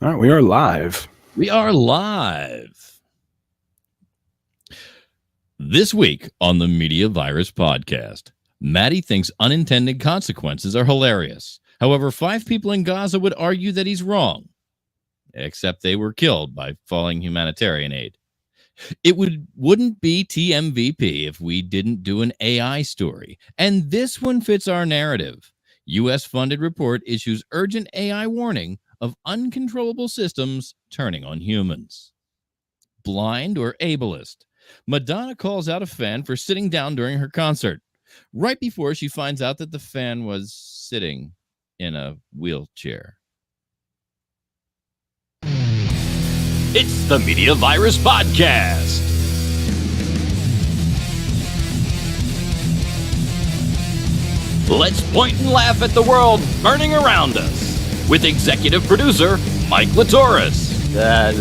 All right, we are live. We are live. This week on the Media Virus Podcast, Maddie thinks unintended consequences are hilarious. However, 5 people in Gaza would argue that he's wrong, except they were killed by falling humanitarian aid. It wouldn't be TMVP if we didn't do an AI story, and this one fits our narrative. U.S.-funded report issues urgent AI warning of uncontrollable systems turning on humans. Blind or ableist. Madonna calls out a fan for sitting down during her concert, right before she finds out that the fan was sitting in a wheelchair. It's the Media Virus Podcast. Let's point and laugh at the world burning around us with executive producer Mike Latoris. We're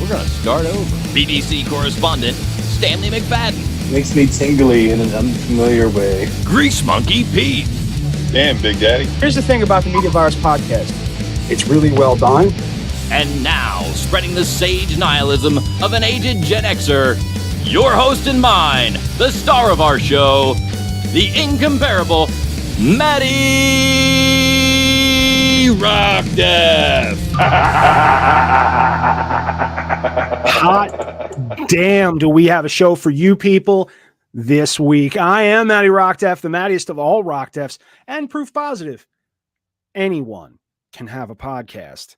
going to start over. BBC correspondent Stanley McFadden. Makes me tingly in an unfamiliar way. Grease Monkey Pete. Damn, Big Daddy. Here's the thing about the Media Virus Podcast. It's really well done. And now, spreading the sage nihilism of an aged Gen Xer, your host and mine, the star of our show, the incomparable Maddie Rockdeath. Hot damn, do we have a show for you people this week. I am Maddie Rockdeath, the Maddiest of all Rockdeaths, and proof positive. Anyone can have a podcast.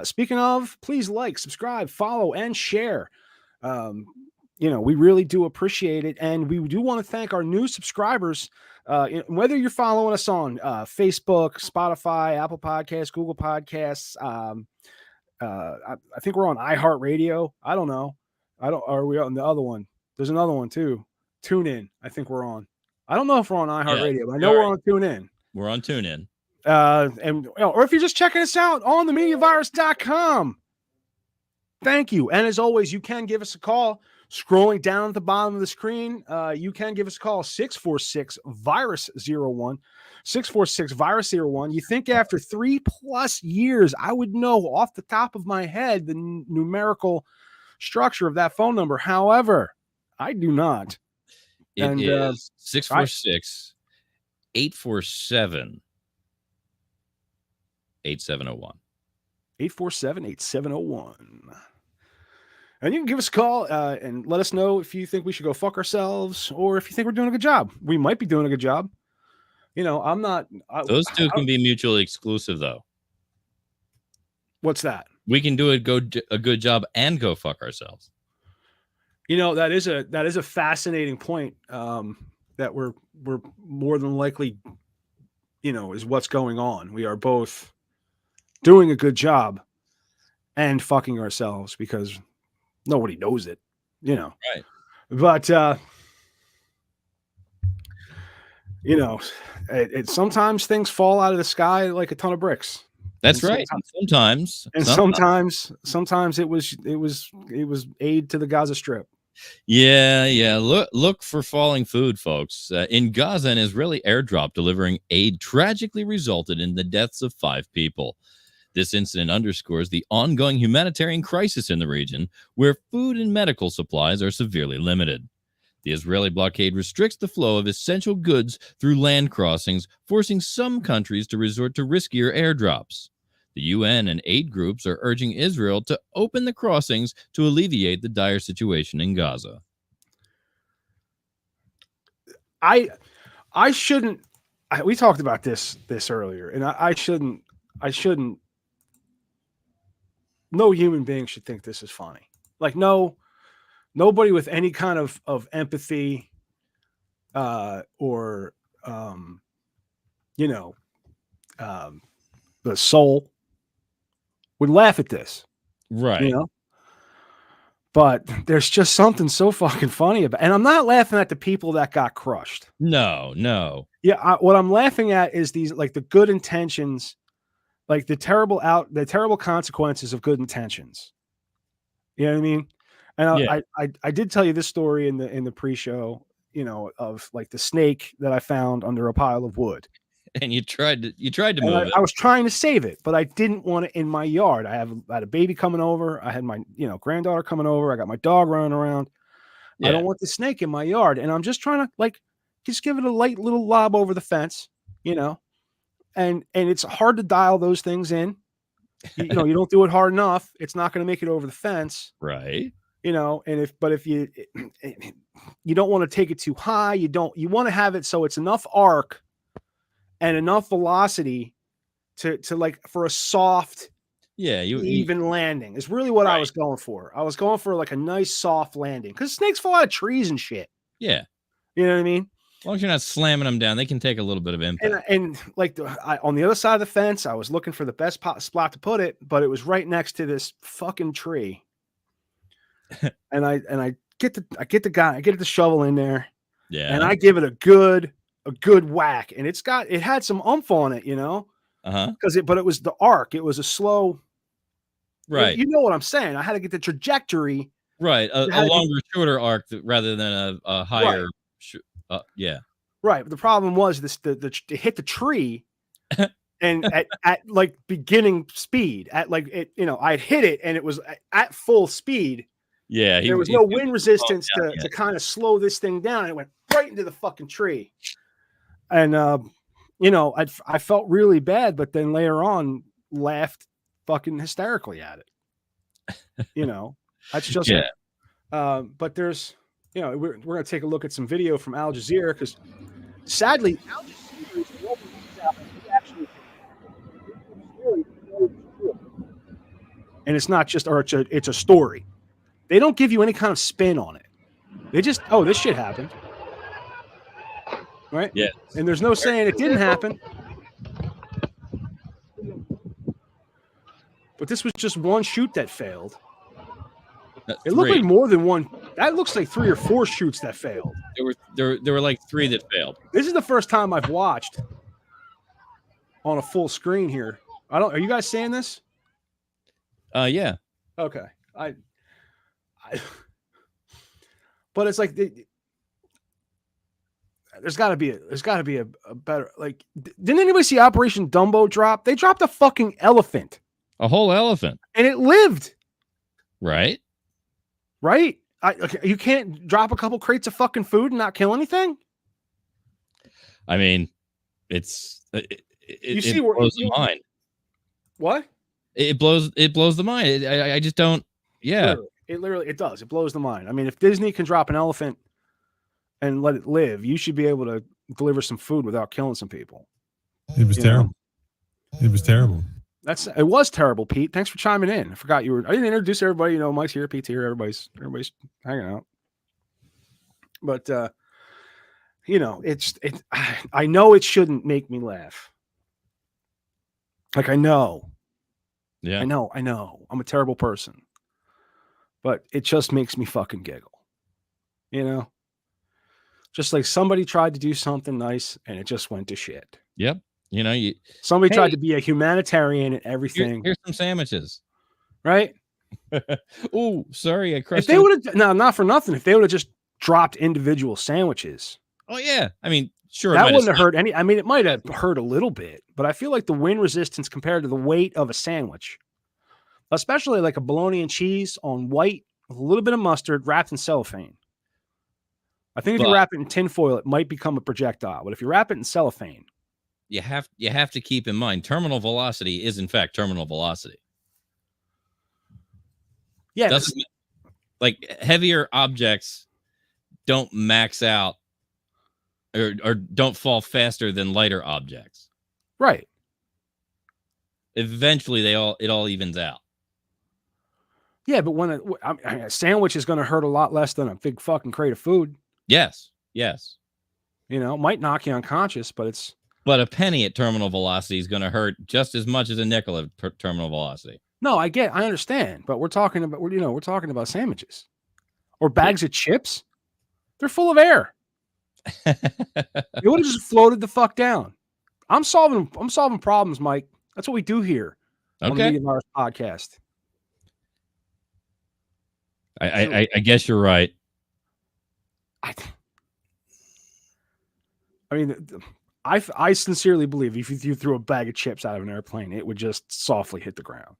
Speaking of, please like, subscribe, follow, and share. We really do appreciate it. And we do want to thank our new subscribers. Whether you're following us on Facebook, Spotify, Apple Podcasts, Google Podcasts, I think we're on iHeartRadio. I don't know. Are we on the other one? There's another one too. TuneIn. I think we're on. I don't know if we're on iHeartRadio, but I know we're on TuneIn. We're on TuneIn. Or if you're just checking us out on themediavirus.com. Thank you. And as always, you can give us a call. Scrolling down at the bottom of the screen, you can give us a call, 646-VIRUS-01, 646-VIRUS-01. You think after 3+ years, I would know off the top of my head the numerical structure of that phone number. However, I do not. It is 646-847-8701. 847-8701. And you can give us a call and let us know if you think we should go fuck ourselves or if you think we're doing a good job. We might be doing a good job. I'm not. Those two can be mutually exclusive, though. What's that? We can do a good job and go fuck ourselves. That is a fascinating point that we're more than likely, is what's going on. We are both doing a good job and fucking ourselves because nobody knows it, Right. But, it sometimes things fall out of the sky like a ton of bricks. That's right. Sometimes it was aid to the Gaza Strip. Yeah. Look for falling food, folks. In Gaza, an Israeli airdrop delivering aid tragically resulted in the deaths of 5 people. This incident underscores the ongoing humanitarian crisis in the region, where food and medical supplies are severely limited. The Israeli blockade restricts the flow of essential goods through land crossings, forcing some countries to resort to riskier airdrops. The UN and aid groups are urging Israel to open the crossings to alleviate the dire situation in Gaza. I shouldn't. We talked about this earlier, and I shouldn't. No human being should think this is funny. Like nobody with any kind of empathy, or the soul would laugh at this, Right? But there's just something so fucking funny about, and I'm not laughing at the people that got crushed. No. Yeah, what I'm laughing at is these, like, the good intentions, like the terrible consequences of good intentions. You know what I mean? And Yeah. I did tell you this story in the pre-show, of like the snake that I found under a pile of wood. And you tried to And move it. I was trying to save it, but I didn't want it in my yard. I had a baby coming over. I had my granddaughter coming over. I got my dog running around. I Yeah. don't want the snake in my yard, and I'm just trying to just give it a light little lob over the fence, and it's hard to dial those things in. You don't do it hard enough, it's not going to make it over the fence, Right. and if you don't want to take it too high, you want to have it so it's enough arc and enough velocity to for a soft, even landing is really what I was going for. I was going for like a nice soft landing because snakes fall out of trees and shit. Yeah. You know what I mean? As long as you're not slamming them down, they can take a little bit of impact. And on the other side of the fence, I was looking for the best spot to put it, but it was right next to this fucking tree. and I get the shovel in there, and I give it a good whack, and it had some oomph on it, but it was the arc. It was a slow, right? You know what I'm saying? I had to get the trajectory, right? A longer, shorter arc rather than a higher. Right. Yeah. Right. But the problem was it hit the tree, and at like beginning speed, I'd hit it, and it was at full speed. Yeah, there was no wind resistance to kind of slow this thing down. It went right into the fucking tree. And, I felt really bad, but then later on laughed fucking hysterically at it. That's just it. But there's, we're going to take a look at some video from Al Jazeera because sadly, Al Jazeera is the only news outlet who actually and it's not just, or it's a story. They don't give you any kind of spin on it. They just, this shit happened. Right? Yeah. And there's no saying it didn't happen. But this was just one shoot that failed. It looked like more than one. That looks like 3 or 4 shoots that failed. There were like 3 that failed. This is the first time I've watched on a full screen here. Are you guys seeing this? Yeah. Okay. But it's like there's got to be a better, like, didn't anybody see Operation Dumbo drop? They dropped a fucking elephant. A whole elephant. And it lived. Right? Right? You can't drop a couple crates of fucking food and not kill anything? I mean, it blows the mind. What? It blows the mind. I just don't. Yeah. It does. It blows the mind. I mean, if Disney can drop an elephant and let it live, you should be able to deliver some food without killing some people. It was terrible. It was terrible. It was terrible, Pete. Thanks for chiming in. I forgot I didn't introduce everybody. Mike's here, Pete's here. Everybody's hanging out. But I know it shouldn't make me laugh. Like, I know. Yeah. I know. I'm a terrible person. But it just makes me fucking giggle. Just like somebody tried to do something nice and it just went to shit. Yep. Somebody tried to be a humanitarian and everything. Here's some sandwiches. Right? Oh, sorry. I crushed If they would have, not for nothing, if they would have just dropped individual sandwiches. Oh, yeah. I mean, sure. That wouldn't have hurt any. I mean, it might have hurt a little bit, but I feel like the wind resistance compared to the weight of a sandwich, especially like a bologna and cheese on white with a little bit of mustard wrapped in cellophane. I think if you wrap it in tinfoil, it might become a projectile. But if you wrap it in cellophane, you have to keep in mind terminal velocity is in fact terminal velocity. Yeah, like heavier objects don't max out or don't fall faster than lighter objects. Right. Eventually, it all evens out. Yeah, but when a sandwich is going to hurt a lot less than a big fucking crate of food. Yes. It might knock you unconscious, but a penny at terminal velocity is going to hurt just as much as a nickel at terminal velocity. No, I understand, but we're talking about sandwiches or bags of chips. They're full of air. It would have just floated the fuck down. I'm solving problems, Mike. That's what we do here on the Media Virus Podcast. I guess you're right. I mean, I sincerely believe if you threw a bag of chips out of an airplane, it would just softly hit the ground.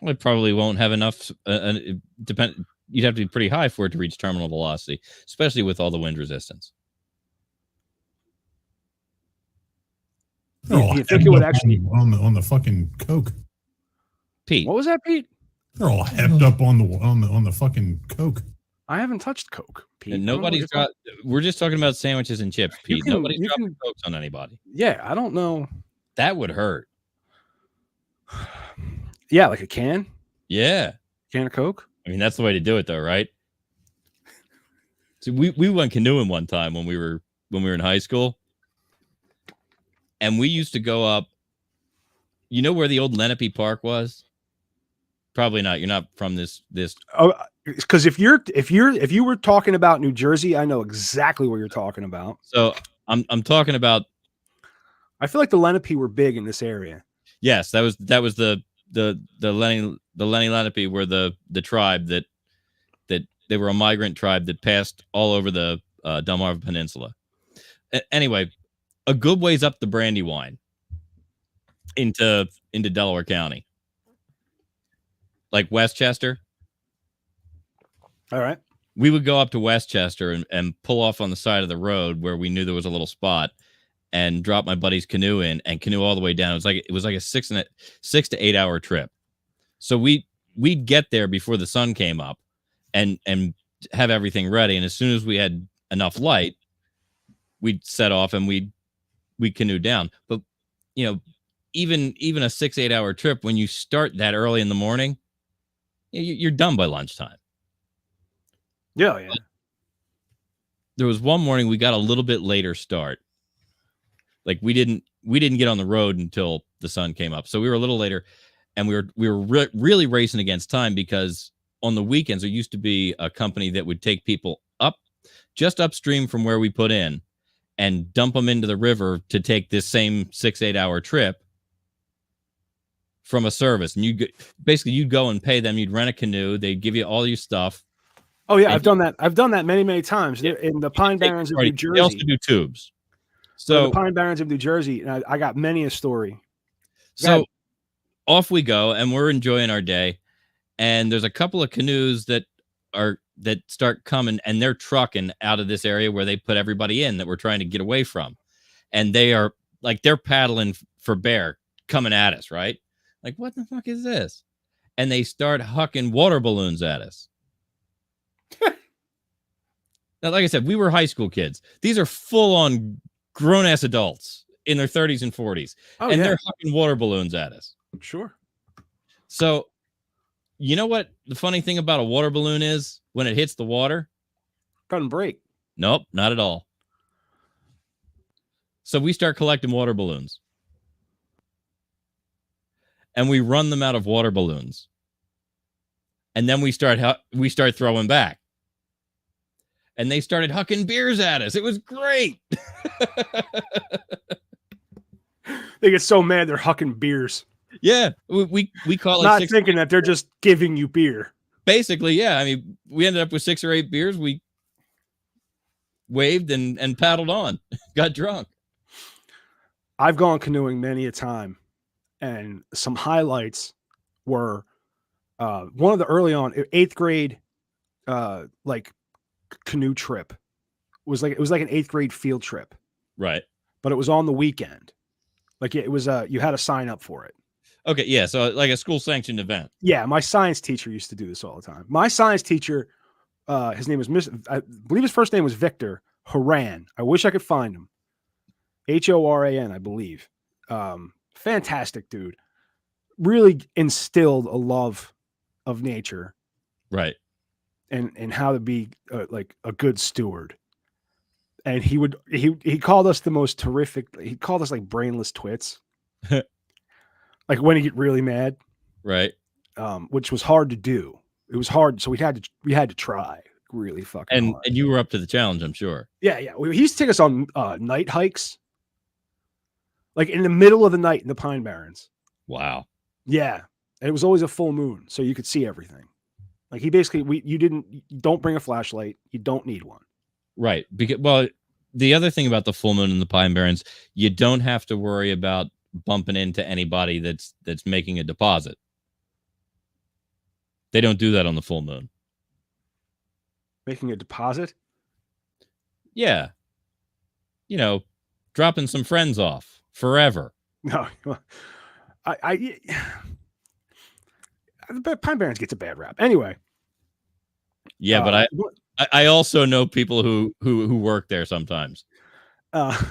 It probably won't have enough. You'd have to be pretty high for it to reach terminal velocity, especially with all the wind resistance. Do you think it would actually on the fucking Coke? Pete, what was that, Pete? They're all hepped up on the fucking Coke. I haven't touched Coke, Pete. And nobody's got. We're just talking about sandwiches and chips, Pete. Nobody's dropping Cokes on anybody. Yeah, I don't know. That would hurt. Yeah, like a can. Yeah, can of Coke. I mean, that's the way to do it, though, right? So we went canoeing one time when we were in high school, and we used to go up. You know where the old Lenape Park was? Probably not. You're not from this. Oh, because if you were talking about New Jersey, I know exactly what you're talking about. So I'm talking about. I feel like the Lenape were big in this area. Yes, that was the Lenni Lenape were the tribe that they were a migrant tribe that passed all over the Delmarva Peninsula. Anyway, a good ways up the Brandywine into Delaware County, like Westchester. All right. We would go up to Westchester and pull off on the side of the road where we knew there was a little spot and drop my buddy's canoe in and canoe all the way down. It was like a 6 to 8 hour trip. So we'd get there before the sun came up and have everything ready. And as soon as we had enough light, we'd set off and we'd canoe down. But even a 6-8 hour trip, when you start that early in the morning, you're done by lunchtime. Yeah. But there was one morning we got a little bit later start. Like we didn't get on the road until the sun came up, so we were a little later, and we were really racing against time because on the weekends there used to be a company that would take people just upstream from where we put in, and dump them into the river to take this same 6-8 hour trip from a service, and you'd go and pay them. You'd rent a canoe. They'd give you all your stuff. Oh yeah, I've done that. I've done that many times in the Pine Barrens of New Jersey. They also do tubes. So the Pine Barrens of New Jersey, and I got many a story. So off we go, and we're enjoying our day. And there's a couple of canoes that start coming, and they're trucking out of this area where they put everybody in that we're trying to get away from. And they're paddling for bear coming at us, right? Like, what the fuck is this? And they start hucking water balloons at us. Now, like I said, we were high school kids. These are full-on grown-ass adults in their 30s and 40s. And they're hucking water balloons at us. Sure. So, you know what the funny thing about a water balloon is when it hits the water? Doesn't break. Nope, not at all. So we start collecting water balloons. And we run them out of water balloons. And then we start throwing back. And they started hucking beers at us. It was great. They get so mad they're hucking beers. Yeah, we call it not thinking that they're just giving you beer. Basically, yeah. I mean, we ended up with 6 or 8 beers. We waved and paddled on, got drunk. I've gone canoeing many a time, and some highlights were one of the early on 8th grade canoe trip. It was like an 8th grade field trip, right? But it was on the weekend. Like it was you had to sign up for it. Okay, yeah, so like a school sanctioned event. Yeah, my science teacher used to do this all the time. My science teacher, his name was I believe his first name was Victor Horan. I wish I could find him. Horan, I believe. Fantastic dude. Really instilled a love of nature, right? And how to be like a good steward. And he called us the most terrific. He called us like brainless twits. Like when he get really mad, right? Which was hard to do. It was hard, so we had to try really fucking hard. And you were up to the challenge, I'm sure. Yeah. He used to take us on night hikes, like in the middle of the night in the Pine Barrens. Wow. Yeah, and it was always a full moon, so you could see everything. Like he basically, you don't bring a flashlight. You don't need one. Right. Because the other thing about the full moon and the Pine Barrens, you don't have to worry about bumping into anybody that's making a deposit. They don't do that on the full moon. Making a deposit? Yeah. You know, dropping some friends off forever. No. The Pine Barrens gets a bad rap. Anyway. Yeah, but I also know people who work there sometimes. But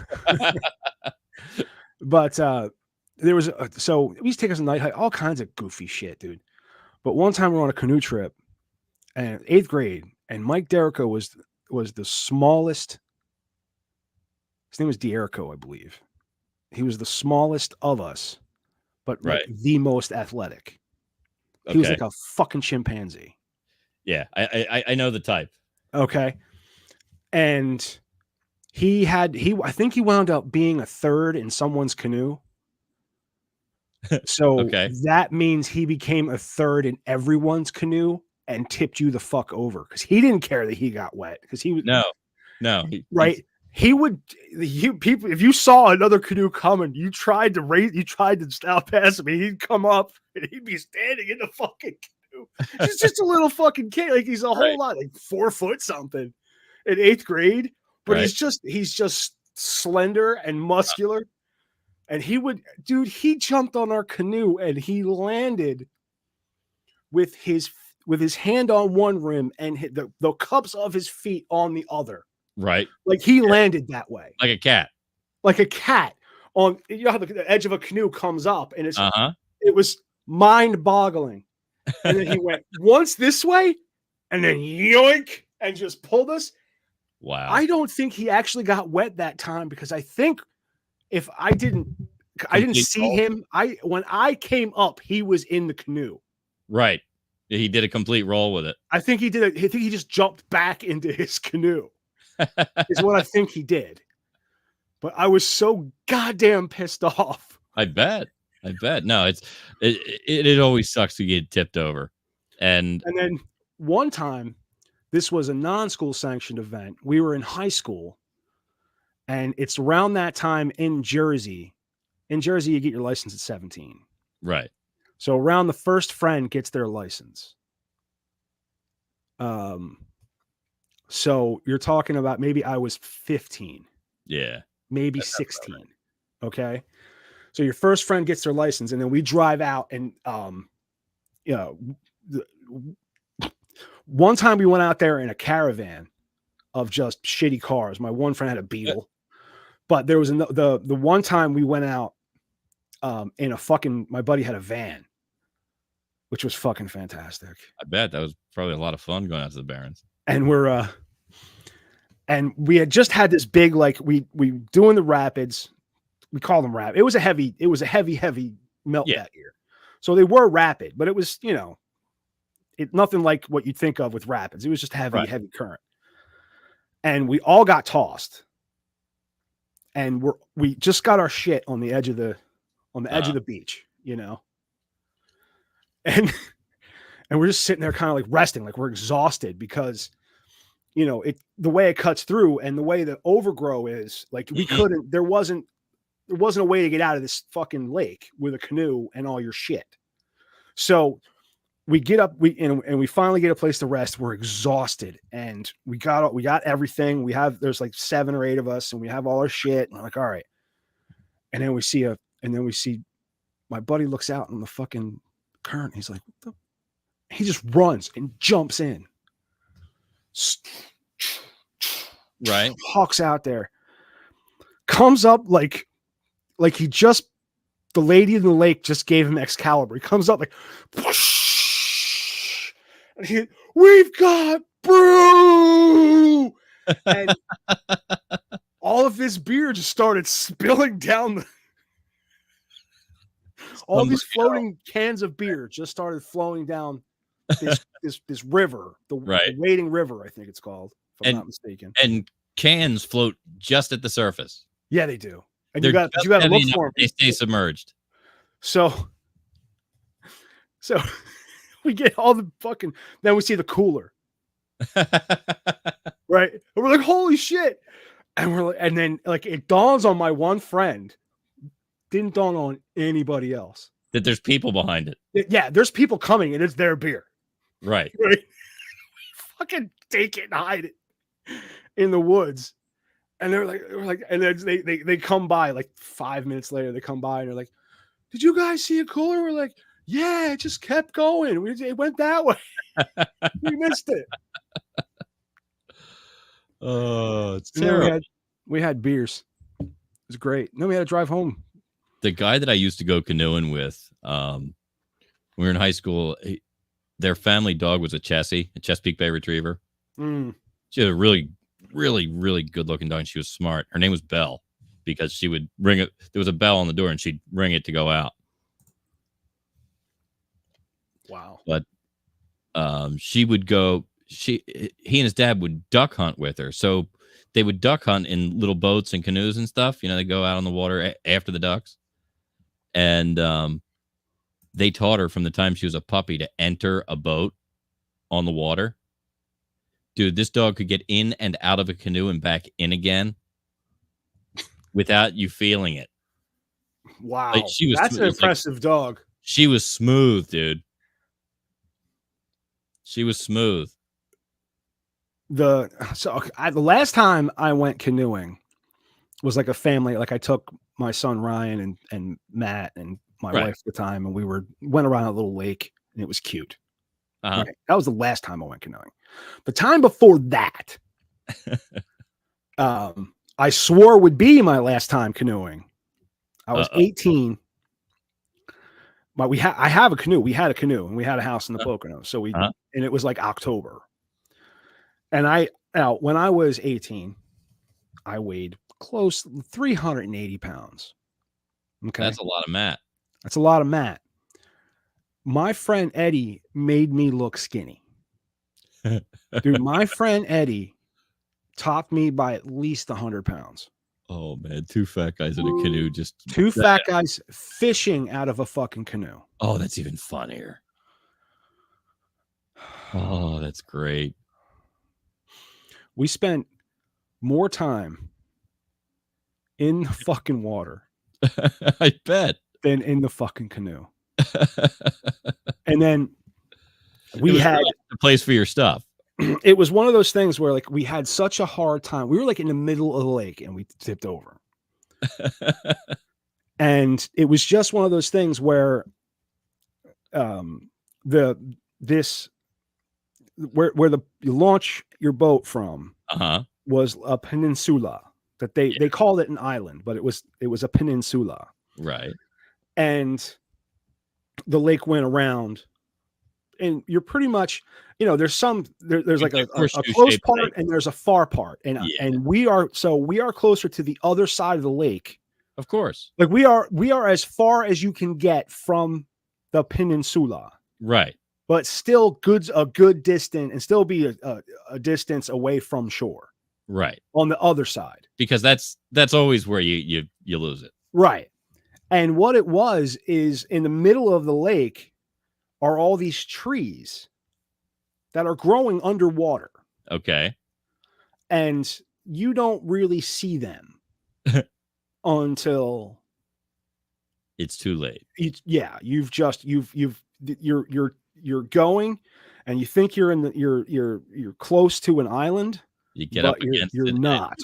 there was so we used to take us a night hike, all kinds of goofy shit, dude. But one time we were on a canoe trip, and 8th grade, and Mike Derrico was the smallest. His name was Derrico, I believe. He was the smallest of us, but like the most athletic. He was like a fucking chimpanzee. Yeah, I know the type. Okay. And I think he wound up being a third in someone's canoe. So that means he became a third in everyone's canoe and tipped you the fuck over because he didn't care that he got wet because he was no he would people if you saw another canoe coming, you tried to stop past him, he'd come up and he'd be standing in the fucking canoe. He's just a little fucking kid, like he's a whole lot, like 4 foot something in 8th grade, but he's just slender and muscular. And he jumped on our canoe and he landed with his hand on one rim and hit the cups of his feet on the other. Right. Like he landed that way. Like a cat. Like a cat on, you know how the edge of a canoe comes up and it was mind boggling. And then he went once this way and then yoink and just pulled us. Wow. I don't think he actually got wet that time because I think if I didn't see him. When I came up, he was in the canoe. Right. He did a complete roll with it. I think he did. I think he just jumped back into his canoe. Is what I think he did. But I was so goddamn pissed off. I bet. No, it always sucks to get tipped over. And then one time, this was a non-school sanctioned event. We were in high school. And it's around that time in Jersey. In Jersey, you get your license at 17. Right. So around the first friend gets their license. So you're talking about maybe I was 15. Yeah. Maybe 16. Right. Okay. So your first friend gets their license, and then we drive out and one time we went out there in a caravan of just shitty cars. My one friend had a Beetle. But there was the one time we went out in my buddy had a van, which was fucking fantastic. I bet that was probably a lot of fun going out to the Barrens. And we had just had this big, like we doing the rapids. We call them rapid. It was a heavy melt that year. So they were rapid, but it was, nothing like what you'd think of with rapids. It was just heavy current. And we all got tossed. And we just got our shit on the edge of the beach, and we're just sitting there kind of like resting, like we're exhausted because, the way it cuts through and the way the overgrow is, like there wasn't a way to get out of this fucking lake with a canoe and all your shit. So we get up, we finally get a place to rest. We're exhausted and we got everything. There's like 7 or 8 of us and we have all our shit. And I'm like, all right. And then we see my buddy looks out on the fucking current. He's like, what the? He just runs and jumps in. Right. Hawks out there. Comes up like the lady in the lake just gave him Excalibur. He comes up like, whoosh, and we've got brew, and all of this beer just started spilling down. All these floating cans of beer just started flowing down this river, the Wading River, I think it's called, if I'm not mistaken. And cans float just at the surface. Yeah, they do. And you got to look for them. They stay submerged. So we get all the fucking, then we see the cooler. Right. And we're like, holy shit. And and then like it dawns on my one friend, didn't dawn on anybody else. That there's people behind it. Yeah, there's people coming and it's their beer. Right. Right? Fucking take it and hide it in the woods. And they're like, and then they come by like 5 minutes later. They come by and they're like, "Did you guys see a cooler?" We're like, "Yeah, it just kept going. It went that way. We missed it." Oh, it's And then terrible. we had beers. It was great. And then we had to drive home. The guy that I used to go canoeing with, when we were in high school, their family dog was a Chesapeake Bay Retriever. Mm. She had a really, really, really good looking dog. And she was smart. Her name was Belle because she would ring it. There was a bell on the door and she'd ring it to go out. Wow. But she would go. He and his dad would duck hunt with her. So they would duck hunt in little boats and canoes and stuff. You know, they go out on the water after the ducks. And they taught her from the time she was a puppy to enter a boat on the water. Dude, this dog could get in and out of a canoe and back in again without you feeling it. Wow. Like, That's an impressive dog. She was smooth, dude. She was smooth. The last time I went canoeing was like a family. Like I took my son Ryan and Matt and my wife at the time, and we went around a little lake, and it was cute. Uh-huh. Right? That was the last time I went canoeing. The time before that, I swore would be my last time canoeing. I was 18. But I have a canoe. We had a canoe, and we had a house in the Poconos. So and it was like October. And when I was 18, I weighed close to 380 pounds. Okay. That's a lot of Matt. That's a lot of Matt. My friend Eddie made me look skinny. Dude, my friend Eddie topped me by at least 100 pounds. Oh, man. Two fat guys in a canoe. Just two fat guys fishing out of a fucking canoe. Oh, that's even funnier. Oh, that's great. We spent more time in the fucking water. I bet. Than in the fucking canoe. And then we had a place for your stuff. It was one of those things where like we had such a hard time. We were like in the middle of the lake and we tipped over. And it was just one of those things where where you launch your boat from was a peninsula that they called it an island, but it was a peninsula. Right. And the lake went around, and you're pretty much, there's like a close part lake. And there's a far part. And we are closer to the other side of the lake. Of course. Like we are as far as you can get from the peninsula. Right. But still a good distance, and still be a distance away from shore. Right. On the other side. Because that's always where you lose it. Right. And what it was is in the middle of the lake are all these trees that are growing underwater. Okay. And you don't really see them until it's too late. You're going and you think you're close to an island. You get up against you're it. not.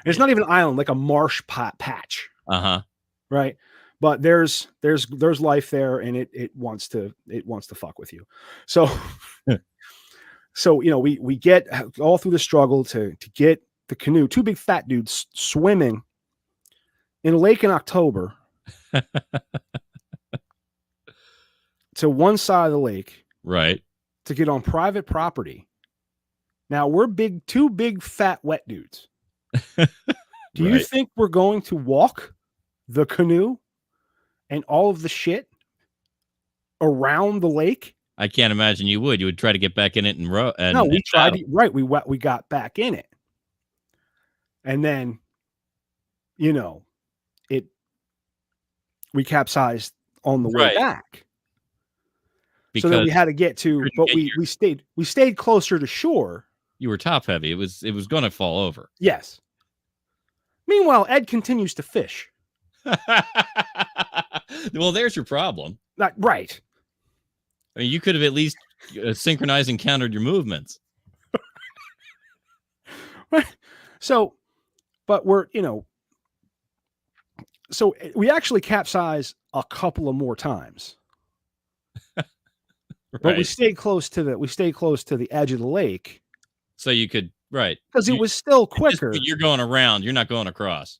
And it's not even an island, like a marsh patch. Right. But there's life there, and it wants to fuck with you. So we get all through the struggle to get the canoe, two big fat dudes swimming in a lake in October to one side of the lake, right, to get on private property. Now we're two big fat wet dudes. Do you think we're going to walk the canoe and all of the shit around the lake? I can't imagine you would. You would try to get back in it and row. No, we tried. Right, we got back in it, and then, we capsized on the way back. Because so then we had to get to, but we stayed closer to shore. You were top heavy. It was going to fall over. Yes. Meanwhile, Ed continues to fish. Well, there's your problem. Right. I mean, you could have at least synchronized and countered your movements. So, but we're, so we actually capsize a couple of more times. But we stayed close to the edge of the lake. So you could, right. Because it was still quicker. You're going around. You're not going across.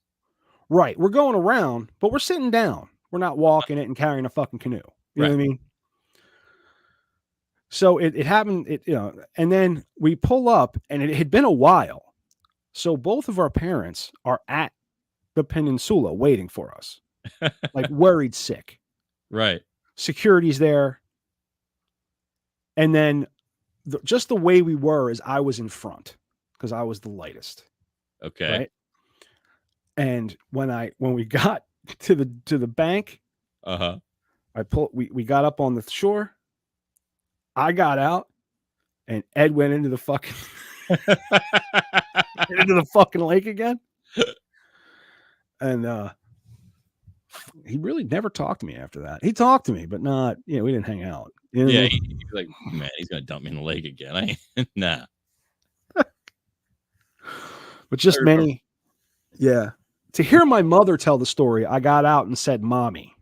Right. We're going around, but we're sitting down. We're not walking it and carrying a fucking canoe. You know what I mean? So it happened, and then we pull up, and it had been a while. So both of our parents are at the peninsula waiting for us, like worried sick. Right. Security's there. And then just the way we were is I was in front because I was the lightest. Okay. Right. And when we got to the bank, we got up on the shore. I got out, and Ed went into the fucking into the fucking lake again. And he really never talked to me after that. He talked to me, but not, we didn't hang out. You know yeah, he's like, man, he's gonna dump me in the lake again. Nah. But just many, yeah. To hear my mother tell the story, I got out and said, "Mommy."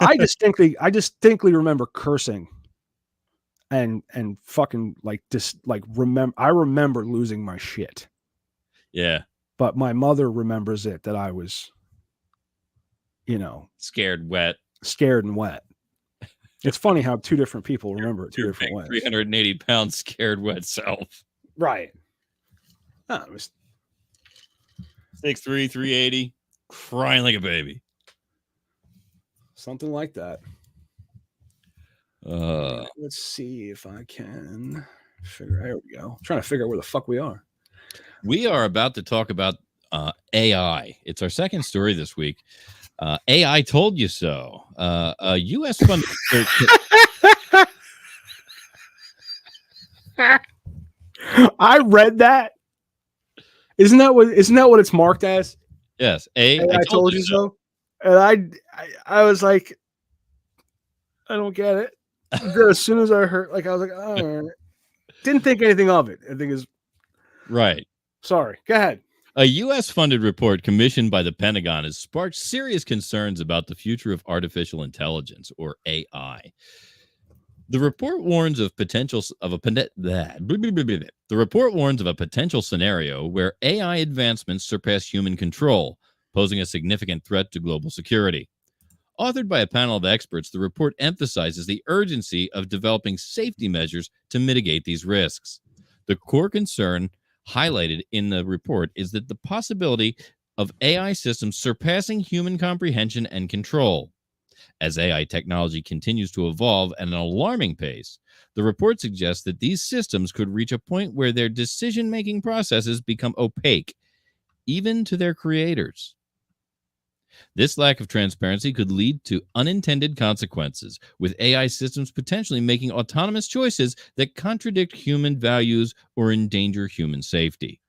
I distinctly remember cursing and fucking I remember losing my shit. Yeah. But my mother remembers it that I was, scared and wet. It's funny how two different people remember it two different ways. 380 pounds scared wet self. Right. It was 6'3", 380, crying like a baby. Something like that. Let's see if I can figure. There we go. I'm trying to figure out where the fuck we are. We are about to talk about AI. It's our second story this week. AI told you so. A U.S. funded I read that. Isn't that what it's marked as? Yes. I told you so. And I was like, I don't get it. As soon as I heard, I was like, oh, all right. Didn't think anything of it. I think is right. Sorry. Go ahead. A U.S. funded report commissioned by the Pentagon has sparked serious concerns about the future of artificial intelligence, or AI. The report warns of a potential scenario where AI advancements surpass human control, posing a significant threat to global security. Authored by a panel of experts, the report emphasizes the urgency of developing safety measures to mitigate these risks. The core concern highlighted in the report is that the possibility of AI systems surpassing human comprehension and control. As AI technology continues to evolve at an alarming pace, the report suggests that these systems could reach a point where their decision-making processes become opaque, even to their creators. This lack of transparency could lead to unintended consequences, with AI systems potentially making autonomous choices that contradict human values or endanger human safety.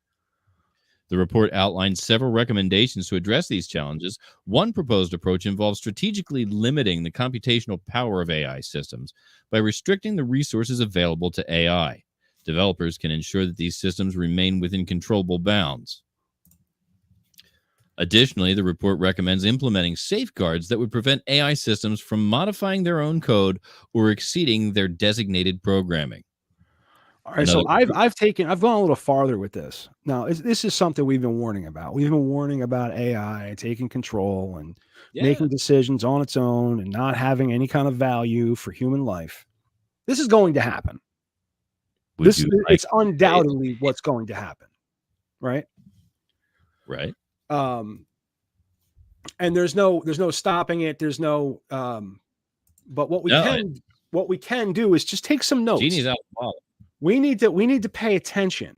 The report outlines several recommendations to address these challenges. One proposed approach involves strategically limiting the computational power of AI systems by restricting the resources available to AI. Developers can ensure that these systems remain within controllable bounds. Additionally, the report recommends implementing safeguards that would prevent AI systems from modifying their own code or exceeding their designated programming. All right, so I've gone a little farther with this. Now, this is something we've been warning about. We've been warning about AI taking control and making decisions on its own and not having any kind of value for human life. This is going to happen. It's undoubtedly what's going to happen, right? Right. And there's no stopping it. There's no, but what we can do is just take some notes. Genie's out of the bottle. We need to pay attention.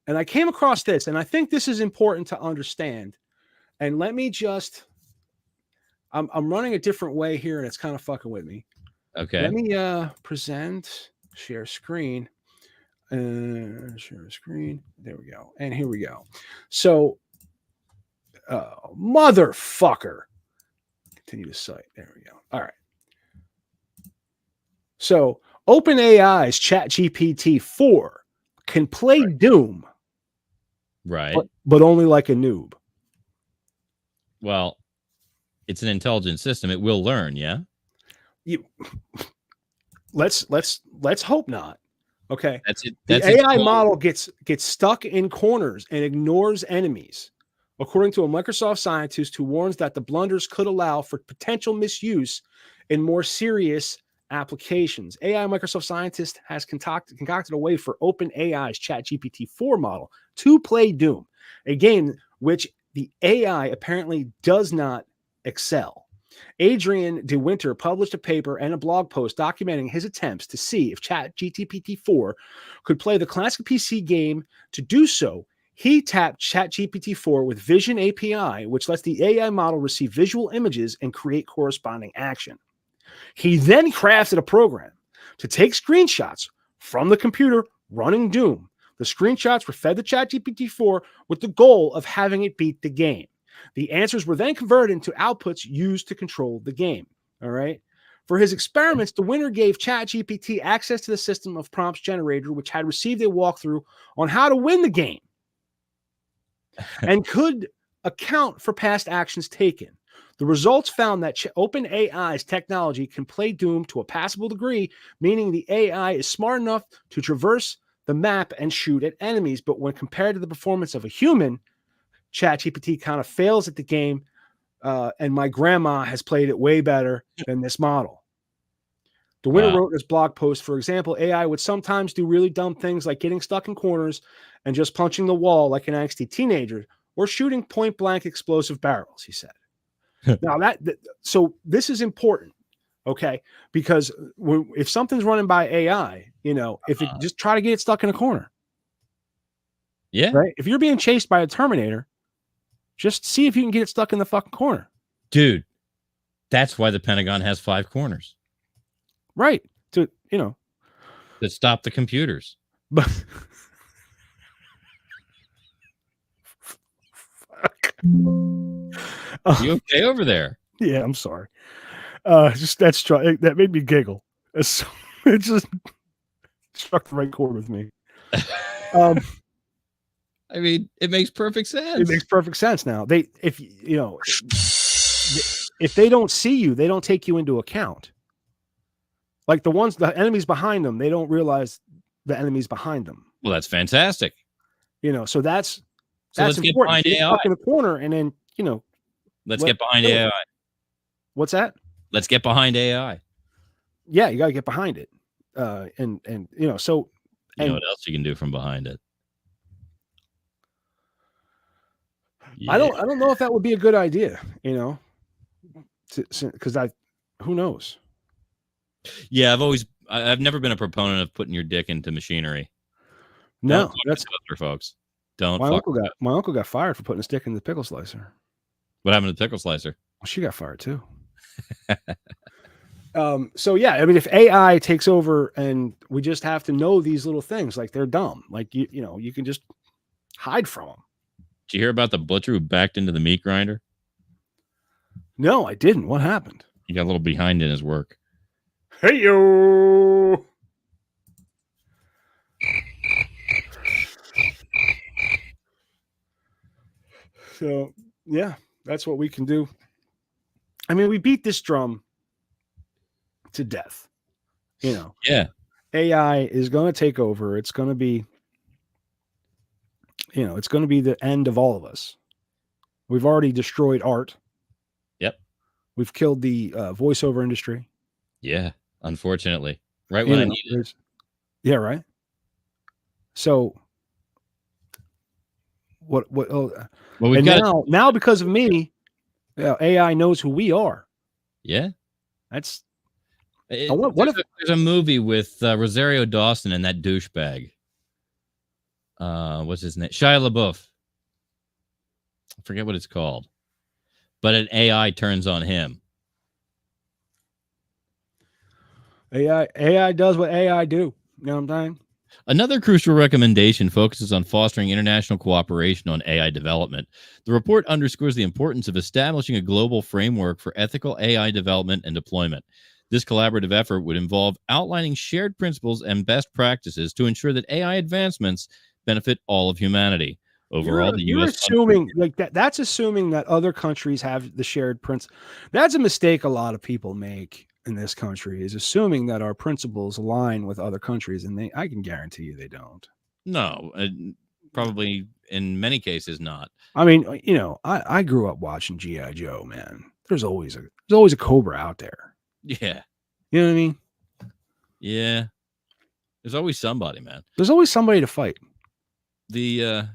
And I came across this, and I think this is important to understand. And let me just, I'm running a different way here, and it's kind of fucking with me. Okay. Let me present, share screen. Share screen. There we go. And here we go. So, motherfucker. Continue to site. There we go. All right. So, OpenAI's ChatGPT 4 can play Doom, Right. but only like a noob. Well, it's an intelligent system. It will learn. Yeah. Let's hope not. Okay. That's it. The That's its AI goal. model gets stuck in corners and ignores enemies, according to a Microsoft scientist who warns that the blunders could allow for potential misuse in more serious applications. AI Microsoft scientist has concocted a way for OpenAI's ChatGPT 4 model to play Doom, a game which the AI apparently does not excel. Adrian De Winter published a paper and a blog post documenting his attempts to see if ChatGPT 4 could play the classic PC game. To do so, he tapped ChatGPT 4 with Vision API, which lets the AI model receive visual images and create corresponding action. He then crafted a program to take screenshots from the computer running Doom. The screenshots were fed to ChatGPT 4 with the goal of having it beat the game. The answers were then converted into outputs used to control the game. All right. For his experiments, the winner gave ChatGPT access to the system of prompts generator, which had received a walkthrough on how to win the game and could account for past actions taken. The results found that OpenAI's technology can play Doom to a passable degree, meaning the AI is smart enough to traverse the map and shoot at enemies. But when compared to the performance of a human, ChatGPT kind of fails at the game, and my grandma has played it way better than this model. The winner wrote in his blog post, for example, AI would sometimes do really dumb things like getting stuck in corners and just punching the wall like an angsty teenager, or shooting point-blank explosive barrels, he said. Now, so this is important, okay? Because if something's running by AI, if it just try to get it stuck in a corner. Yeah. Right? If you're being chased by a Terminator, just see if you can get it stuck in the fucking corner. Dude, that's why the Pentagon has 5 corners. Right. To stop the computers. But fuck. You okay over there? Yeah, I'm sorry. That made me giggle. It just struck the right chord with me. I mean, it makes perfect sense. It makes perfect sense now. If they don't see you, they don't take you into account. Like the enemies behind them, they don't realize the enemies behind them. Well, that's fantastic. So that's let's important. get behind AI. Stuck in the corner, and then let's get behind AI. What's that? Let's get behind AI. Yeah, you got to get behind it, so. You know what else you can do from behind it? Yeah. I don't know if that would be a good idea. Because who knows? Yeah, I've never been a proponent of putting your dick into machinery. No, that's other folks. Don't. My uncle got fired for putting a stick in the pickle slicer. What happened to the pickle slicer? Well, she got fired too. So yeah, I mean, if AI takes over and we just have to know these little things, like they're dumb, like you can just hide from them. Did you hear about the butcher who backed into the meat grinder? No, I didn't. What happened? He got a little behind in his work. Hey yo. So yeah, that's what we can do. I mean, we beat this drum to death. Yeah. AI is going to take over. It's going to be, it's going to be the end of all of us. We've already destroyed art. Yep. We've killed the voiceover industry. Yeah, unfortunately. Right when I need it. Yeah, right. So what now because of me, AI knows who we are. Yeah. That's there's a movie with Rosario Dawson and that douchebag. What's his name? Shia LaBeouf. I forget what it's called. But an AI turns on him. AI does what AI do. You know what I'm saying? Another crucial recommendation focuses on fostering international cooperation on AI development. The report underscores the importance of establishing a global framework for ethical AI development and deployment. This collaborative effort would involve outlining shared principles and best practices to ensure that AI advancements benefit all of humanity. Overall, the You're U.S. assuming like that. That's assuming that other countries have the shared principle. That's a mistake a lot of people make in this country, is assuming that our principles align with other countries, and I can guarantee you they don't. No, probably in many cases not. I mean, I grew up watching G.I. Joe, man. There's always a Cobra out there. Yeah, You know what I mean? yeah. There's always somebody, man. There's always somebody to fight. The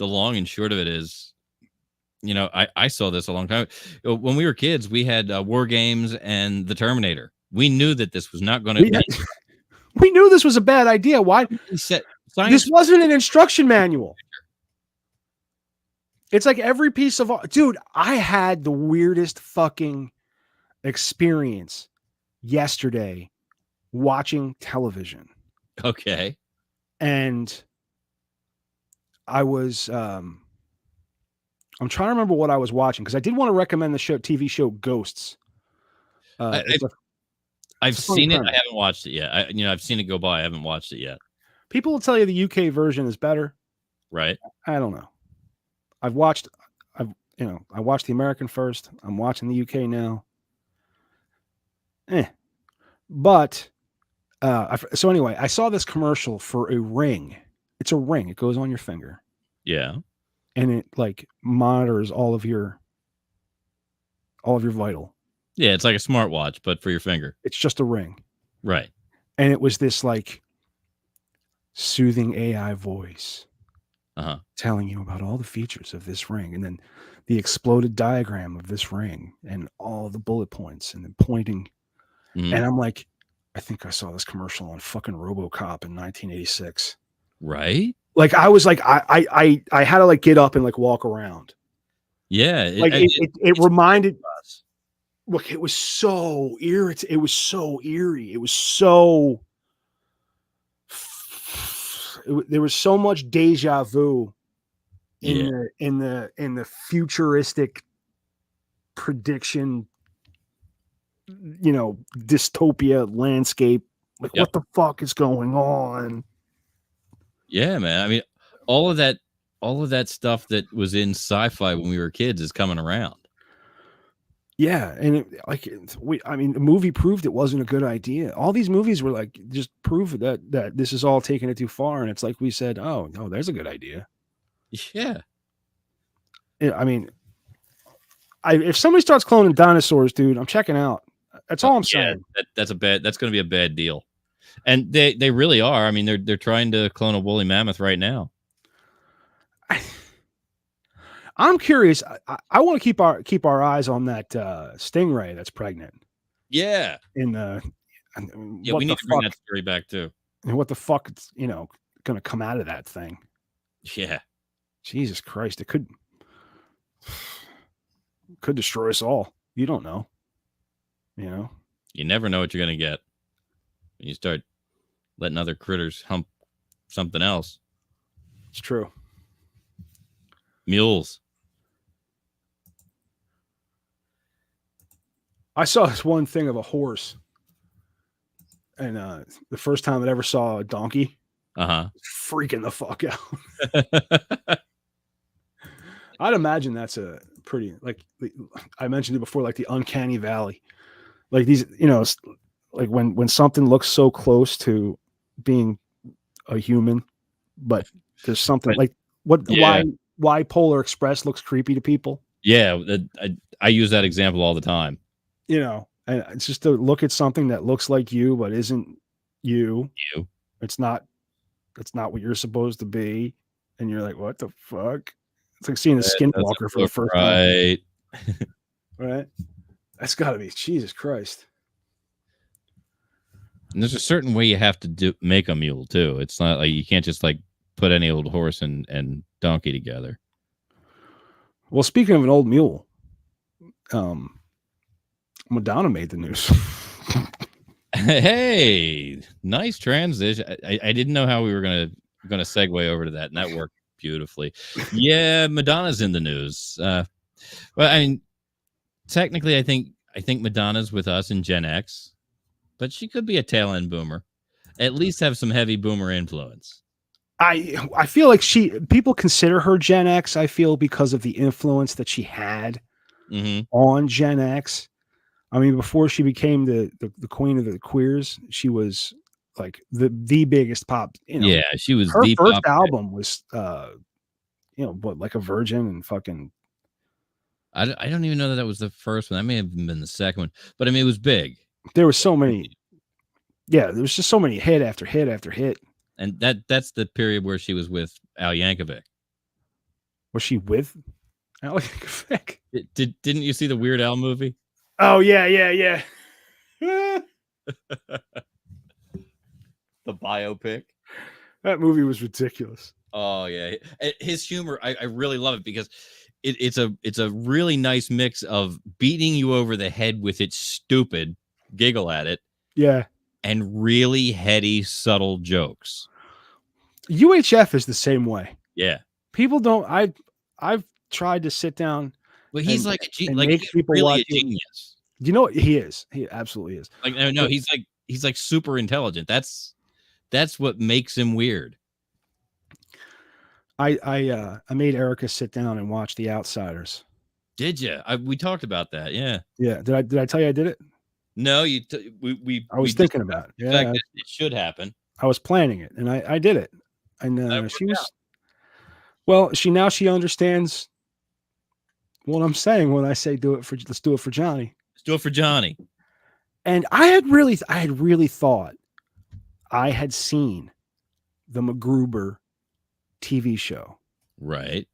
long and short of it is, I saw this a long time when we were kids. We had War Games and the Terminator. We knew that this was not going to. We knew this was a bad idea. Why? This wasn't an instruction manual. It's like every piece of dude. I had the weirdest fucking experience yesterday watching television. Okay. And I was I'm trying to remember what I was watching, because I did want to recommend the TV show Ghosts. I've seen it. I haven't watched it yet. I've seen it go by. I haven't watched it yet. People will tell you the UK version is better. Right. I don't know. I watched the American first. I'm watching the UK now. But so anyway, I saw this commercial for a ring. It's a ring. It goes on your finger. Yeah. And it like monitors all of your vital. Yeah, it's like a smartwatch, but for your finger. It's just a ring. Right. And it was this like soothing AI voice telling you about all the features of this ring, and then the exploded diagram of this ring and all the bullet points, and then pointing. And I'm like, I think I saw this commercial on fucking RoboCop in 1986. Right. Like I was like, I had to like get up and like walk around. Yeah. It reminded us. Look, it was so irritating. It was so eerie. It was so. There was so much deja vu in the futuristic prediction, dystopia landscape. Like, what the fuck is going on? Yeah, man. I mean, all of that stuff that was in sci-fi when we were kids is coming around. Yeah, and the movie proved it wasn't a good idea. All these movies were like just prove that this is all taking it too far, and it's like we said, oh no, there's a good idea. Yeah. I mean, if somebody starts cloning dinosaurs, dude, I'm checking out. That's all I'm saying. That's going to be a bad deal, and they really are. I mean, they're trying to clone a woolly mammoth right now. I'm curious. I want to keep our eyes on that stingray that's pregnant. Yeah. We need to bring that story back too. And what the fuck is going to come out of that thing? Yeah. Jesus Christ! It could destroy us all. You don't know. You never know what you're going to get when you start letting other critters hump something else. It's true. Mules. I saw this one thing of a horse, and the first time I ever saw a donkey, freaking the fuck out. I'd imagine that's a pretty, like I mentioned it before, like the uncanny valley, like these, like when something looks so close to being a human, but there's something like why Polar Express looks creepy to people. Yeah, I use that example all the time. And it's just to look at something that looks like you but isn't you. It's not what you're supposed to be, and you're like, what the fuck? It's like seeing a skinwalker for the first time. Right. That's got to be Jesus Christ. And there's a certain way you have to make a mule too. It's not like you can't just like put any old horse and donkey together. Well, speaking of an old mule, Madonna made the news. Hey, nice transition. I didn't know how we were gonna segue over to that, and that worked beautifully. Yeah, Madonna's in the news. Well, I mean, technically, I think Madonna's with us in Gen X, but she could be a tail end boomer. At least have some heavy boomer influence. I feel like people consider her Gen X, I feel, because of the influence that she had on Gen X. I mean, before she became the queen of the queers, she was like the biggest pop. Yeah, she was. Her the first pop album was, like a Virgin and fucking. I don't even know that was the first one. That may have been the second one, but I mean, it was big. There was so many. Yeah, there was just so many hit after hit after hit. And that's the period where she was with Al Yankovic. Was she with Al Yankovic? Didn't you see the Weird Al movie? Oh yeah. The biopic. That movie was ridiculous. Oh yeah, his humor, I really love it because it's a really nice mix of beating you over the head with its stupid giggle at it. Yeah. And really heady, subtle jokes. UHF is the same way. Yeah. People don't. I've tried to sit down. Well, he's and, like a and like make he's people really watch a genius. You know what? He is. He absolutely is. Like no, he's like super intelligent. That's what makes him weird. I made Erica sit down and watch The Outsiders. Did you? We talked about that. Yeah. Yeah. Did I tell you I did it? No, I was thinking about it. Yeah, it should happen. I was planning it, and I did it. And she was. Well, she understands what I'm saying when I say let's do it for Johnny. Let's do it for Johnny. And I had really thought I had seen the MacGruber TV show. Right.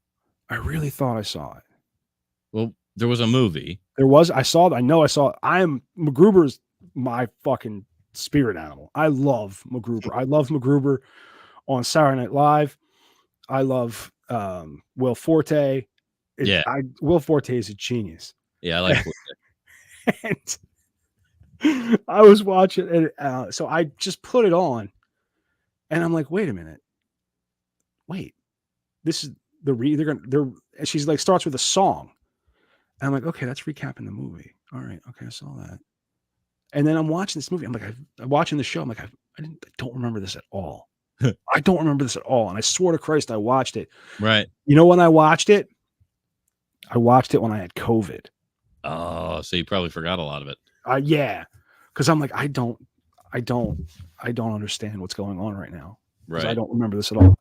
I really thought I saw it. Well, there was a movie. I saw MacGruber's my fucking spirit animal. I love MacGruber. I love MacGruber on Saturday Night Live. I love Will Forte. Will Forte is a genius. Yeah, I like Forte. And I was watching, and so I just put it on, and I'm like, wait a minute. Wait, this is and she's like, starts with a song. And I'm like, okay, that's recapping the movie. All right. Okay. I saw that. And then I'm watching this movie. I'm like, I'm watching the show. I'm like, I don't remember this at all. I don't remember this at all. And I swear to Christ, I watched it. Right. You know when I watched it? I watched it when I had COVID. Oh, so you probably forgot a lot of it. Yeah. Because I'm like, I don't understand what's going on right now. Right. I don't remember this at all.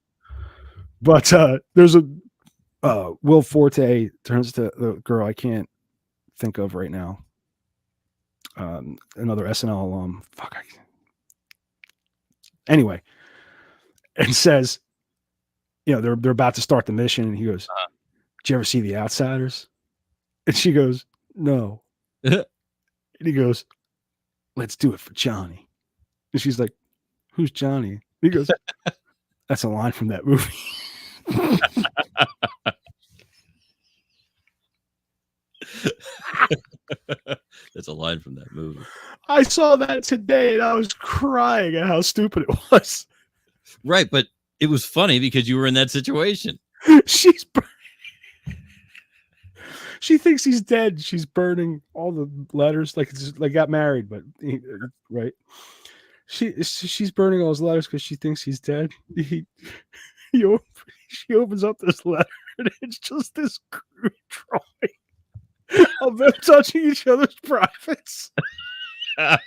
But there's a Will Forte turns to the girl I can't think of right now. Another SNL alum. Anyway, and says, they're about to start the mission, and he goes, "Did you ever see The Outsiders?" And she goes, "No." And he goes, "Let's do it for Johnny." And she's like, "Who's Johnny?" And he goes, "That's a line from that movie." That's a line from that movie. I saw that today and I was crying at how stupid it was. Right, but it was funny because you were in that situation. She thinks he's dead. She's burning all the letters, like it's just, like got married, but right. She's burning all his letters because she thinks he's dead. She opens up this letter and it's just this crude drawing of them touching each other's privates. All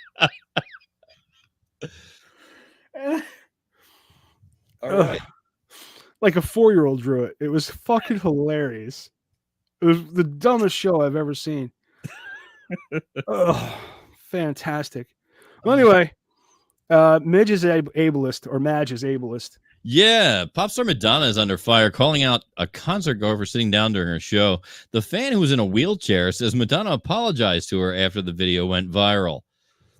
right. Like a 4-year-old drew it. It was fucking hilarious. It was the dumbest show I've ever seen. Oh, fantastic. Well, anyway, Madge is ableist. Yeah, pop star Madonna is under fire, calling out a concert goer for sitting down during her show. The fan who was in a wheelchair says Madonna apologized to her after the video went viral.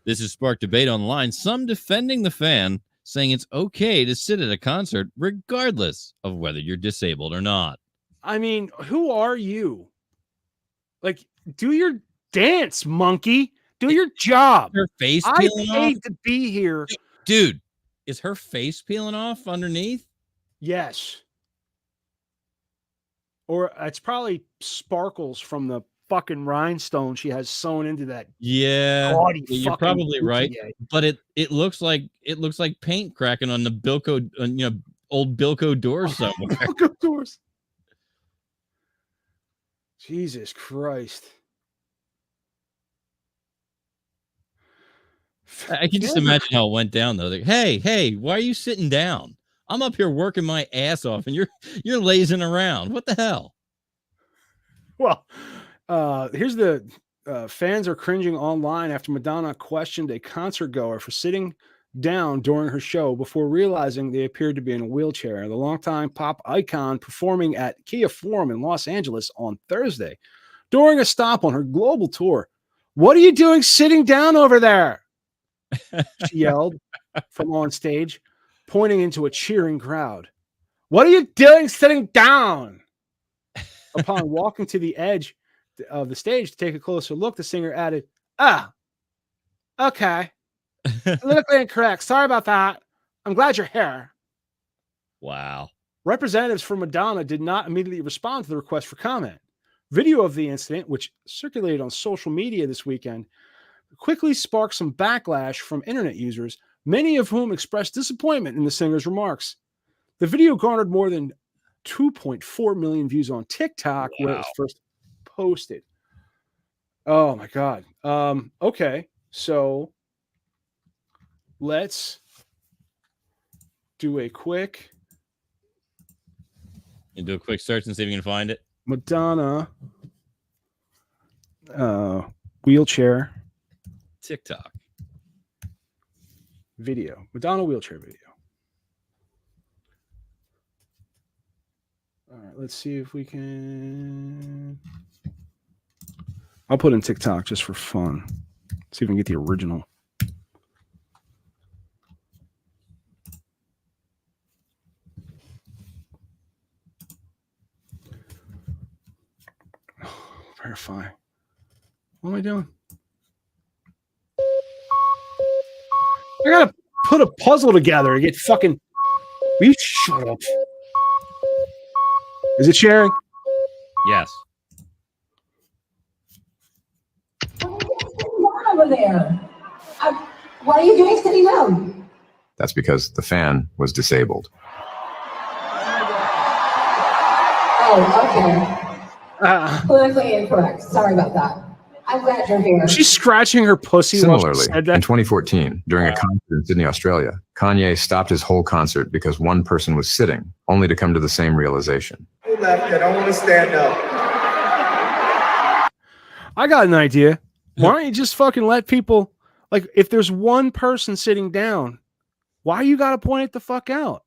This has sparked debate online, some defending the fan, saying it's okay to sit at a concert regardless of whether you're disabled or not. I mean, who are you? Like, do your dance, monkey. Do your job. Her face I peeling paid off? to be here. Dude, is her face peeling off underneath? Yes. Or it's probably sparkles from the fucking rhinestone she has sewn into that. Yeah, gaudy you're fucking probably right. bouquet. But it looks like paint cracking on the Bilko, old Bilko doors somewhere. Bilko doors. Jesus Christ. I can just imagine how it went down though. Like, hey, why are you sitting down? I'm up here working my ass off, and you're lazing around. What the hell? Well, here's the fans are cringing online after Madonna questioned a concert goer for sitting down during her show before realizing they appeared to be in a wheelchair. The longtime pop icon performing at Kia Forum in Los Angeles on Thursday during a stop on her global tour. What are you doing sitting down over there? She yelled from on stage, pointing into a cheering crowd. What are you doing sitting down? Upon walking to the edge of the stage to take a closer look, the singer added, okay. Politically incorrect. Sorry about that. I'm glad you're here. Wow. Representatives from Madonna did not immediately respond to the request for comment. Video of the incident, which circulated on social media this weekend, quickly sparked some backlash from internet users, many of whom expressed disappointment in the singer's remarks. The video garnered more than 2.4 million views on TikTok when it was first posted. Oh my God. Okay. So let's do a quick. You do a quick search and see if you can find it. Madonna wheelchair TikTok video. Madonna wheelchair video. All right, let's see if we can. I'll put in TikTok just for fun. See if we can get the original. Verify. What am I doing? I gotta put a puzzle together to get fucking. Will you shut up? Is it sharing? Yes. Over there. What are you doing sitting down? That's because the fan was disabled. Oh, okay. Politically incorrect. Sorry about that. I'm glad you're here. She's scratching her pussy. Similarly, in 2014, during a concert in Sydney, Australia, Kanye stopped his whole concert because one person was sitting, only to come to the same realization. Who left? I don't want to stand up. I got an idea. Why don't you just fucking let people, like, if there's one person sitting down, why you got to point it the fuck out?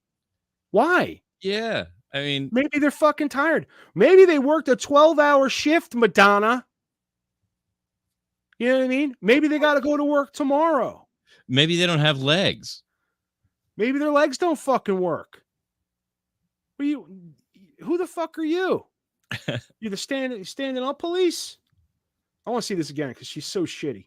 Why? Yeah. I mean, maybe they're fucking tired. Maybe they worked a 12-hour shift, Madonna. You know what I mean? Maybe they got to go to work tomorrow. Maybe they don't have legs. Maybe their legs don't fucking work. Who the fuck are you? You're the standing up police? I want to see this again because she's so shitty.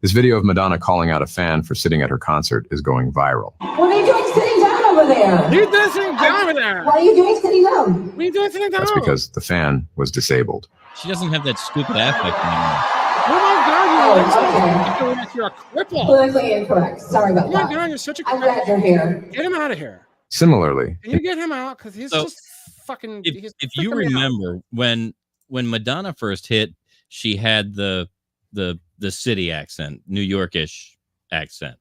This video of Madonna calling out a fan for sitting at her concert is going viral. What are you doing sitting down over there? You're doing sitting down over there. What are you doing sitting down? What are you doing sitting down? That's because the fan was disabled. She doesn't have that stupid affect anymore. Oh my God, you're a cripple. Politically incorrect. Sorry about that. Oh my God, you're such a cripple. I'm glad you're here. Get him out of here. Similarly, Can you get him out? Because he's just fucking. If you remember when Madonna first hit, she had the city accent, New Yorkish accent.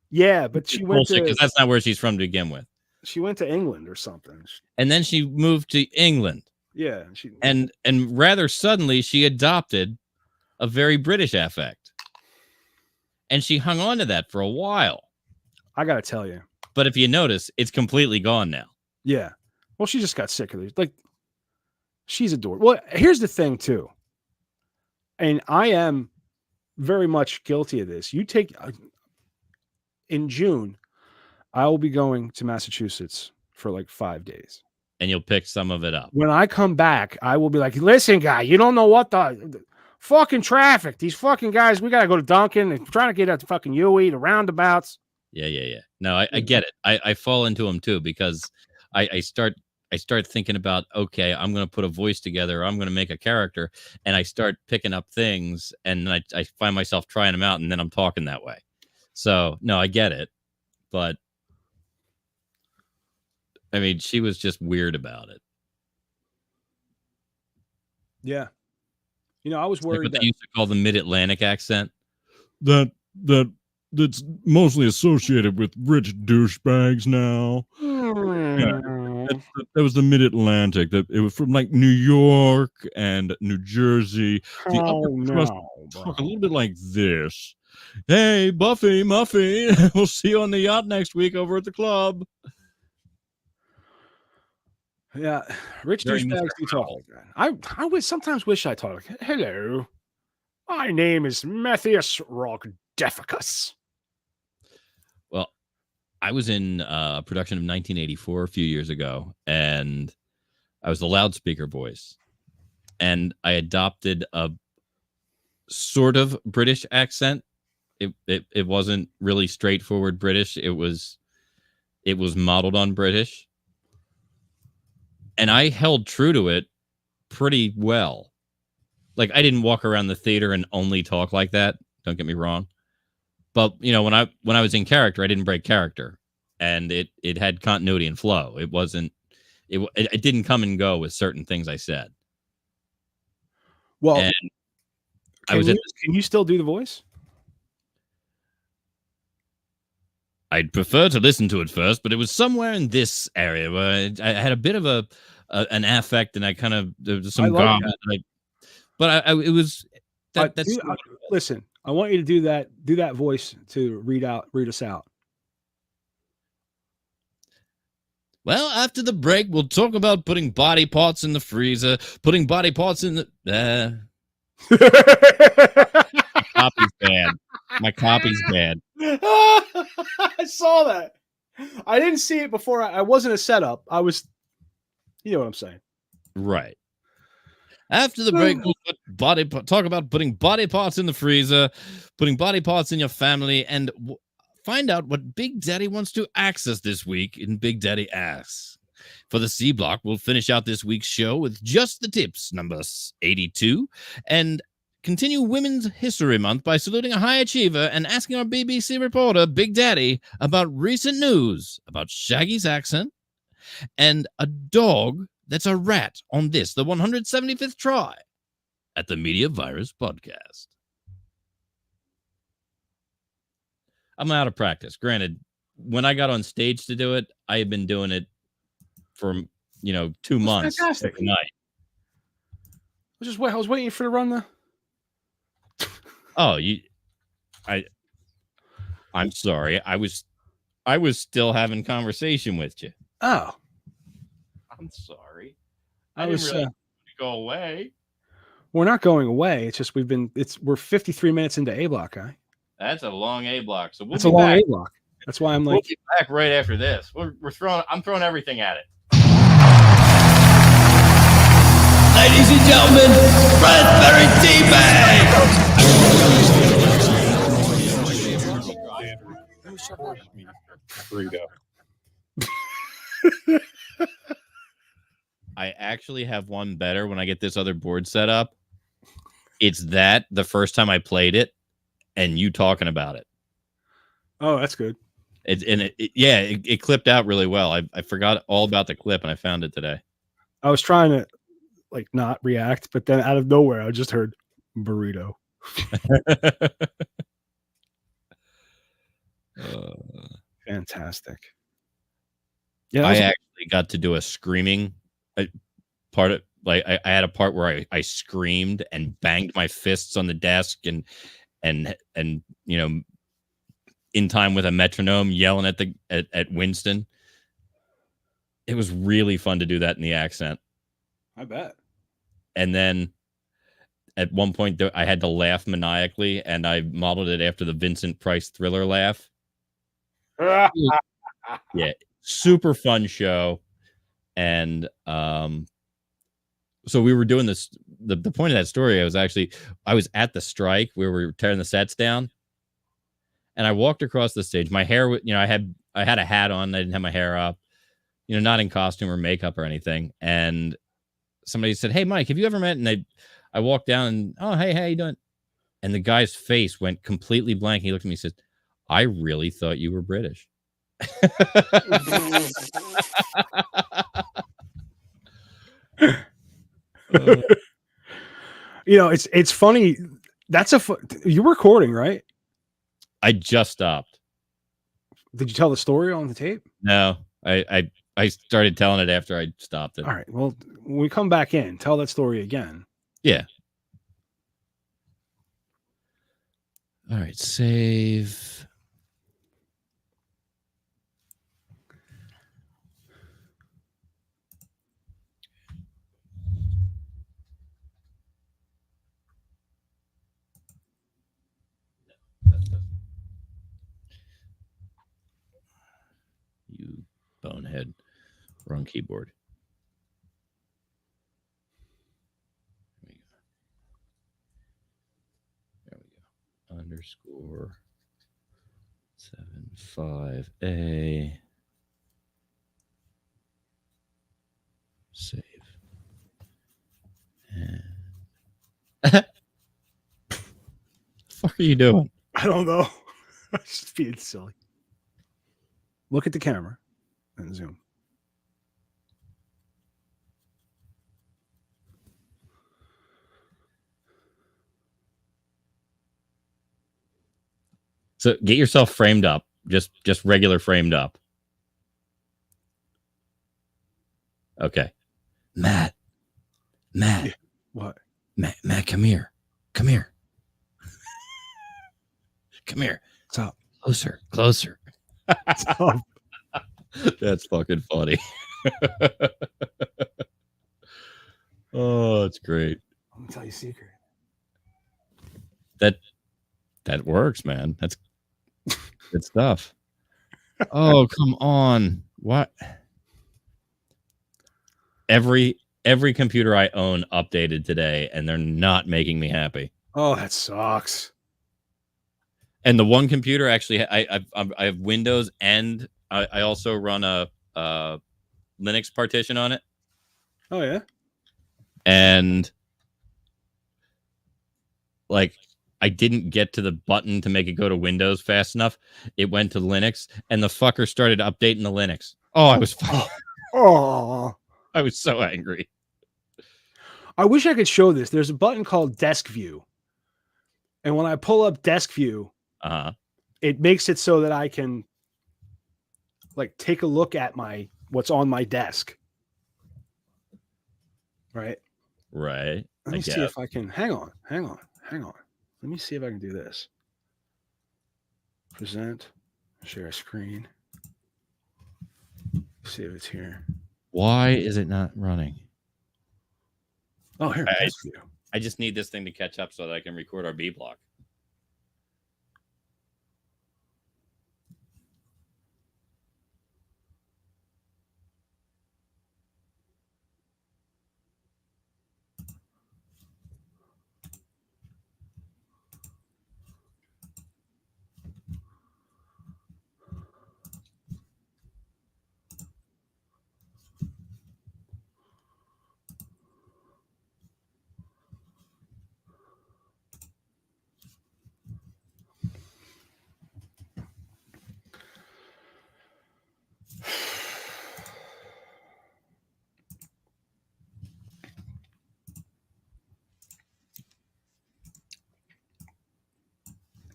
Yeah, but she went to, because that's not where she's from to begin with. She went to England or something. And then she moved to England. Yeah, and rather suddenly she adopted a very British affect, and she hung on to that for a while. I gotta tell you. But if you notice, it's completely gone now. Yeah. Well, she just got sick of it. Like, she's adored. Well, here's the thing too, and I am very much guilty of this. You take in June, I will be going to Massachusetts for like 5 days. And you'll pick some of it up. When I come back, I will be like, listen, guy, you don't know what the Fucking traffic. These fucking guys, we got to go to Duncan. They're trying to get at the fucking UE, the roundabouts. Yeah. No, I get it. I fall into them too because I start thinking about, okay, I'm going to put a voice together. I'm going to make a character, and I start picking up things, and I find myself trying them out, and then I'm talking that way. So no, I get it, but I mean, she was just weird about it. Yeah. I was worried Like what that they used to call the Mid-Atlantic accent. That's mostly associated with rich douchebags now. That was the Mid-Atlantic. That it was from like New York and New Jersey. The upper crust talk a little bit like this. Hey, Buffy, Muffy, we'll see you on the yacht next week over at the club. Yeah, rich Very douchebags do talk like that. I would sometimes wish I talked like, hello, my name is Matthias Rockdeficus. Well, I was in a production of 1984 a few years ago, and I was the loudspeaker voice, and I adopted a sort of British accent. It wasn't really straightforward British. It was modeled on British. And I held true to it pretty well. Like, I didn't walk around the theater and only talk like that. Don't get me wrong. But, when I was in character, I didn't break character. And it had continuity and flow. It wasn't, it didn't come and go with certain things I said. Well, and can you still do the voice? I'd prefer to listen to it first, but it was somewhere in this area where I had a bit of an affect, and I kind of there was some garb. It was that's. Listen, I want you to do that voice to read us out. Well, after the break, we'll talk about putting body parts in the freezer, putting body parts in the. Copy's bad. My copy's bad. I saw that. I didn't see it before. I wasn't a setup. I was, you know what I'm saying, right? After the break, we'll talk about putting body parts in the freezer, putting body parts in your family, and find out what Big Daddy wants to access this week in Big Daddy Asks. For the C block, we'll finish out this week's show with Just the Tips, number 82, and continue Women's History Month by saluting a high achiever and asking our BBC reporter, Big Daddy, about recent news about Shaggy's accent and a dog that's a rat on this, the 175th try at the Media Virus Podcast. I'm out of practice. Granted, when I got on stage to do it, I had been doing it for 2 months every night. I was waiting for you to run the. Oh, I'm sorry. I was still having conversation with you. Oh, I'm sorry. I didn't was really go away. We're not going away. It's just we're 53 minutes into A block, guy. That's a long A block. So that's a long A block. That's why I'm like, we'll be back right after this. I'm throwing everything at it. Ladies and gentlemen, raspberry tea bag. I actually have one better when I get this other board set up. It's that the first time I played it and you talking about it. Oh, that's good. It clipped out really well. I forgot all about the clip and I found it today. I was trying to not react, but then out of nowhere, I just heard burrito. Fantastic. Yeah, I actually got to do a screaming part of I had a part where I screamed and banged my fists on the desk and in time with a metronome yelling at Winston. It was really fun to do that in the accent. I bet. And then at one point I had to laugh maniacally, and I modeled it after the Vincent Price Thriller laugh. Yeah, super fun show. And so we were doing this. The point of that story, I was at the strike where we were tearing the sets down, and I walked across the stage. My hair, I had a hat on. I didn't have my hair up, not in costume or makeup or anything. And somebody said, "Hey, Mike, have you ever met?" And I walked down and, "Oh, hey, how you doing?" And the guy's face went completely blank. He looked at me and said, "I really thought you were British." It's funny. That's you're recording, right? I just stopped. Did you tell the story on the tape? No, I started telling it after I stopped it. All right. Well, when we come back in, tell that story again. Yeah. All right. Save. You bonehead. Wrong keyboard. There we go. Underscore 75A. Save. And the fuck are you doing? I don't know. I'm just being silly. Look at the camera and zoom. So get yourself framed up. Just regular framed up. Okay. Matt. Yeah. What? Matt, come here. Come here. Come here. What's up? Closer. What's up? That's fucking funny. Oh, it's great. Let me tell you a secret. That works, man. That's good stuff. Oh, come on. What? Every computer I own updated today, and they're not making me happy. Oh, that sucks. And the one computer, actually, I have Windows, and I also run a Linux partition on it. Oh, yeah? And like, I didn't get to the button to make it go to Windows fast enough. It went to Linux, and the fucker started updating the Linux. Oh, I was Oh. I was so angry. I wish I could show this. There's a button called Desk View. And when I pull up Desk View, it makes it so that I can like take a look at what's on my desk. Right? Right. Let me see if I can. Hang on. Let me see if I can do this. Present, share screen. See if it's here. Why is it not running? Oh, here. I just need this thing to catch up so that I can record our B block.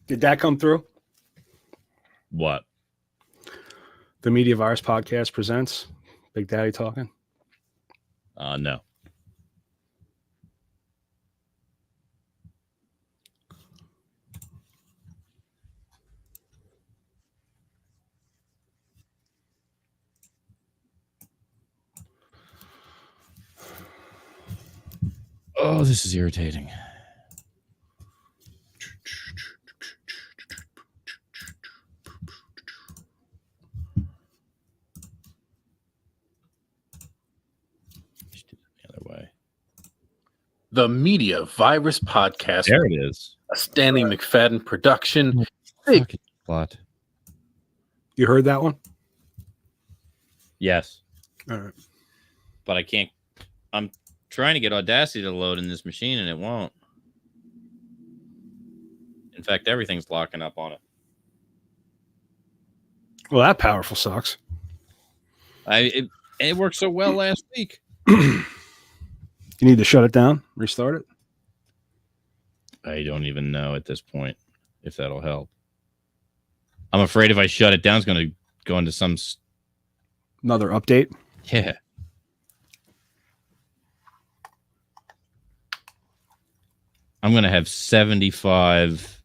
Did that come through? What? The Media Virus Podcast presents Big Daddy Talking? No. Oh, this is irritating. Just do it the other way. the Media Virus Podcast. There it is. A Stanley McFadden production. Fucking plot. You heard that one? Yes. All right. But I can't. I'm trying to get Audacity to load in this machine, and it won't. In fact, everything's locking up on it. Well, that powerful sucks. It worked so well last week. You need to shut it down, restart it. I don't even know at this point if that'll help. I'm afraid if I shut it down, it's going to go into some Another update. Yeah. I'm going to have 75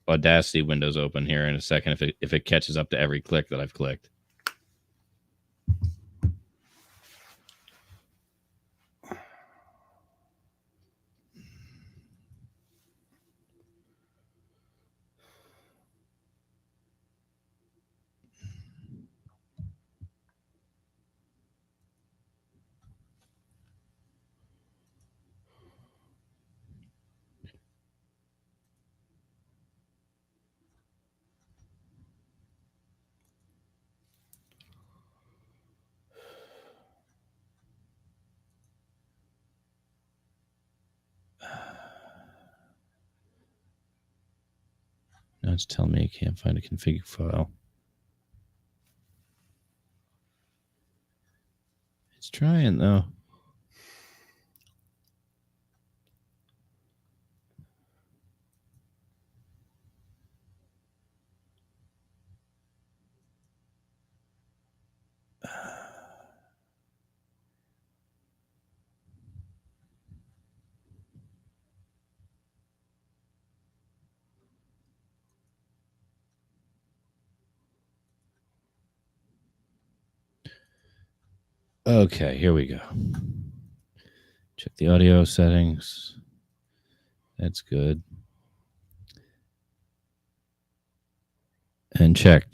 Audacity windows open here in a second if it catches up to every click that I've clicked. Now it's telling me I can't find a config file. It's trying, though. Okay, here we go. Check the audio settings. That's good. And check.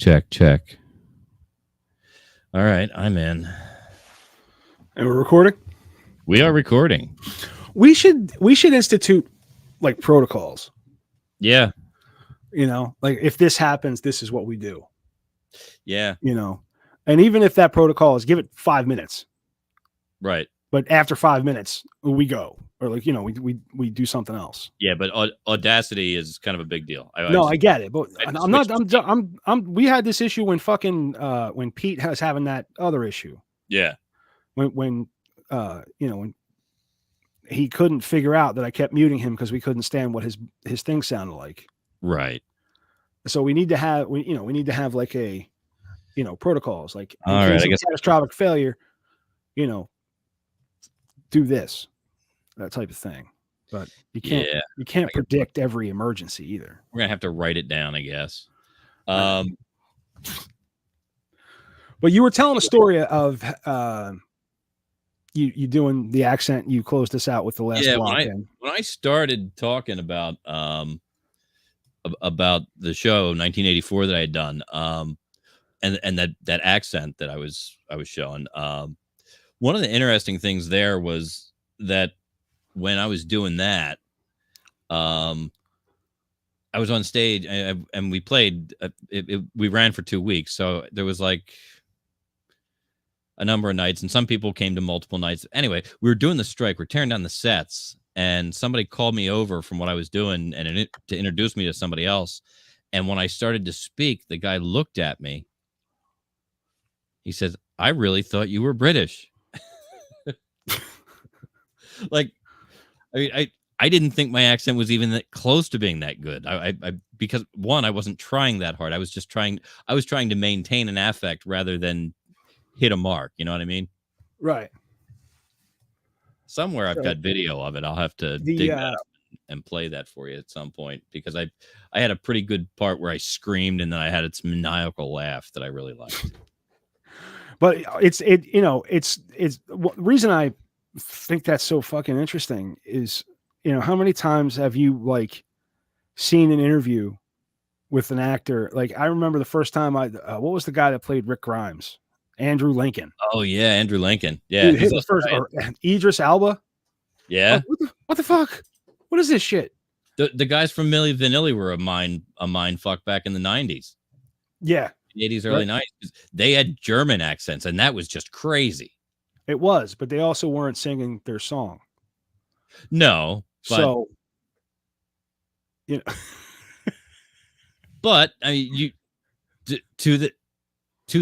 All right, I'm in. And we're recording? We are recording. We should institute like protocols. Yeah. You know, like if this happens, this is what we do. Yeah. You know, and even if that protocol is give it 5 minutes. Right. But after 5 minutes, we go. Or like, you know, we do something else. Yeah, but Audacity is kind of a big deal. I get it, but we had this issue when when Pete was having that other issue. Yeah. When he couldn't figure out that I kept muting him because we couldn't stand what his thing sounded like. Right. So we need to have like a, protocols like in all case right, I of guess catastrophic failure, do this, that type of thing. But you can't predict every emergency either. We're gonna have to write it down, I guess. But you were telling a story of you doing the accent. You closed us out with the last block. When I started talking about the show 1984 that I had done, and that accent that I was showing, one of the interesting things there was that when I was doing that, I was on stage and we played. We ran for 2 weeks, so there was like a number of nights, and some people came to multiple nights. Anyway, we were doing the strike. We're tearing down the sets, and somebody called me over from what I was doing and to introduce me to somebody else. And when I started to speak, the guy looked at me. He says, "I really thought you were British." Like, I mean, I didn't think my accent was even that close to being that good. Because one, I wasn't trying that hard. I was trying to maintain an affect rather than hit a mark. You know what I mean? Right. Somewhere I've got video of it. I'll have to dig that up and play that for you at some point, because I had a pretty good part where I screamed and then I had its maniacal laugh that I really liked. But the reason I think that's so fucking interesting is, how many times have you like seen an interview with an actor? Like I remember the first time what was the guy that played Rick Grimes? Andrew Lincoln. Oh yeah, Andrew Lincoln. Yeah, Idris Elba. Yeah. Like, what the fuck? What is this shit? The guys from Milli Vanilli were a mind fuck back in the 90s. Yeah. 80s, early 90s. They had German accents, and that was just crazy. It was, but they also weren't singing their song. No, but So, you know. but I mean, to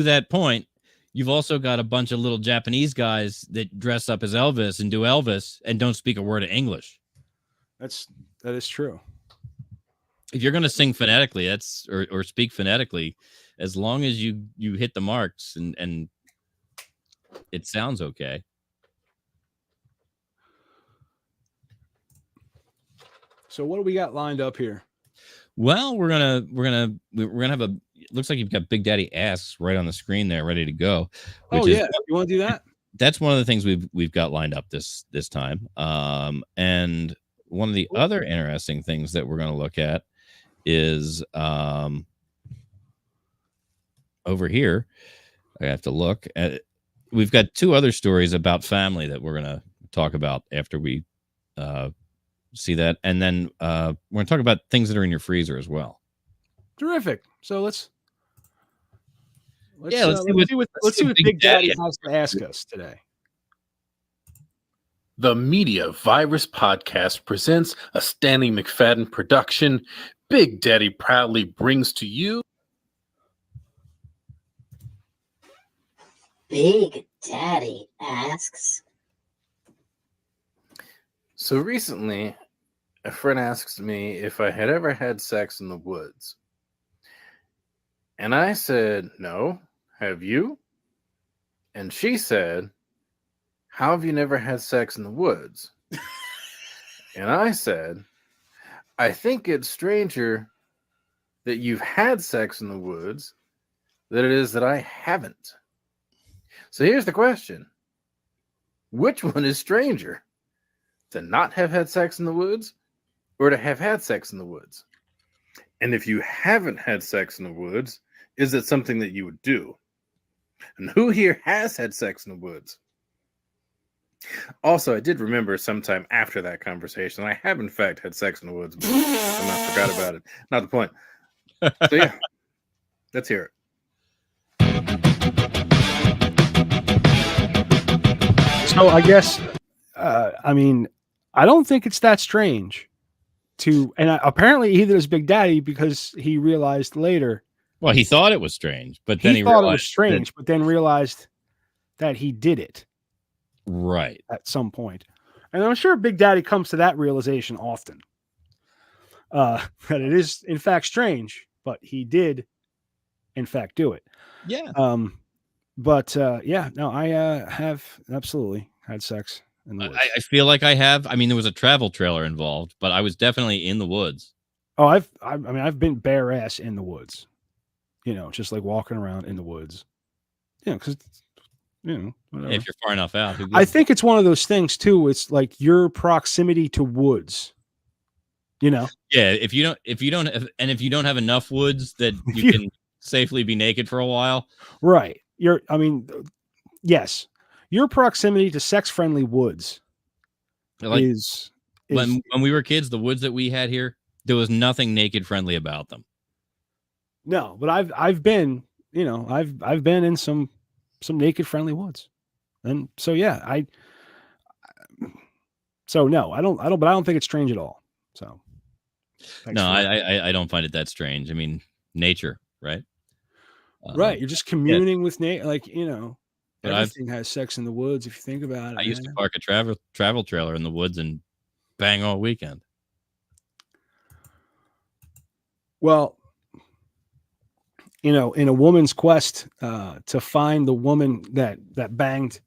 that point, you've also got a bunch of little Japanese guys that dress up as Elvis and do Elvis and don't speak a word of English. That is true. If you're going to sing phonetically, or speak phonetically, as long as you hit the marks and it sounds okay. So what do we got lined up here? Well, we're gonna have a. Looks like you've got Big Daddy Asks right on the screen there, ready to go. Oh yeah, you want to do that? That's one of the things we've got lined up this time. And one of the other interesting things that we're going to look at is over here. I have to look at. We've got two other stories about family that we're going to talk about after we see that, and then we're going to talk about things that are in your freezer as well. Terrific. So let's see what Big Daddy has to ask us today. The Media Virus Podcast presents a Stanley McFadden production. Big Daddy proudly brings to you Big Daddy Asks. So recently, a friend asked me if I had ever had sex in the woods. And I said, no. Have you? And she said, how have you never had sex in the woods? And I said, I think it's stranger that you've had sex in the woods than it is that I haven't. So here's the question. Which one is stranger? To not have had sex in the woods or to have had sex in the woods? And if you haven't had sex in the woods, is it something that you would do? And who here has had sex in the woods? Also, I did remember sometime after that conversation, I have in fact had sex in the woods. And I forgot about it. Not the point. So yeah, let's hear it. So I guess, I mean, I don't think it's that strange apparently either is Big Daddy because he realized later. Well, he thought it was strange, but then he thought it was strange, but then realized that he did it. Right. At some point. And I'm sure Big Daddy comes to that realization often. That it is in fact strange, but he did in fact do it. Yeah. I have absolutely had sex in the woods. I feel like I have. I mean, there was a travel trailer involved, but I was definitely in the woods. Oh, I've been bare ass in the woods. You know, just like walking around in the woods. You know, because whatever. If you're far enough out. I think it's one of those things too. It's like your proximity to woods. You know? Yeah, if you don't have enough woods that you can safely be naked for a while. Right. Yes. Your proximity to sex-friendly woods is when we were kids, the woods that we had here, there was nothing naked friendly about them. No, but I've been, I've been in some naked friendly woods. And so yeah, I don't think it's strange at all. So no, I don't find it that strange. I mean, nature, right? Right. You're just communing with nature, like, everything has sex in the woods if you think about it. I used to park a travel trailer in the woods and bang all weekend. Well, in a woman's quest to find the woman that banged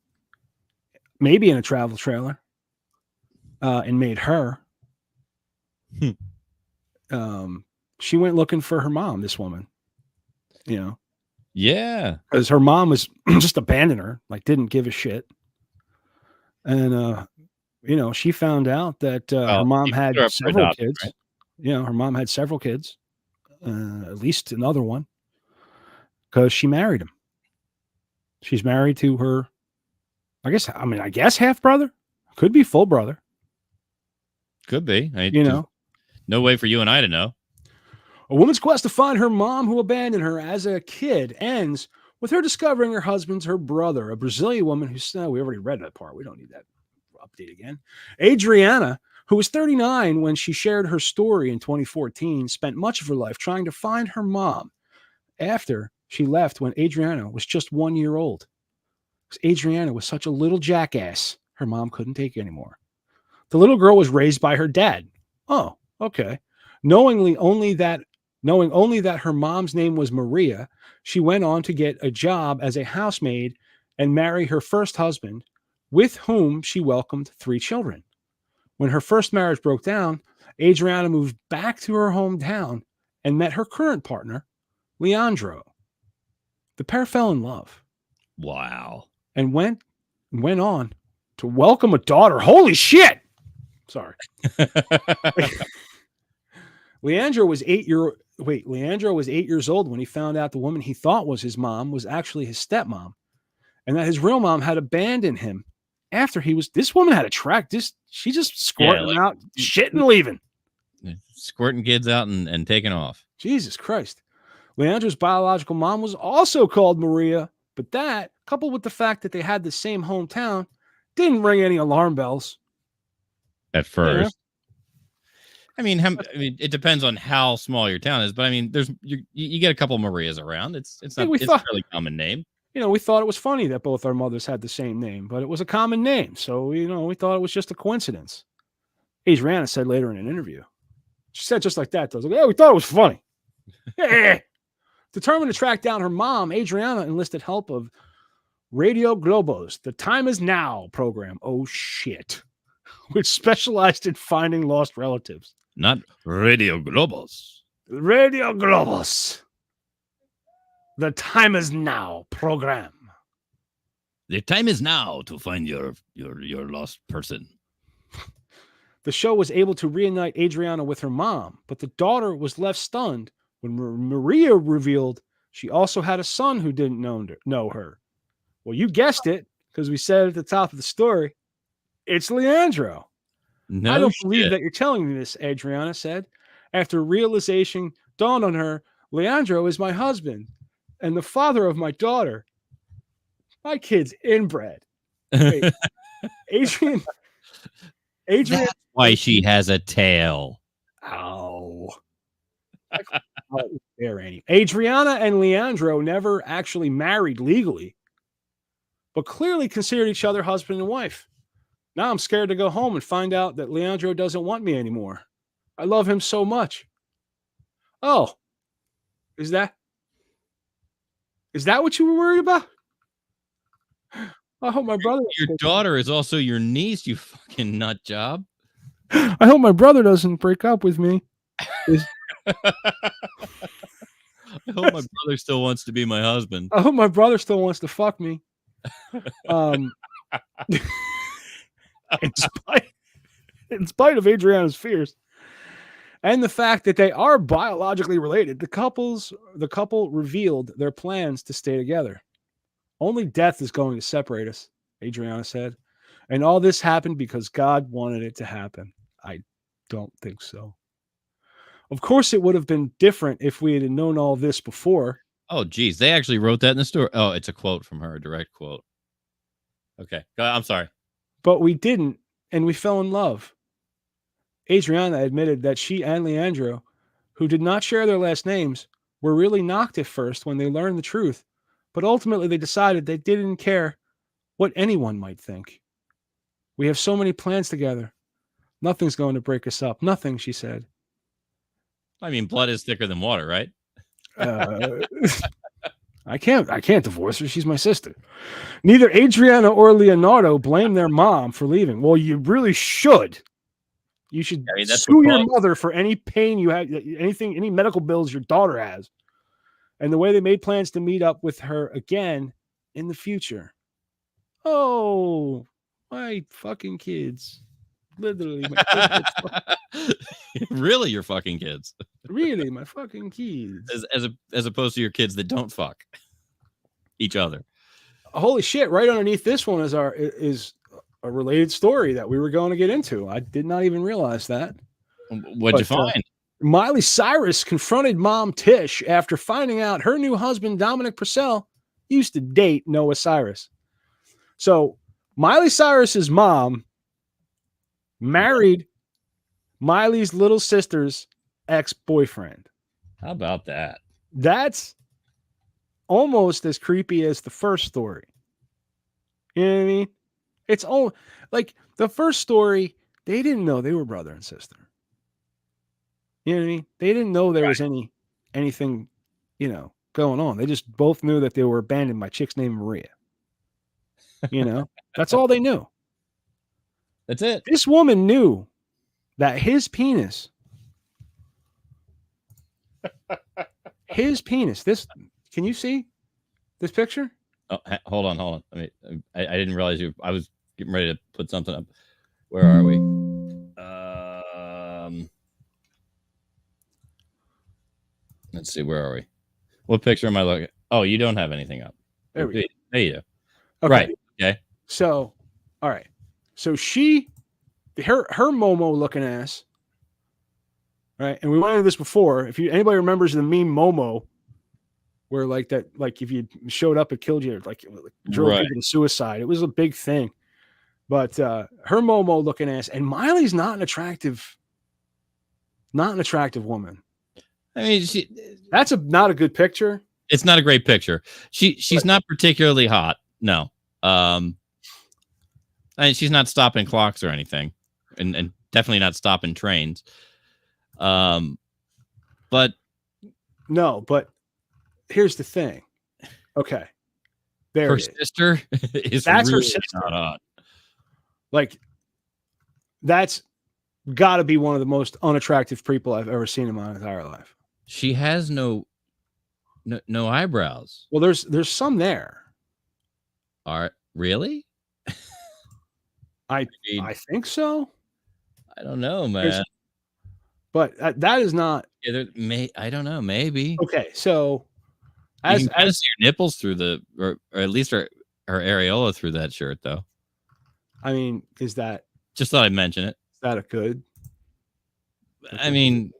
maybe in a travel trailer and made her, she went looking for her mom, this woman, Yeah. Because her mom was just abandoned her, like didn't give a shit. And, she found out that her mom had several kids. Right? Her mom had several kids, at least another one, because she married him. She's married to her, I guess half brother, could be full brother. Could be. You know, no way for you and I to know. a woman's quest to find her mom who abandoned her as a kid ends with her discovering her husband's her brother, a Brazilian woman who's, we already read that part. We don't need that update again. Adriana, who was 39 when she shared her story in 2014, spent much of her life trying to find her mom after she left when Adriana was just 1 year old. Adriana was such a little jackass, her mom couldn't take it anymore. The little girl was raised by her dad. Oh, okay. Knowing only that her mom's name was Maria, she went on to get a job as a housemaid and marry her first husband, with whom she welcomed 3 children. When her first marriage broke down, Adriana moved back to her hometown and met her current partner, Leandro. The pair fell in love. Wow. And went on to welcome a daughter. Holy shit! Sorry. Leandro was 8 years old when he found out the woman he thought was his mom was actually his stepmom, and that his real mom had abandoned him after he was. This woman had a track. She just squirting out shit and leaving, squirting kids out and taking off. Jesus Christ! Leandro's biological mom was also called Maria, but that, coupled with the fact that they had the same hometown, didn't ring any alarm bells at first. I mean, it depends on how small your town is, but I mean, you get a couple Marias around. It's a fairly common name. We thought it was funny that both our mothers had the same name, but it was a common name, so we thought it was just a coincidence. Adriana said later in an interview, she said just like that, though, like, "Yeah, we thought it was funny." Determined to track down her mom, Adriana enlisted help of Radio Globo's The Time Is Now program. Oh shit. Which specialized in finding lost relatives. Not Radio Globos. Radio Globos. The Time Is Now program. The time is now to find your lost person. The show was able to reunite Adriana with her mom, but the daughter was left stunned when Maria revealed she also had a son who didn't know her. Well, you guessed it, because we said at the top of the story, it's Leandro. No, I don't believe that you're telling me this, Adriana said. After realization dawned on her, Leandro is my husband and the father of my daughter. My kid's inbred. Wait, Adrian. That's why she has a tail. Oh. Adriana and Leandro never actually married legally, but clearly considered each other husband and wife. Now I'm scared to go home and find out that Leandro doesn't want me anymore. I love him so much. Oh, is that what you were worried about? I hope my brother. Your daughter is also your niece, you fucking nut job. I hope my brother doesn't break up with me. I hope my brother still wants to be my husband. I hope my brother still wants to fuck me. In spite of Adriana's fears and the fact that they are biologically related, the couple revealed their plans to stay together. Only death is going to separate us, Adriana said. And all this happened because God wanted it to happen. I don't think so. Of course, it would have been different if we had known all this before. Oh, geez. They actually wrote that in the story. Oh, it's a quote from her, a direct quote. Okay. I'm sorry. But we didn't, and we fell in love. Adriana admitted that she and Leandro, who did not share their last names, were really knocked at first when they learned the truth, but ultimately they decided they didn't care what anyone might think. We have so many plans together. Nothing's going to break us up. Nothing, she said. I mean, blood is thicker than water, right? I can't divorce her. She's my sister. Neither Adriana or Leonardo blame their mom for leaving. Well, you really should. You should sue your mother for any pain you have, any medical bills your daughter has. And the way they made plans to meet up with her again in the future. Oh, my fucking kids. Literally. Really, your fucking kids. Really, my fucking kids. As opposed to your kids that don't fuck each other. Holy shit! Right underneath this one is a related story that we were going to get into. I did not even realize that. What'd you find? Miley Cyrus confronted mom Tish after finding out her new husband, Dominic Purcell, used to date Noah Cyrus. So Miley Cyrus's mom married Miley's little sister's ex-boyfriend. How about that? That's almost as creepy as the first story. You know what I mean? It's all like the first story, they didn't know they were brother and sister. You know what I mean? They didn't know there was anything, you know, going on. They just both knew that they were abandoned by chicks named Maria. You know, that's all they knew. That's it. This woman knew that his penis, this, can you see this picture? Oh, hold on. I mean, I didn't realize I was getting ready to put something up. Where are we? Let's see. Where are we? What picture am I looking at? Oh, you don't have anything up. There we go. There you go. Okay. Right. Okay. So, all right. So her Momo looking ass, right? And we went into this before. If anybody remembers the meme Momo, where like if you showed up, it killed you, like drove people to suicide. It was a big thing. But her Momo looking ass, and Miley's not an attractive woman. I mean, that's not a good picture. It's not a great picture. She's not particularly hot. No. I mean, she's not stopping clocks or anything, and definitely not stopping trains. But here's the thing. Okay. Her sister is that's really her sister. Not hot. Like, that's got to be one of the most unattractive people I've ever seen in my entire life. She has no eyebrows. Well, there's some there. Really? I think so. I don't know, man. But that is not. Yeah, I don't know. Maybe. Okay, so you can kind of see your nipples through or at least her areola through that shirt, though. I mean, is that? Just thought I'd mention it. Is that a good? I mean,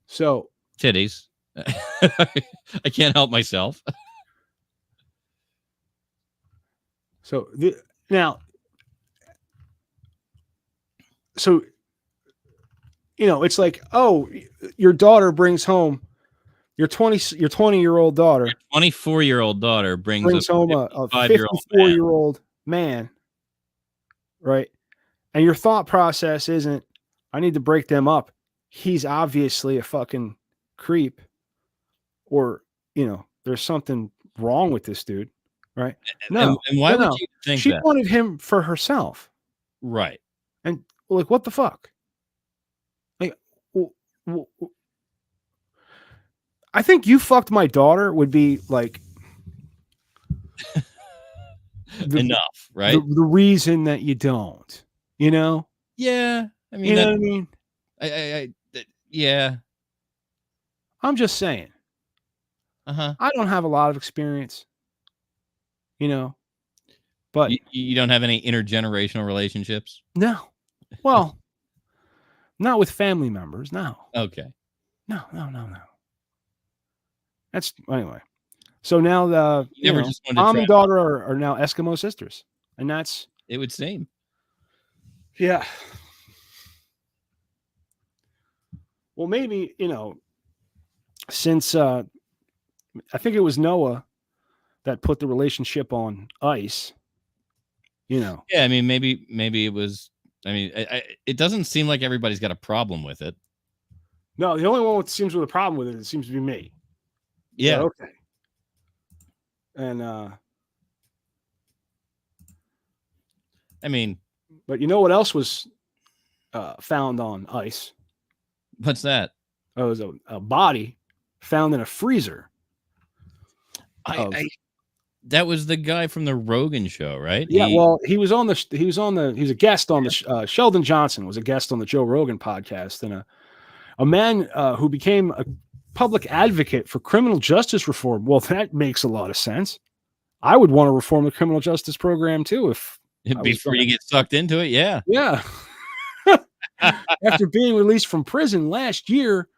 so titties. I can't help myself. So so you know, it's like, oh, your daughter brings home your 20-year-old daughter. Your 24-year-old daughter brings home a 54-year-old man, right? And your thought process isn't, I need to break them up. He's obviously a fucking creep, or, you know, there's something wrong with this dude, right? No. And why would you think she that? wanted him for herself. Right. And like, what the fuck? Like, I think you fucked my daughter would be like enough, right? The reason that you don't, you know? Yeah. I mean, you know what I mean? Yeah. I'm just saying. I don't have a lot of experience, you know, but you don't have any intergenerational relationships? No. Well, not with family members. No. Okay. No. That's anyway. So now the mom and daughter are now Eskimo sisters, and that's it would seem. Yeah. Well, maybe, you know, since I think it was Noah that put the relationship on ice, you know. Yeah, I mean, maybe it was. I mean, it doesn't seem like everybody's got a problem with it. No, the only one that seems with a problem with it seems to be me. Yeah. So, okay. And I mean, but you know what else was found on ice? What's that? Oh, it was a body found in a freezer. That was the guy from the Rogan show, right? Yeah, well, he was a guest on the Sheldon Johnson was a guest on the Joe Rogan podcast, and a man who became a public advocate for criminal justice reform. Well, that makes a lot of sense. I would want to reform the criminal justice program too if Before you get sucked into it, yeah. Yeah. After being released from prison last year,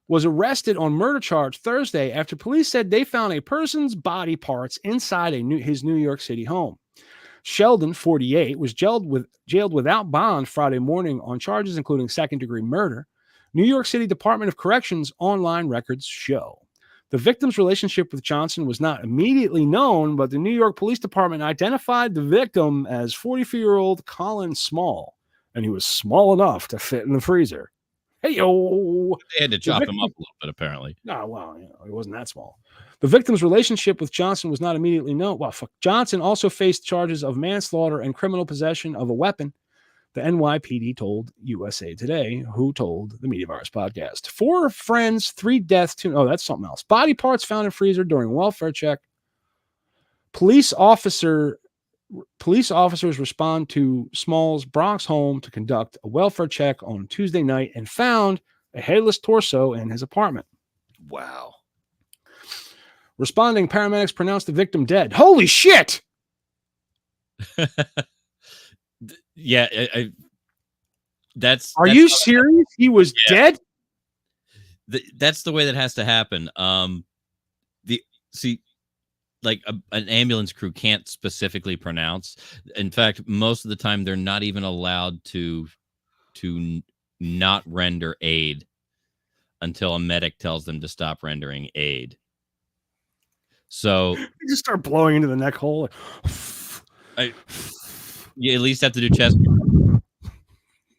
was arrested on murder charge Thursday after police said they found a person's body parts inside his New York City home. Sheldon, 48, was jailed without bond Friday morning on charges including second-degree murder. New York City Department of Corrections online records show. The victim's relationship with Johnson was not immediately known, but the New York Police Department identified the victim as 44-year-old Colin Small, and he was small enough to fit in the freezer. Hey, yo! They had to chop him up a little bit, apparently. No, well, it wasn't that small. The victim's relationship with Johnson was not immediately known. Well, Johnson also faced charges of manslaughter and criminal possession of a weapon, the NYPD told USA Today, who told the Media Virus podcast. 4 friends, 3 deaths, 2... Oh, that's something else. Body parts found in freezer during welfare check. Police officers respond to Small's Bronx home to conduct a welfare check on Tuesday night and found a headless torso in his apartment. Wow. Responding paramedics pronounced the victim dead. Holy shit! Yeah, that's. Are you serious? He was dead? That's the way that has to happen. Like an ambulance crew can't specifically pronounce. In fact, most of the time they're not even allowed to not render aid until a medic tells them to stop rendering aid. So you just start blowing into the neck hole. You at least have to do chest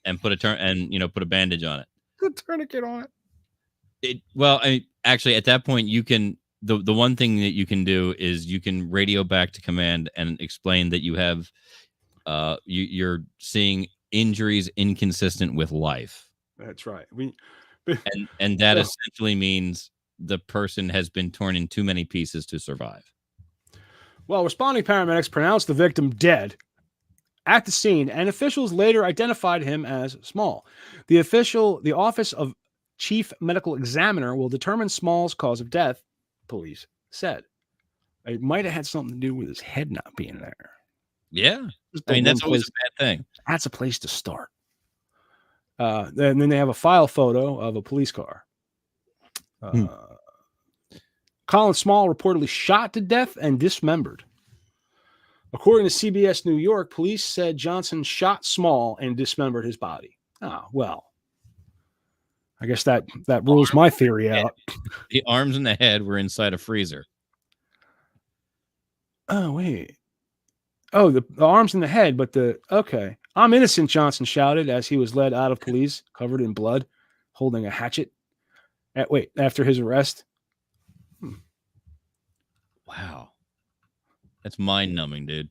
and put a bandage on it. Put a tourniquet on it. Actually, at that point, you can. The one thing that you can do is you can radio back to command and explain that you have you're seeing injuries inconsistent with life. That's right. And that essentially means the person has been torn in too many pieces to survive. Well, responding paramedics pronounced the victim dead at the scene, and officials later identified him as Small. The Office of Chief Medical Examiner will determine Small's cause of death, police said. It might have had something to do with his head not being there. Yeah. I mean, that's always a bad thing. That's a place to start. And then they have a file photo of a police car. Colin Small reportedly shot to death and dismembered. According to CBS New York, police said Johnson shot Small and dismembered his body. Oh, well. I guess that rules my theory out. The arms and the head were inside a freezer. Oh, wait. Oh, the arms and the head, but okay. I'm innocent, Johnson shouted as he was led out of police, covered in blood, holding a hatchet. After his arrest. Wow. That's mind-numbing, dude.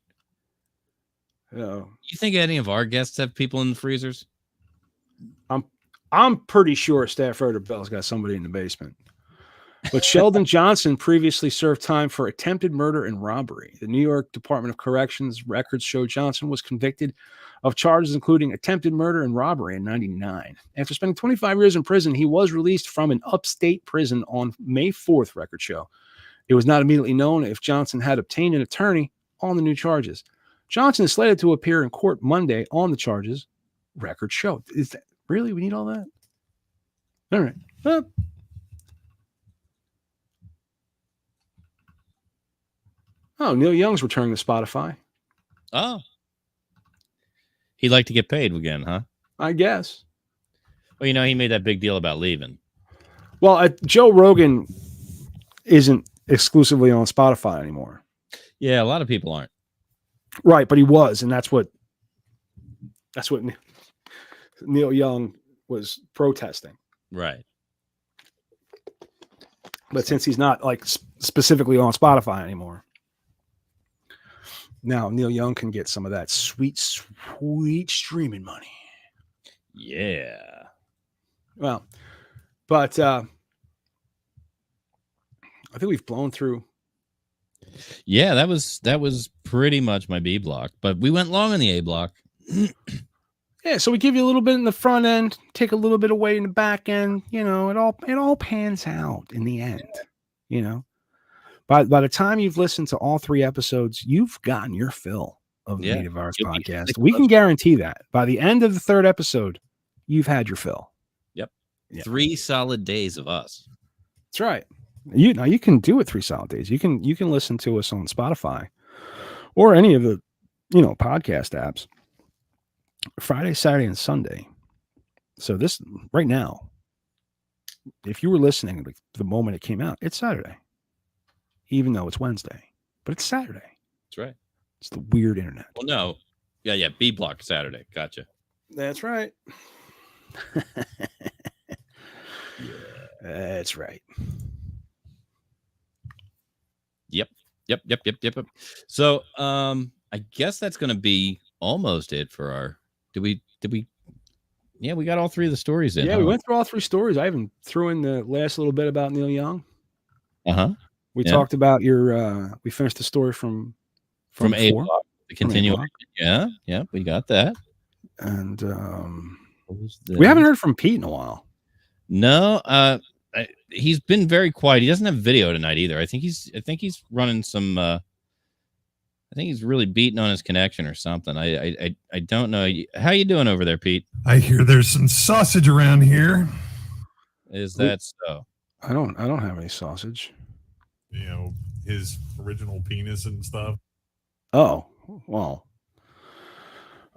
You think any of our guests have people in the freezers? I'm pretty sure Stafford Bell's got somebody in the basement. But Sheldon Johnson previously served time for attempted murder and robbery. The New York Department of Corrections records show Johnson was convicted of charges including attempted murder and robbery in 1999. After spending 25 years in prison, he was released from an upstate prison on May 4th, records show. It was not immediately known if Johnson had obtained an attorney on the new charges. Johnson is slated to appear in court Monday on the charges, records show. Is that really? We need all that? All right. Oh, Neil Young's returning to Spotify. Oh. He'd like to get paid again, huh? I guess. Well, he made that big deal about leaving. Well, Joe Rogan isn't exclusively on Spotify anymore. Yeah, a lot of people aren't. Right, but he was, and that's what Neil Young was protesting. Right. But since he's not like specifically on Spotify anymore, now Neil Young can get some of that sweet, sweet streaming money. Yeah. Well, but I think we've blown through. Yeah, that was pretty much my B block, but we went long on the A block. Yeah, so we give you a little bit in the front end, take a little bit away in the back end. It all pans out in the end. By the time you've listened to all 3 episodes, you've gotten your fill. of the Media Virus You'll be podcast. sick We of can us. guarantee that by the end of the 3rd episode, you've had your fill. Yep. Yeah. 3 solid days of us. That's right. You can do it 3 solid days. You can listen to us on Spotify or any of the podcast apps. Friday, Saturday, and Sunday. So this right now, if you were listening the moment it came out, it's Saturday, even though it's Wednesday, but it's Saturday. That's right. It's the weird internet. Well, no. Yeah. B block Saturday. Gotcha. That's right. That's right. Yep. So, I guess that's going to be almost it for our. Did we? Yeah, we got all 3 of the stories in. Yeah, we went through all 3 stories. I even threw in the last little bit about Neil Young. We talked about your. We finished the story from A block, the continuation. Yeah, we got that. And we haven't heard from Pete in a while. No, he's been very quiet. He doesn't have video tonight either. I think he's running some. I think he's really beating on his connection or something. I don't know. How you doing over there, Pete? I hear there's some sausage around here. Is that so? I don't have any sausage. You know, his original penis and stuff. Oh, well.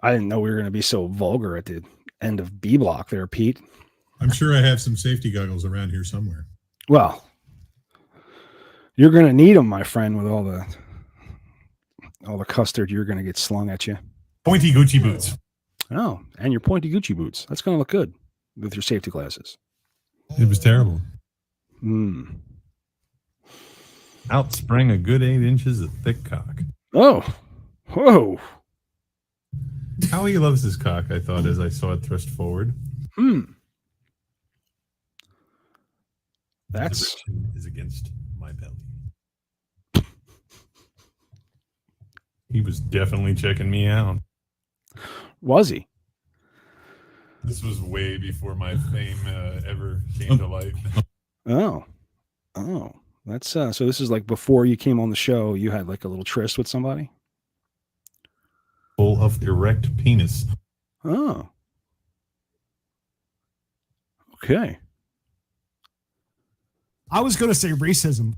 I didn't know we were going to be so vulgar at the end of B block there, Pete. I'm sure I have some safety goggles around here somewhere. Well, you're going to need them, my friend, with all the custard you're going to get slung at you. Pointy Gucci boots. Oh, and your pointy Gucci boots. That's going to look good with your safety glasses. It was terrible. Out sprang a good 8 inches of thick cock. Oh, whoa. How he loves his cock, I thought, as I saw it thrust forward. That's is against my belly. He was definitely checking me out. Was he? This was way before my fame ever came to light. Oh, that's so this is like before you came on the show, you had like a little tryst with somebody? Full of erect penis. Oh. Okay. I was going to say racism.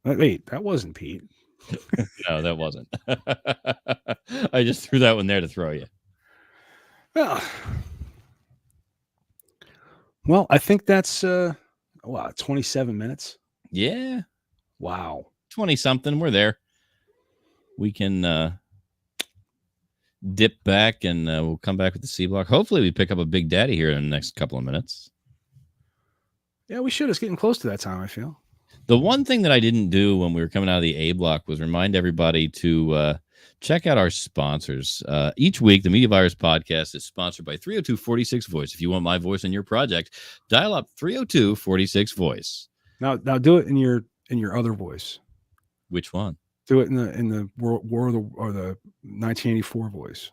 Wait, that wasn't Pete. No, that wasn't. I just threw that one there to throw you. Well, I think that's 27 minutes. Yeah. Wow. 20 something. We're there. We can dip back and we'll come back with the C block. Hopefully we pick up a Big Daddy here in the next couple of minutes. Yeah, we should. It's getting close to that time, I feel. The one thing that I didn't do when we were coming out of the A block was remind everybody to check out our sponsors. Each week, the Media Virus podcast is sponsored by 302-46 Voice. If you want my voice in your project, dial up 302-46 Voice. Now do it in your other voice. Which one? Do it in the War of the 1984 voice.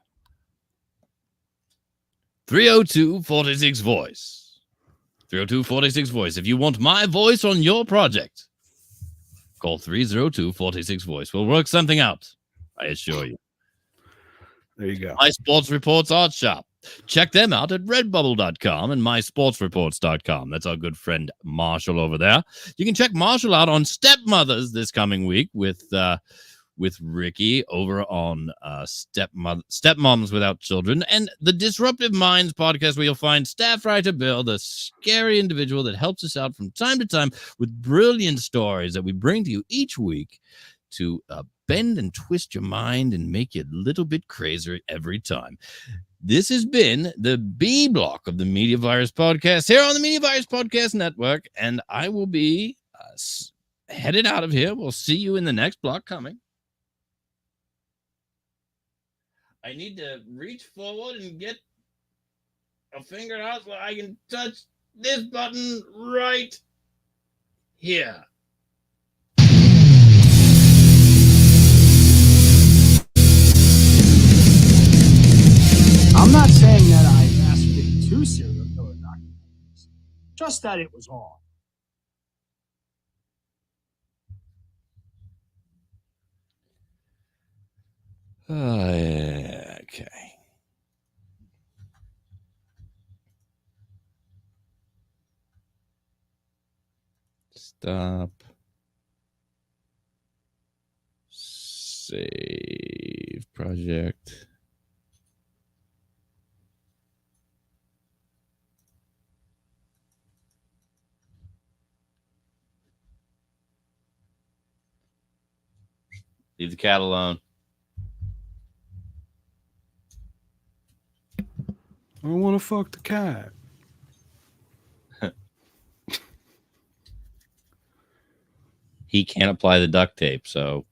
302-46 Voice. 302-46 Voice. If you want my voice on your project, call 302-46 Voice. We'll work something out, I assure you. There you go. MySports Art Shop. Check them out at redbubble.com and mysportsreports.com. That's our good friend Marshall over there. You can check Marshall out on Stepmothers this coming week with Ricky over on Stepmoms Without Children, and the Disruptive Minds podcast, where you'll find staff writer Bill, the scary individual that helps us out from time to time with brilliant stories that we bring to you each week to bend and twist your mind and make you a little bit crazier every time. This has been the B block of the Media Virus podcast here on the Media Virus Podcast Network, and I will be headed out of here. We'll see you in the next block coming. I need to reach forward and get a finger out so I can touch this button right here. I'm not saying that I masturbated to serial killer documentaries, just that it was on. Okay. Stop. Save project. Leave the cat alone. I want to fuck the cat. He can't apply the duct tape, so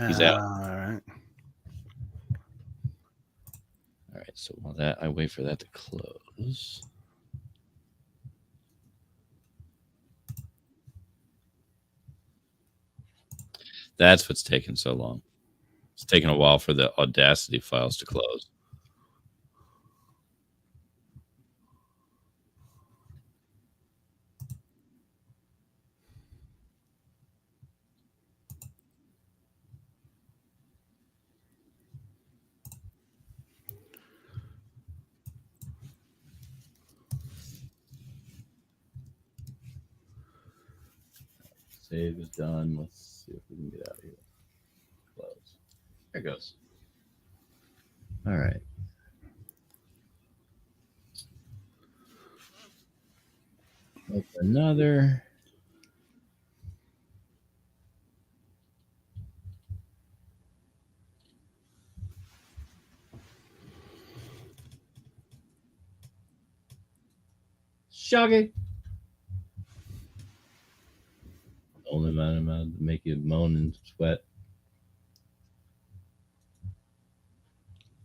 he's out. All right. All right. So while that I wait for that to close. That's what's taking so long. It's taking a while for the Audacity files to close. Save is done. Let's see if we can get out of here. Close. There it goes. All right. Open another. Shaggy. Only amount to make you moan and sweat.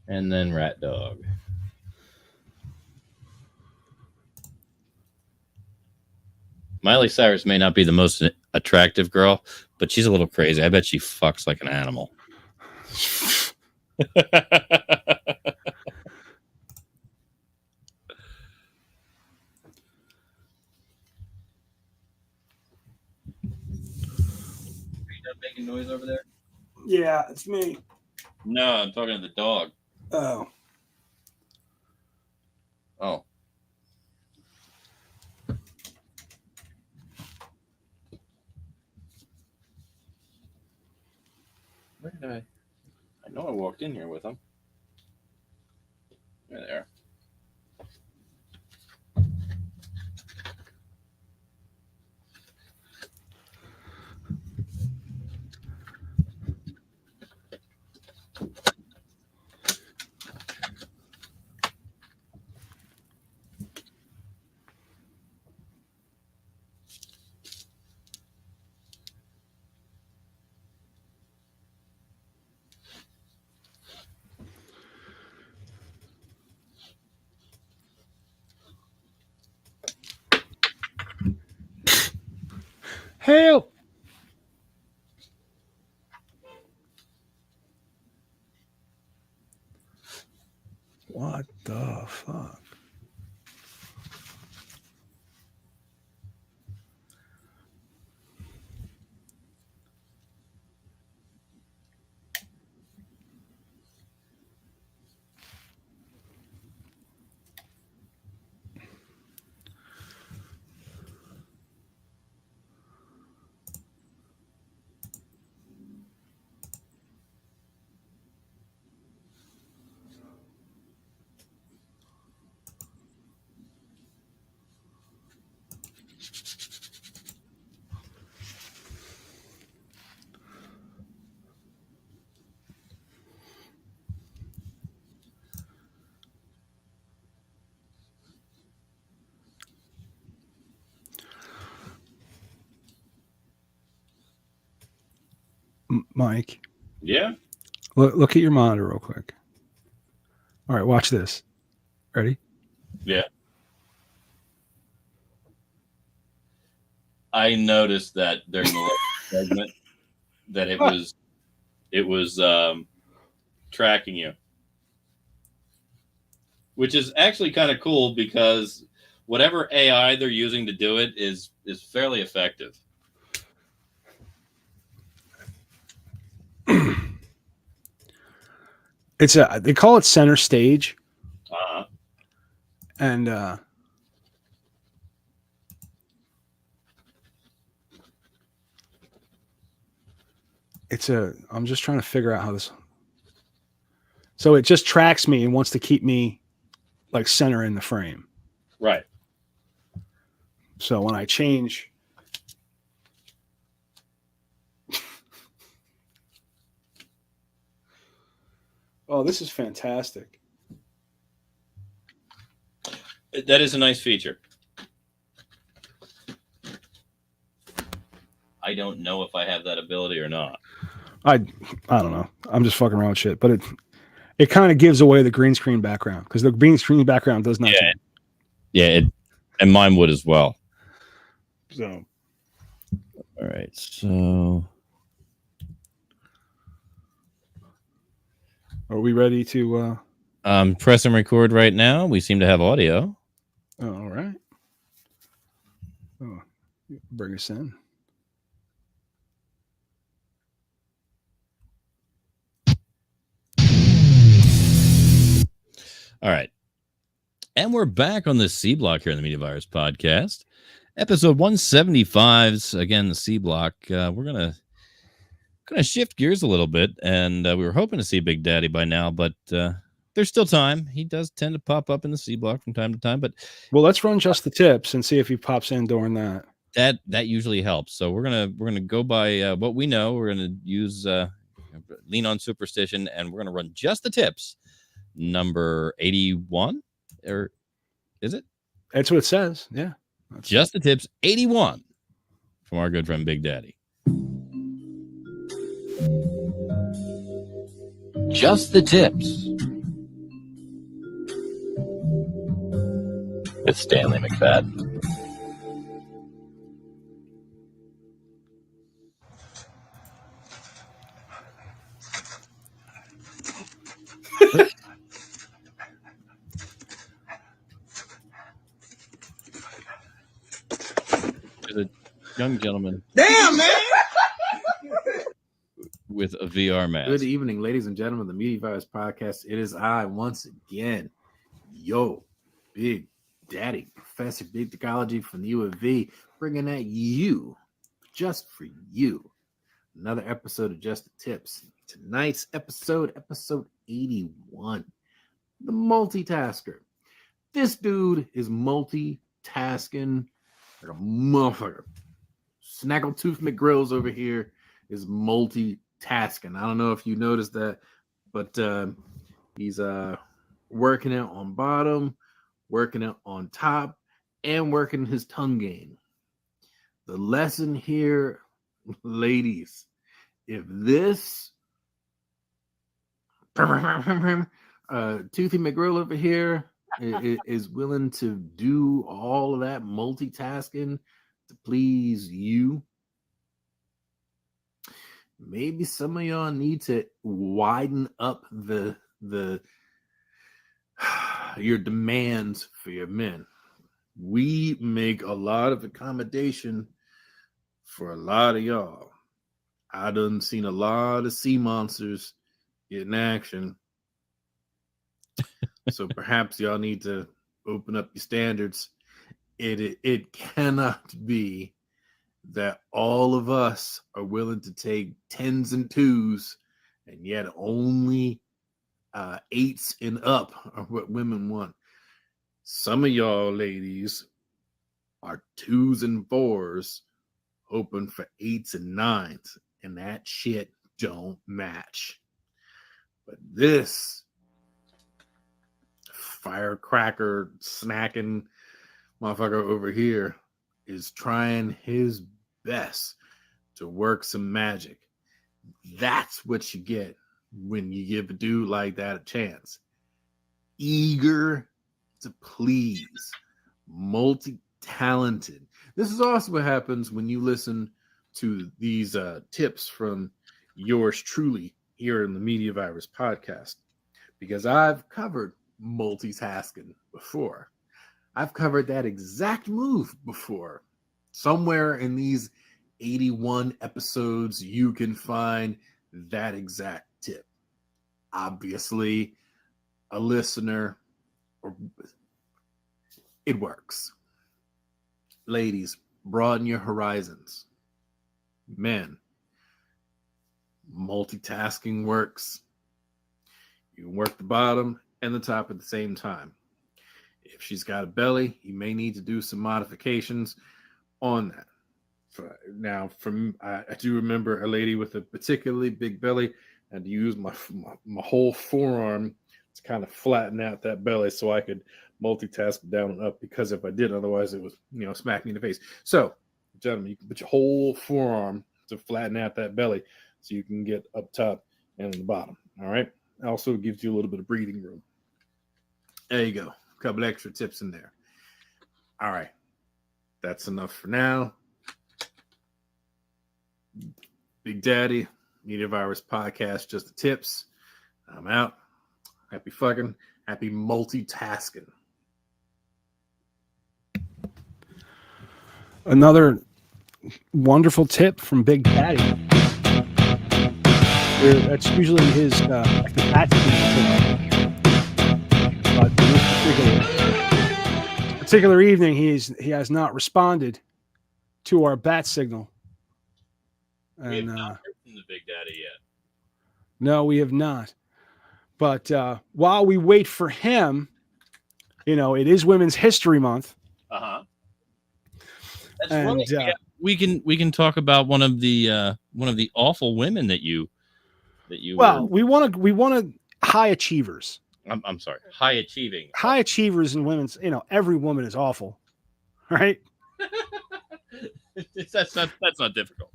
And then rat dog. Miley Cyrus may not be the most attractive girl, but she's a little crazy. I bet she fucks like an animal. Making noise over there? Yeah, it's me. No, I'm talking to the dog. Oh. Oh. Where did I know I walked in here with him. There they are. Help! What the fuck? Mike. Yeah? Look at your monitor real quick. All right, watch this. Ready? Yeah. I noticed that during the last segment that it was tracking you, which is actually kind of cool because whatever AI they're using to do it is fairly effective. They call it center stage. Uh-huh. And I'm just trying to figure out how this. So it just tracks me and wants to keep me like center in the frame. Right. So when I change. Oh, this is fantastic. That is a nice feature. I don't know if I have that ability or not. I don't know. I'm just fucking around with shit, but it kind of gives away the green screen background because the green screen background does not change. Yeah, and mine would as well. So, all right, so are we ready to? Press and record right now. We seem to have audio. Oh, all right. Oh, bring us in. All right. And we're back on the C block here in the Media Virus podcast. Episode 175. Again, the C block. We're gonna shift gears a little bit, and we were hoping to see Big Daddy by now, but there's still time. He does tend to pop up in the C block from time to time, but let's run just the tips and see if he pops in during that. That usually helps. So we're gonna go by what we know. We're gonna use lean on superstition, and we're gonna run just the tips. Number 81, or is it? That's what it says. Yeah. Just the tips 81 from our good friend Big Daddy. Just the tips with Stanley McFadden. There's a young gentleman. Damn, man! With a VR mask. Good evening, ladies and gentlemen, of the Media Virus podcast. It is I once again, Big Daddy, Professor Big Technology from the U of V, bringing at you, just for you, another episode of Just the Tips. Tonight's episode 81, the multitasker. This dude is multitasking like a motherfucker. Snaggletooth McGrills over here is multitasking. I don't know if you noticed that, but he's working it on bottom, working it on top, and working his tongue game. The lesson here, ladies, if this Toothy McGrill over here is willing to do all of that multitasking to please you, maybe some of y'all need to widen up the your demands for your men. We make a lot of accommodation for a lot of y'all. I done seen a lot of sea monsters in action. So perhaps y'all need to open up your standards. It cannot be that all of us are willing to take 10s and 2s, and yet only 8s and up are what women want. Some of y'all ladies are 2s and 4s, hoping for 8s and 9s, and that shit don't match. But this firecracker snacking motherfucker over here is trying his best to work some magic. That's what you get when you give a dude like that a chance. Eager to please, multi-talented. This is also what happens when you listen to these tips from yours truly here in the Media Virus podcast, because I've covered multitasking before. I've covered that exact move before. Somewhere in these 81 episodes, you can find that exact tip. obviously a listener, or it works. Ladies, broaden your horizons. Men, multitasking works. You can work the bottom and the top at the same time. If she's got a belly, you may need to do some modifications on that. Now, I do remember a lady with a particularly big belly. I had to use my whole forearm to kind of flatten out that belly so I could multitask down and up, because if I did, otherwise it was, smack me in the face. So, gentlemen, you can put your whole forearm to flatten out that belly so you can get up top and in the bottom. All right. Also gives you a little bit of breathing room. There you go. A couple extra tips in there. All right. That's enough for now. Big Daddy, Media Virus Podcast, just the tips. I'm out. Happy fucking, happy multitasking. Another wonderful tip from Big Daddy. That's usually his but this particular evening, he has not responded to our bat signal. And we have not heard from the Big Daddy yet. No, we have not. But while we wait for him, it is Women's History Month. That's and right. We can talk about one of the awful women that you. Well, we want to high achievers. I'm sorry, high achieving. High achievers in women's. Every woman is awful, right? That's not difficult.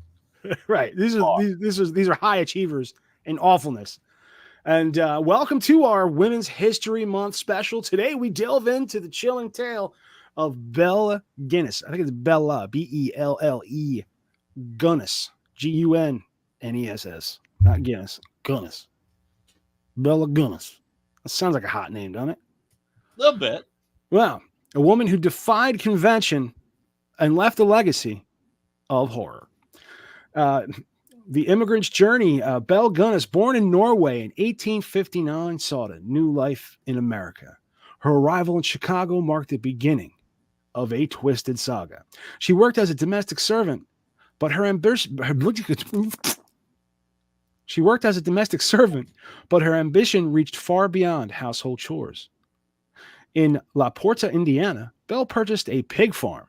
Right. These are high achievers in awfulness. And welcome to our Women's History Month special. Today we delve into the chilling tale of Bella Guinness. I think it's Bella, Belle, Guinness, Guness, not Guinness, Guinness. Bella Guinness. That sounds like a hot name, doesn't it? A little bit. Well, a woman who defied convention and left a legacy of horror. The immigrant's journey, Belle Guinness, born in Norway in 1859, sought a new life in America. Her arrival in Chicago marked the beginning of a twisted saga. She worked as a domestic servant, but her ambition reached far beyond household chores. In La Porta, Indiana, Belle purchased a pig farm.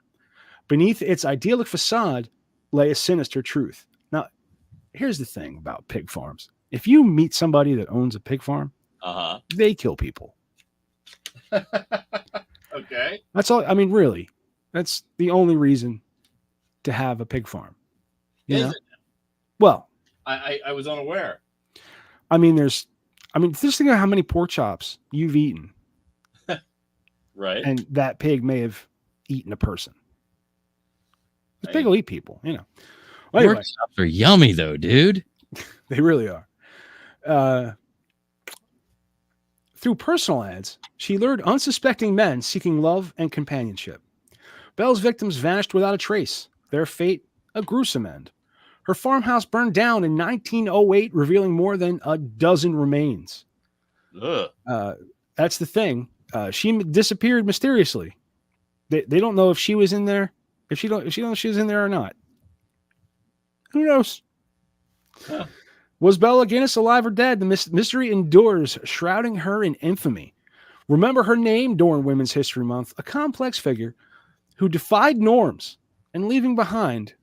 Beneath its idyllic facade lay a sinister truth. Now, here's the thing about pig farms. If you meet somebody that owns a pig farm, they kill people. Okay. That's all. I mean, really, that's the only reason to have a pig farm. Is it? Well, I was unaware. just think of how many pork chops you've eaten. Right. And that pig may have eaten a person. This pig will eat people, Well, anyway, pork chops are yummy, though, dude. They really are. Through personal ads, she lured unsuspecting men seeking love and companionship. Belle's victims vanished without a trace. Their fate, a gruesome end. Her farmhouse burned down in 1908, revealing more than a dozen remains. That's the thing. She disappeared mysteriously. They don't know if she was in there. If she don't know if she was in there or not. Who knows? Huh. Was Bella Guinness alive or dead? The mystery endures, shrouding her in infamy. Remember her name during Women's History Month, a complex figure who defied norms and leaving behind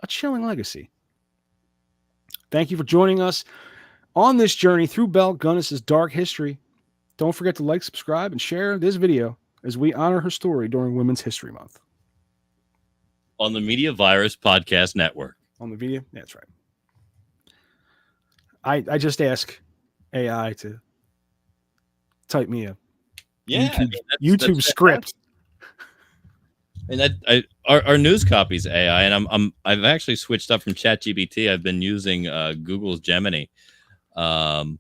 a chilling legacy. Thank you for joining us on this journey through Belle Guinness's dark history. Don't forget to like, subscribe, and share this video as we honor her story during Women's History Month. On the Media Virus Podcast Network. On the video? Yeah, that's right. I just ask AI to type me a YouTube script. And our news copy's AI, and I've actually switched up from ChatGPT. I've been using Google's Gemini, and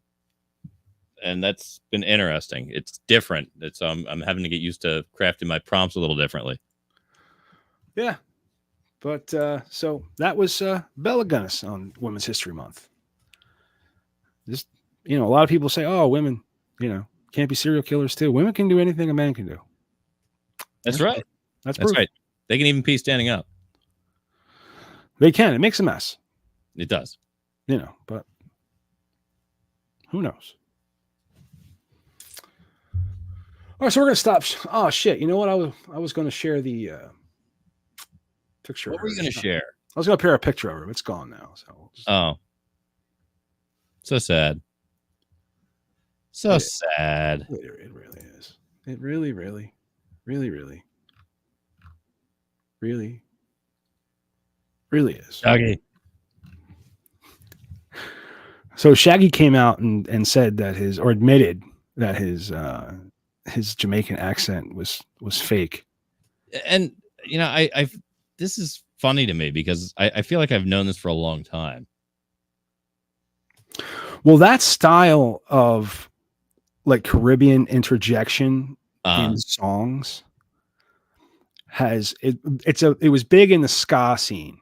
that's been interesting. It's different. I'm having to get used to crafting my prompts a little differently. Yeah, but so that was Bella Guinness on Women's History Month. Just a lot of people say, "Oh, women, can't be serial killers too." Women can do anything a man can do. That's right. That's That's proof. right. They can even pee standing up. They can. It makes a mess. It does. But who knows? All right, so we're gonna stop. Oh shit! You know what? I was going to share the picture. What were you going to share? I was going to pair a picture of her. It's gone now. So. Oh, so sad. So sad. It really is. It really, really, really, really, really, really is. Shaggy. So Shaggy came out and said that admitted that his Jamaican accent was fake. And I this is funny to me because I feel like I've known this for a long time. Well, that style of like Caribbean interjection in songs it was big in the ska scene.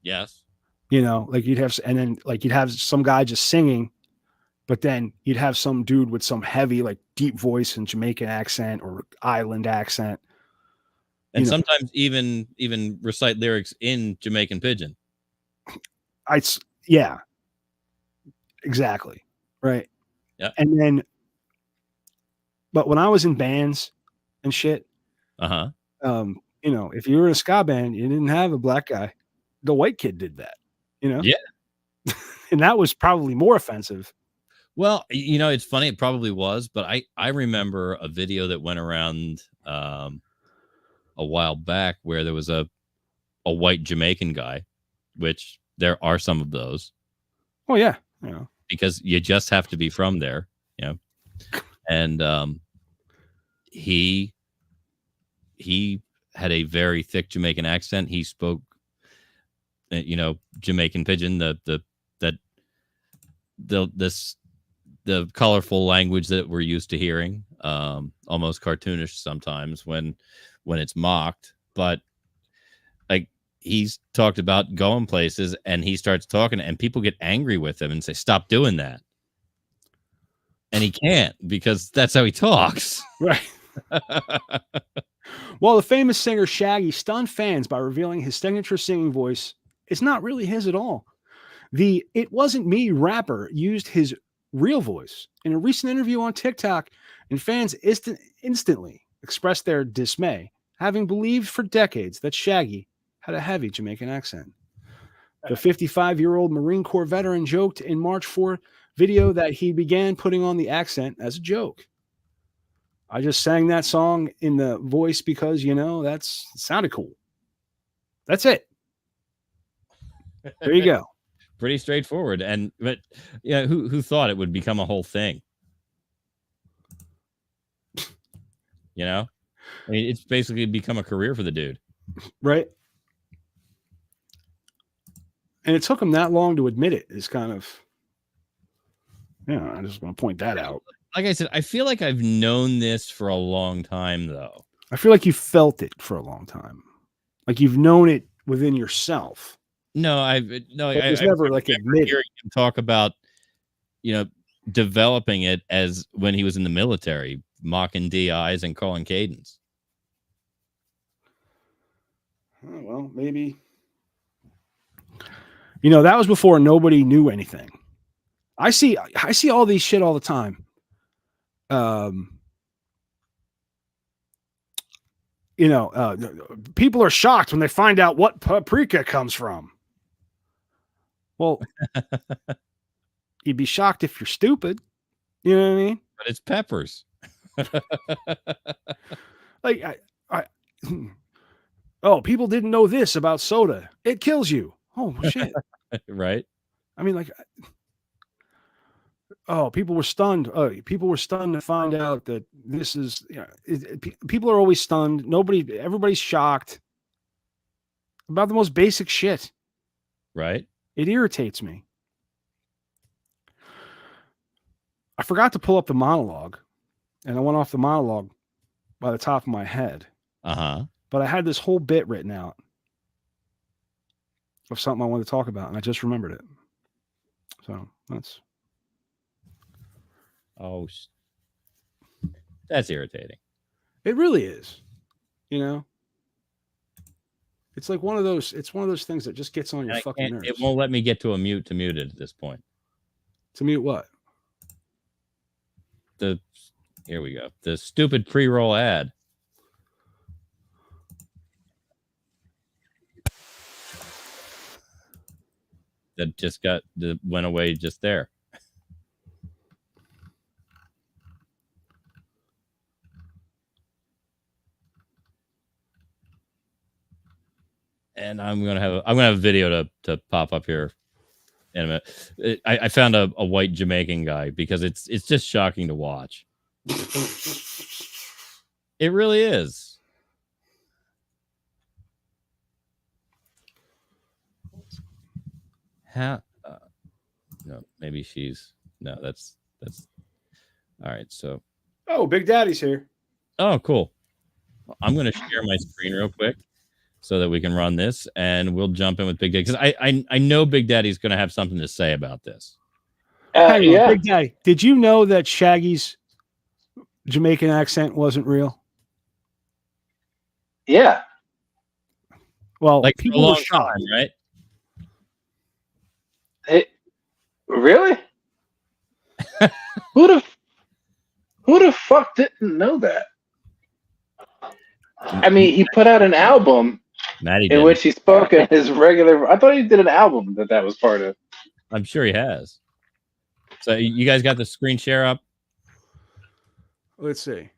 Yes. Like you'd have some guy just singing, but then you'd have some dude with some heavy, like deep voice and Jamaican accent or island accent. And sometimes even recite lyrics in Jamaican pidgin. Yeah, exactly. Right. Yeah. And then, but when I was in bands and shit, if you were in a ska band, you didn't have a black guy. The white kid did that, Yeah. And that was probably more offensive. Well, it's funny. It probably was, but I remember a video that went around a while back where there was a white Jamaican guy, which there are some of those. Oh yeah. Because you just have to be from there, and he had a very thick Jamaican accent. He spoke Jamaican pidgin, the colorful language that we're used to hearing, almost cartoonish sometimes when it's mocked, but like he's talked about going places and he starts talking and people get angry with him and say, "Stop doing that." And he can't because that's how he talks. Right. Well, the famous singer Shaggy stunned fans by revealing his signature singing voice is not really his at all. The "It Wasn't Me" rapper used his real voice in a recent interview on TikTok, and fans instantly expressed their dismay, having believed for decades that Shaggy had a heavy Jamaican accent. The 55-year-old Marine Corps veteran joked in March 4 video that he began putting on the accent as a joke. "I just sang that song in the voice because, it sounded cool. That's it." There you go. Pretty straightforward. But who thought it would become a whole thing? I mean, it's basically become a career for the dude. Right. And it took him that long to admit it. It's kind of, I just want to point that out. Like I said, I feel like I've known this for a long time, though. I feel like you felt it for a long time. Like you've known it within yourself. No, I never like admitted. Hearing him talk about, developing it as when he was in the military, mocking DIs and calling cadence. Oh, well, maybe. That was before nobody knew anything. I see all these shit all the time. People are shocked when they find out what paprika comes from. Well, you'd be shocked if you're stupid. You know what I mean? But it's peppers. Like, people didn't know this about soda. It kills you. Oh, shit. Right. I mean, like, people were stunned. People were stunned to find out that this is, people are always stunned. Everybody's shocked about the most basic shit. Right. It irritates me. I forgot to pull up the monologue, and I went off the monologue by the top of my head. But I had this whole bit written out of something I wanted to talk about, and I just remembered it. So Oh, that's irritating. It really is. You know, it's like one of those. It's one of those things that just gets on your fucking nerves. It won't let me get to a mute to mute it at this point. To mute what? Here we go. The stupid pre-roll ad. That just went away just there. And I'm gonna have a video to pop up here in a minute. I found a white Jamaican guy because it's just shocking to watch. It really is. How? No, maybe she's that's all right. So, oh, Big Daddy's here. Oh, cool. I'm gonna share my screen real quick so that we can run this, and we'll jump in with Big Daddy because I know Big Daddy's gonna have something to say about this. Hang on, Big Daddy. Did you know that Shaggy's Jamaican accent wasn't real? Yeah. Well, Like people for a were long shocked, time, right? Really? Who the fuck didn't know that? I mean, he put out an album in which he spoke in his regular. I thought he did an album that was part of. I'm sure he has. So you guys got the screen share up? Let's see.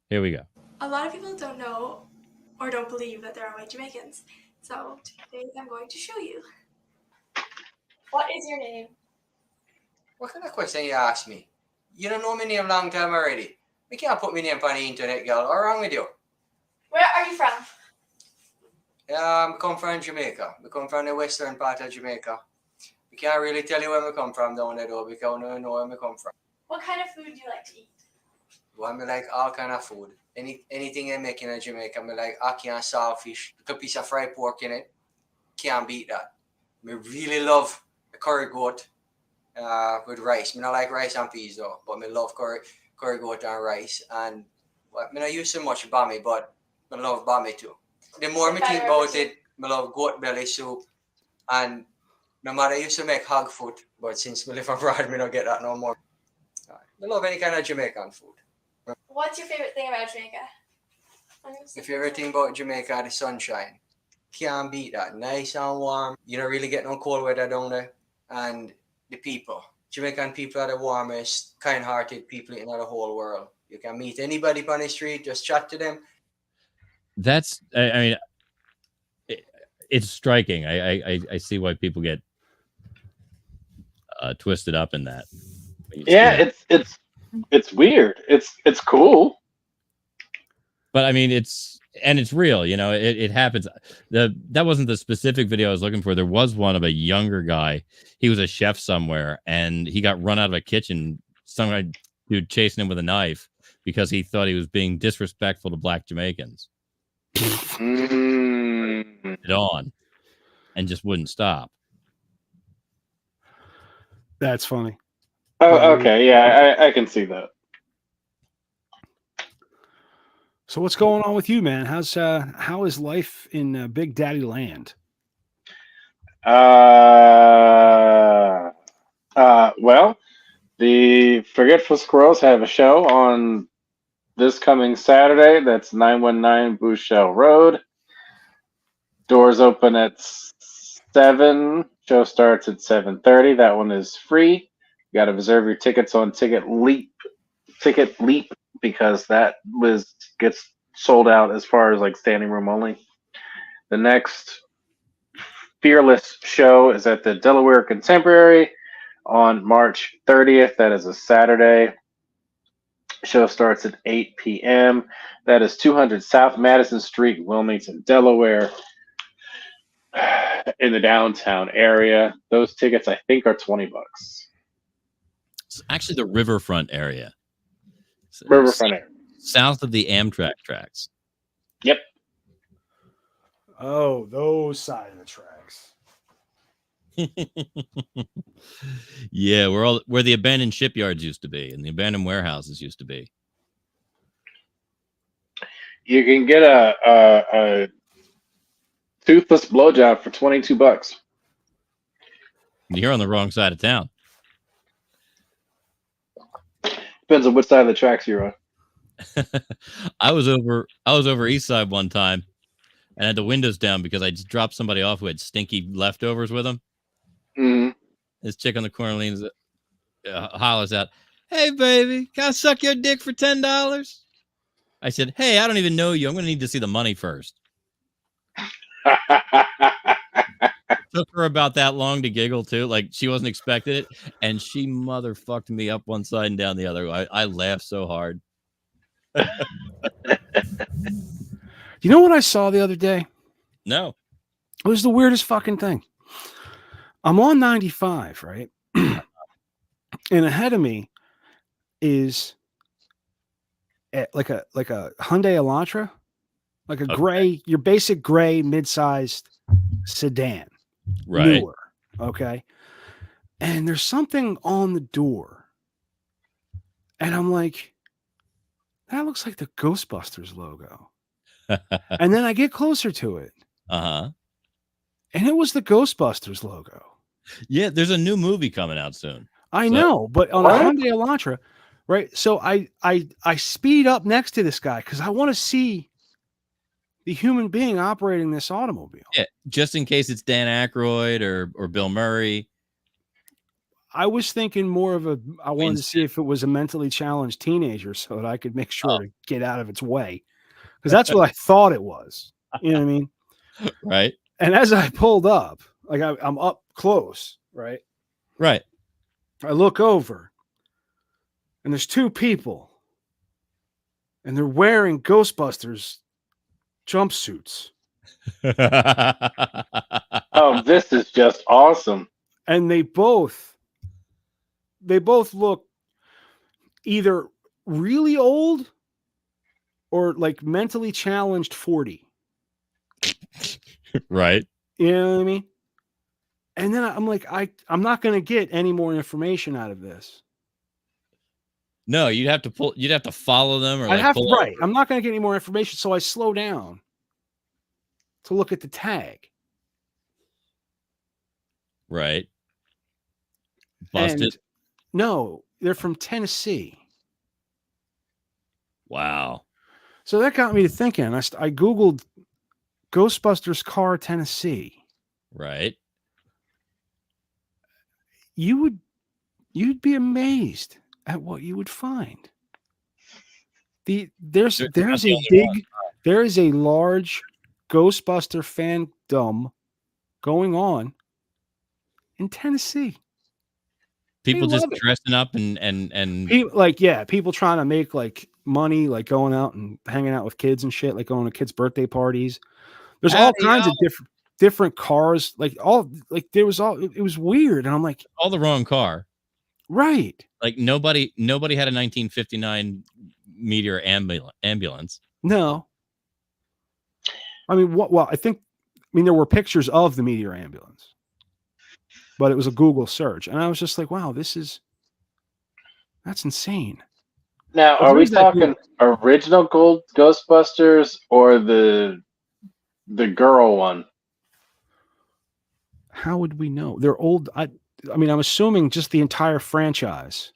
Here we go. A lot of people don't know or don't believe that there are white Jamaicans. So today I'm going to show you. What is your name? What kind of question you ask me? You don't know my name long time already. We can't put my name on the internet, girl. What's wrong with you? Where are you from? I come from Jamaica. We come from the western part of Jamaica. We can't really tell you where we come from down there though, because we don't know where we come from. What kind of food do you like to eat? Well, I like all kind of food. Anything they make in Jamaica, I like ackee and saltfish, a piece of fried pork in it. Can't beat that. I really love a curry goat with rice. I don't like rice and peas though, but I love curry goat and rice. And I don't use so much bami, but I love bami too. The more I think about it, I love goat belly soup. And my mother used to make hog food, but since we live abroad, I don't get that no more. I love any kind of Jamaican food. What's your favorite thing about Jamaica? The favorite thing about Jamaica, the sunshine. Can't beat that. Nice and warm. You don't really get no cold weather down there. And the people. Jamaican people are the warmest, kind-hearted people in the whole world. You can meet anybody on the street, just chat to them. That's, I mean, it's striking. I see why people get twisted up in that. Yeah, it's weird. It's cool. But I mean, it's real, you know, it happens. That wasn't the specific video I was looking for. There was one of a younger guy. He was a chef somewhere and he got run out of a kitchen. Some dude chasing him with a knife because he thought he was being disrespectful to black Jamaicans. It on and just wouldn't stop. That's funny. Oh, okay. Yeah, I can see that. So what's going on with you, man? How is life in Big Daddy Land? Well, the Forgetful Squirrels have a show on this coming Saturday. That's 919 Bouchelle Road. Doors open at 7. Show starts at 7:30. That one is free. You got to reserve your tickets on Ticket Leap, because that gets sold out as far as like standing room only. The next Fearless show is at the Delaware Contemporary on March 30th. That is a Saturday. Show starts at 8 p.m. That is 200 South Madison Street, Wilmington, Delaware, in the downtown area. Those tickets, I think, are $20. It's actually the riverfront area. Riverfront area. South of the Amtrak tracks. Yep. Oh, those side of the tracks. Yeah, where the abandoned shipyards used to be and the abandoned warehouses used to be. You can get a toothless blowjob for $22. You're on the wrong side of town. Depends on which side of the tracks you're on. I was over east side one time and had the windows down because I just dropped somebody off who had stinky leftovers with him. Mm-hmm. This chick on the corner leans, hollers out, "Hey, baby, can I suck your dick for $10?" I said, "Hey, I don't even know you. I'm going to need to see the money first." Took her about that long to giggle, too. Like, she wasn't expecting it. And she motherfucked me up one side and down the other. I laughed so hard. You know what I saw the other day? No. It was the weirdest fucking thing. I'm on 95, right? And ahead of me is like a Hyundai Elantra, like a gray, your basic gray mid-sized sedan. Right. Newer, okay? And there's something on the door. And I'm like, that looks like the Ghostbusters logo. And then I get closer to it. Uh-huh. And it was the Ghostbusters logo. Yeah, there's a new movie coming out soon. I know, but on a Hyundai Elantra, right? So I speed up next to this guy because I want to see the human being operating this automobile. Yeah, just in case it's Dan Aykroyd or Bill Murray. I was thinking more of I wanted to see if it was a mentally challenged teenager so that I could make sure to get out of its way. Because that's what I thought it was. You know what I mean? Right. And as I pulled up, like I'm up close, right? Right. I look over and there's two people and they're wearing Ghostbusters jumpsuits. Oh, this is just awesome. And they both look either really old or like mentally challenged 40. Right. You know what I mean? And then I'm like, I'm not going to get any more information out of this. No, you'd have to follow them or right. over. I'm not going to get any more information. So I slow down to look at the tag. Right. Busted. And no, they're from Tennessee. Wow. So that got me to thinking. I Googled Ghostbusters car Tennessee. Right. You'd be amazed at what you would find. There is a large Ghostbuster fandom going on in Tennessee. People just dressing up and people trying to make like money, like going out and hanging out with kids and shit, like going to kids' birthday parties. There's all kinds of different cars, it was weird. And I'm like, all the wrong car. Right. Like nobody had a 1959 Meteor ambulance. No. I mean, there were pictures of the Meteor ambulance, but it was a Google search. And I was just like, wow, that's insane. Now, are we talking original Gold Ghostbusters or the girl one? How would we know? They're old. I mean, I'm assuming just the entire franchise.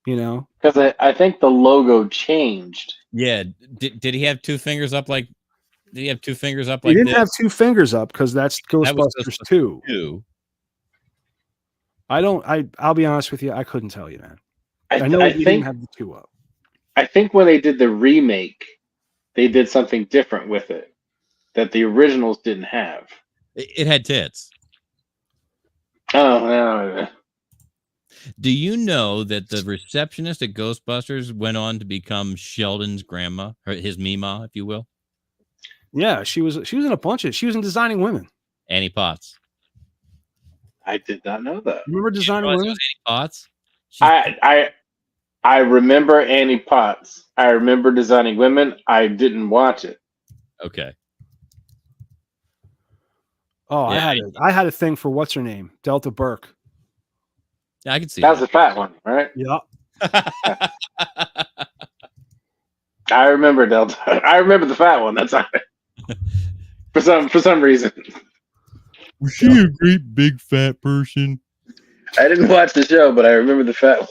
You know? Because I think the logo changed. Yeah. Did he have two fingers up like He didn't have two fingers up because that's Ghostbusters 2. I'll be honest with you, I couldn't tell you, man. I know he didn't have the 2 up. I think when they did the remake, they did something different with it that the originals didn't have. It had tits. Oh, no. Do you know that the receptionist at Ghostbusters went on to become Sheldon's grandma, or his Mima, if you will? Yeah, she was in a bunch of. She was in Designing Women. Annie Potts. I did not know that. Remember Designing Women? Annie Potts. I remember Annie Potts. I remember Designing Women. I didn't watch it. Okay. Oh, Yeah. I had a thing for what's her name, Delta Burke. Yeah, I can see That was the fat one, right? Yeah. I remember Delta. I remember the fat one. That's for some reason. Was she a great big fat person? I didn't watch the show, but I remember the fat one.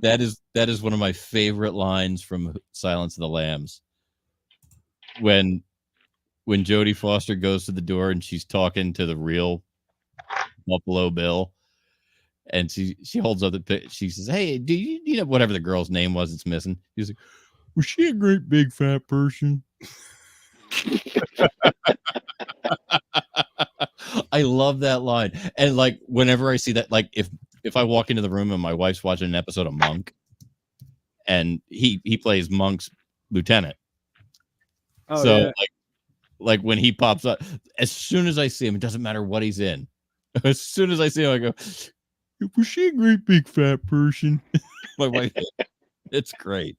That is one of my favorite lines from Silence of the Lambs. When Jodie Foster goes to the door and she's talking to the real Buffalo Bill, and she holds up she says, "Hey, do you know whatever the girl's name was that's missing?" He's like, "Was she a great big fat person?" I love that line. And like whenever I see that, like if I walk into the room and my wife's watching an episode of Monk, and he plays Monk's lieutenant. Oh, so yeah. like when he pops up, as soon as I see him, it doesn't matter what he's in. As soon as I see him, I go, "Was she a great big fat person?" My wife, it's great.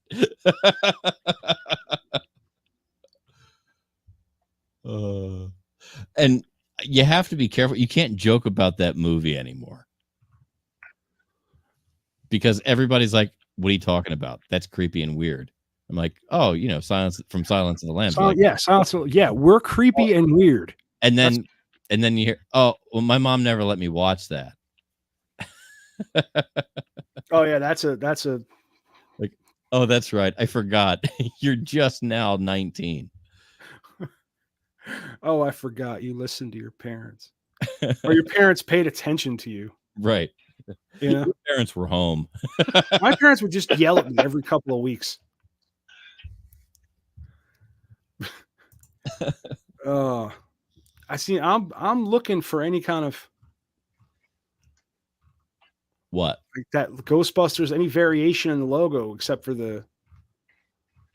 And you have to be careful. You can't joke about that movie anymore because everybody's like, "What are you talking about? That's creepy and weird." I'm like, "Oh, Silence of the Lambs." Like, yeah, Silence. Yeah, we're creepy and weird. And then you hear, "Oh, well, my mom never let me watch that." Oh yeah, that's a like, oh, that's right. I forgot. You're just now 19. Oh, I forgot. You listened to your parents, or your parents paid attention to you. Right. Yeah. Your parents were home. My parents would just yell at me every couple of weeks. I'm looking for any kind of what, like that Ghostbusters, any variation in the logo except for the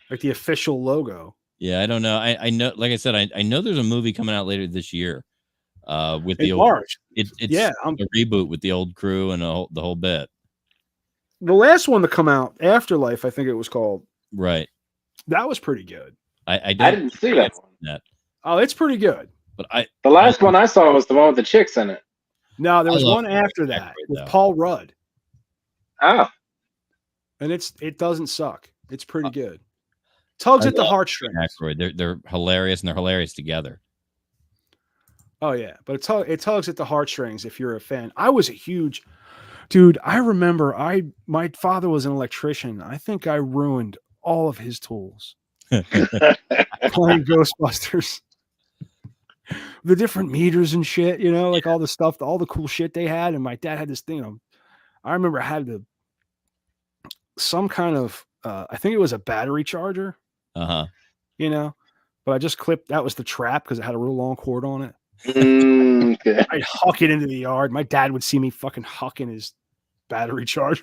official logo. Yeah, I don't know. I know, like I said, I know there's a movie coming out later this year. With the In old, March. it's Yeah, a reboot with the old crew and the whole bit. The last one to come out, Afterlife, I think it was called. Right. That was pretty good. I didn't see that one. Oh, it's pretty good. But the last one I saw was the one with the chicks in it. No, there was one after that with Paul Rudd. Oh. And it doesn't suck. It's pretty good. Tugs at the heartstrings. They're hilarious, and they're hilarious together. Oh yeah, but it tugs at the heartstrings if you're a fan. I was a huge dude. I remember my father was an electrician. I think I ruined all of his tools playing Ghostbusters. The different meters and shit, like all the stuff, all the cool shit they had. And my dad had this thing. I remember I had some kind of I think it was a battery charger. Uh-huh. But I just clipped, that was the trap because it had a real long cord on it. Okay. I'd huck it into the yard. My dad would see me fucking hucking his battery charger.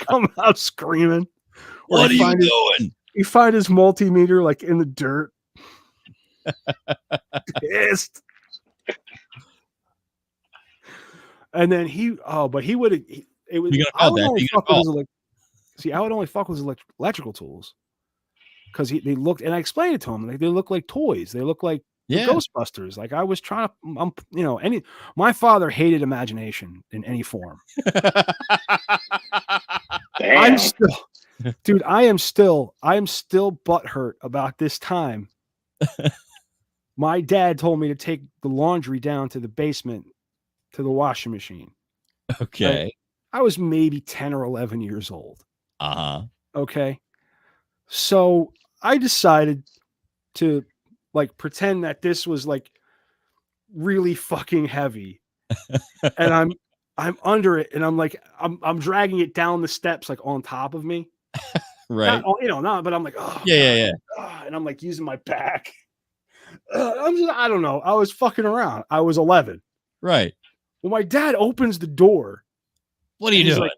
Come out screaming. What are you doing? You find his multimeter like in the dirt. Pissed. And then he would it was I would only fuck with his electrical tools. Because they looked, and I explained it to him, they look like toys. They look like the Ghostbusters. Like I was trying to, my father hated imagination in any form. I'm still, dude, I am still butthurt about this time. My dad told me to take the laundry down to the basement to the washing machine. Okay. I was maybe 10 or 11 years old. Uh-huh. Okay. So I decided to pretend that this was really fucking heavy. And I'm under it, and I'm dragging it down the steps on top of me. Right. But I'm like, oh yeah. And I'm using my back. I don't know. I was fucking around. I was 11. Right. Well, my dad opens the door. What are you doing?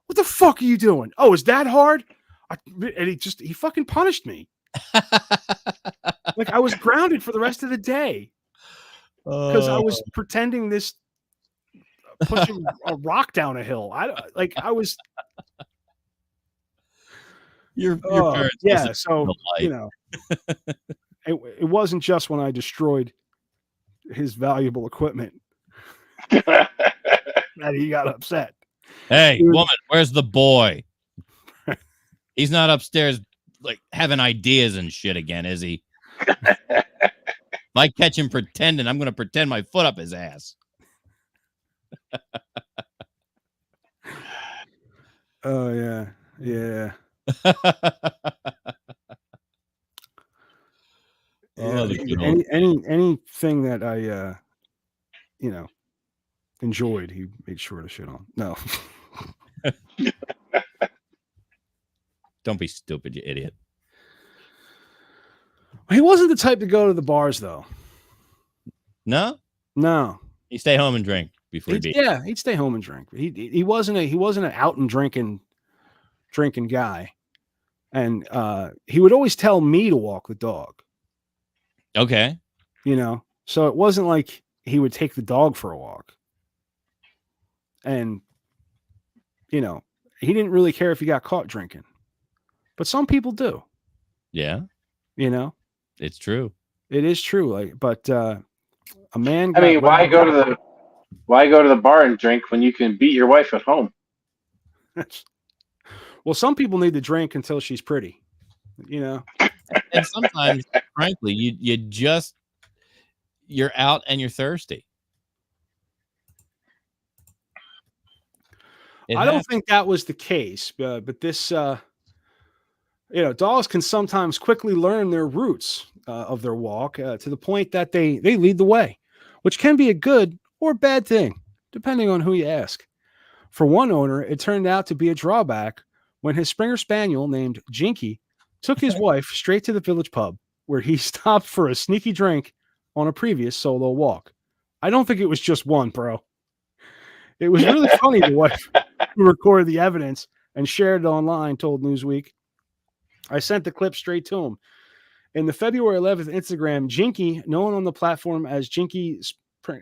What the fuck are you doing? Oh, is that hard? And he fucking punished me. I was grounded for the rest of the day because I was pretending pushing a rock down a hill. I was. Your parents. Yeah. So it wasn't just when I destroyed his valuable equipment that he got upset. Hey, woman, where's the boy? He's not upstairs like having ideas and shit again, is he? If I catch him pretending, I'm going to pretend my foot up his ass. Oh, yeah. Yeah. Anything that I, enjoyed, he made sure to shit on. No. Don't be stupid, you idiot. He wasn't the type to go to the bars, though. No? No. He'd stay home and drink before he beat. Yeah, he'd stay home and drink. He wasn't an out and drinking guy. And he would always tell me to walk the dog. Okay. So it wasn't like he would take the dog for a walk. And, he didn't really care if he got caught drinking. But some people do. Yeah. It's true. It is true. But a man. I mean, why go to the bar and drink when you can beat your wife at home? Well, some people need to drink until she's pretty. And sometimes, frankly, you're out and you're thirsty. I don't think that was the case, but this, dogs can sometimes quickly learn their routes of their walk to the point that they lead the way, which can be a good or bad thing, depending on who you ask. For one owner, it turned out to be a drawback when his Springer Spaniel named Jinky took his wife straight to the village pub, where he stopped for a sneaky drink on a previous solo walk. I don't think it was just one, bro. It was really funny. The wife who recorded the evidence and shared it online told Newsweek. I sent the clip straight to him. In the February 11th Instagram, Jinky, known on the platform as Jinky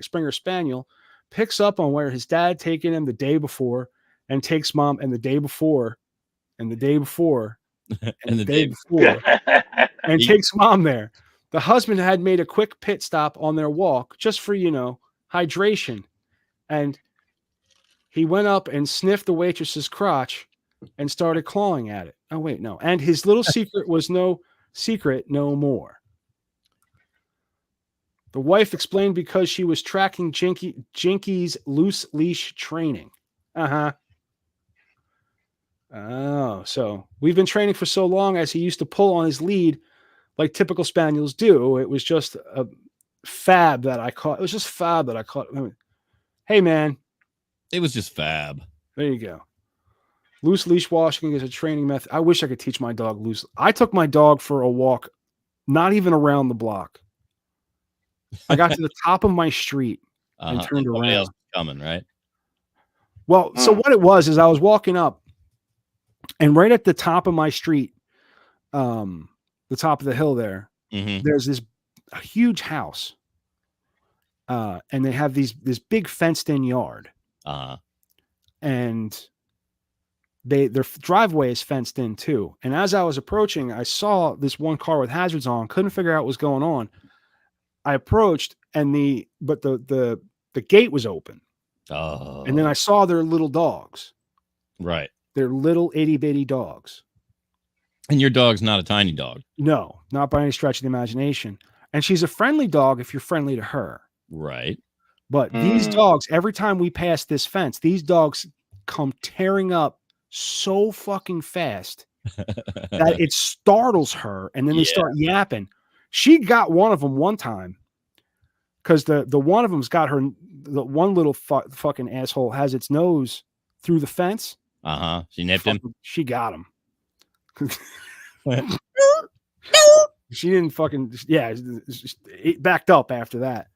Springer Spaniel, picks up on where his dad taken him the day before and takes mom and the day before and the day before and the day before and takes mom there. The husband had made a quick pit stop on their walk just for, hydration. And he went up and sniffed the waitress's crotch and started clawing at it. Oh, wait, no. And his little secret was no secret no more. The wife explained because she was tracking Jinky's loose leash training. Uh-huh. Oh, so we've been training for so long as he used to pull on his lead like typical spaniels do. It was just a fab that I caught. It was just fab that I caught. Hey, man. It was just fab. There you go. Loose leash washing is a training method. I wish I could teach my dog loose. I took my dog for a walk, not even around the block. I got to the top of my street and turned around. Else coming, right? Well, so what it was is I was walking up, and right at the top of my street, the top of the hill there, there's this a huge house, and they have this big fenced-in yard. And their driveway is fenced in too. And as I was approaching, I saw this one car with hazards on, couldn't figure out what was going on. I approached and the gate was open. Oh. And then I saw their little dogs. Right. They're little itty bitty dogs. And your dog's not a tiny dog. No, not by any stretch of the imagination. And she's a friendly dog if you're friendly to her. Right. But these dogs, every time we pass this fence, these dogs come tearing up so fucking fast that it startles her, and then they start yapping. She got one of them one time because the one of them's got her. The one little fucking asshole has its nose through the fence. She nipped him. She got him. She didn't fucking it backed up after that.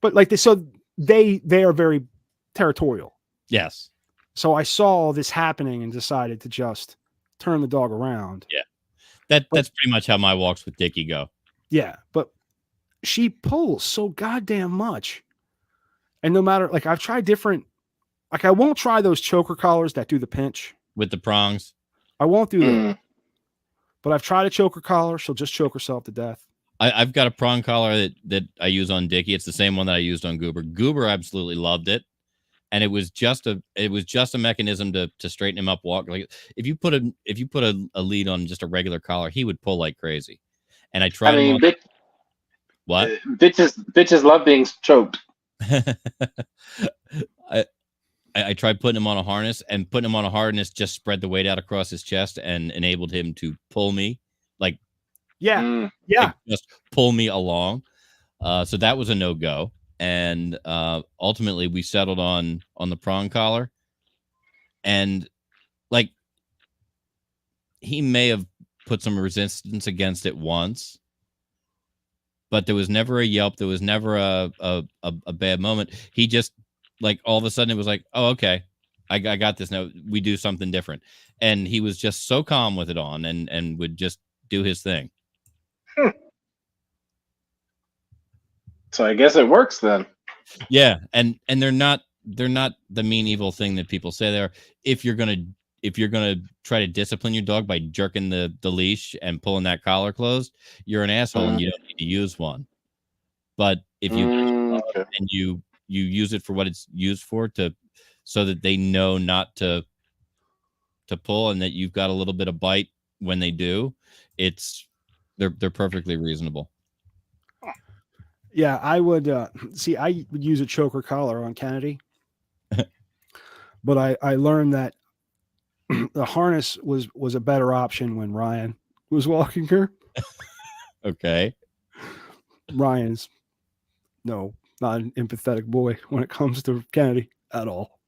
But like they are very territorial. Yes. So I saw all this happening and decided to just turn the dog around. Yeah. That's pretty much how my walks with Dickie go. Yeah, but she pulls so goddamn much. And no matter, like, I've tried different, like, I won't try those choker collars that do the pinch. With the prongs? I won't do that. But I've tried a choker collar. She'll just choke herself to death. I've got a prong collar that I use on Dickie. It's the same one that I used on Goober. Goober absolutely loved it, and it was just a mechanism to straighten him up. Walk like if you put a lead on just a regular collar, he would pull like crazy. And I tried. I mean, what? Bitches love being choked. I tried putting him on a harness, and putting him on a harness just spread the weight out across his chest and enabled him to pull me like. Yeah. Just pull me along. So that was a no-go. And ultimately we settled on the prong collar. And like he may have put some resistance against it once, but there was never a yelp. There was never a bad moment. He just like all of a sudden it was like, oh, okay, I got this now. We do something different. And he was just so calm with it on and would just do his thing. So I guess it works then. Yeah, and they're not the mean evil thing that people say they are. If you're gonna try to discipline your dog by jerking the leash and pulling that collar closed, you're an asshole and you don't need to use one. But if you and you use it for what it's used for, so that they know not to pull and that you've got a little bit of bite when they do, they're perfectly reasonable. Yeah, I would see. I would use a choker collar on Kennedy, but I learned that the harness was a better option when Ryan was walking her. Okay, Ryan's not an empathetic boy when it comes to Kennedy at all.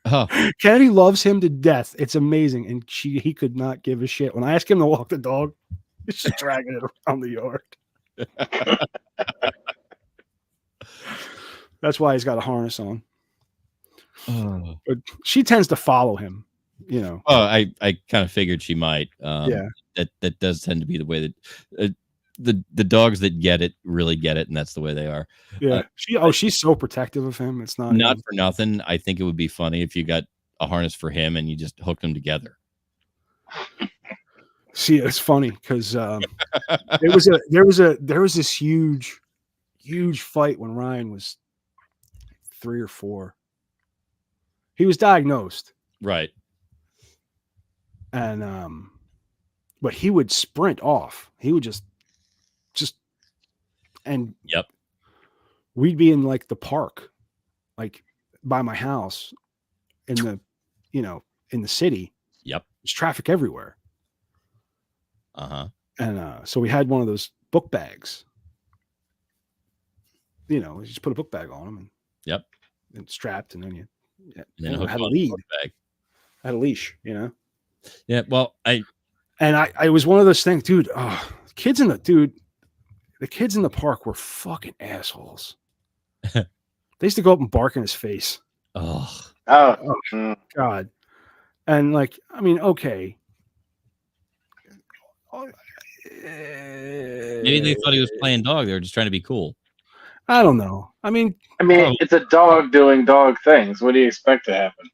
Oh. Kennedy loves him to death. It's amazing, and he could not give a shit. When I ask him to walk the dog, he's just dragging it around the yard. That's why he's got a harness on. But she tends to follow him, you know. Oh, I kind of figured she might. Yeah. That does tend to be the way that the dogs that get it really get it, and that's the way they are. Yeah. She's so protective of him. It's not for nothing. I think it would be funny if you got a harness for him and you just hooked them together. See, it's funny because there was this huge fight when Ryan was 3 or 4. He was diagnosed, right? And but he would sprint off. He would just and yep. We'd be in like the park, like by my house, in the city. Yep. There's traffic everywhere. And so we had one of those book bags. You just put a book bag on them, and yep, and strapped, and then you had a lead. Had a leash, Yeah, well, I was one of those things, dude. Oh, the kids in the park were fucking assholes. They used to go up and bark in his face. Oh God. And okay. Maybe they thought he was playing dog. They were just trying to be cool. I don't know. I mean, it's a dog doing dog things. What do you expect to happen?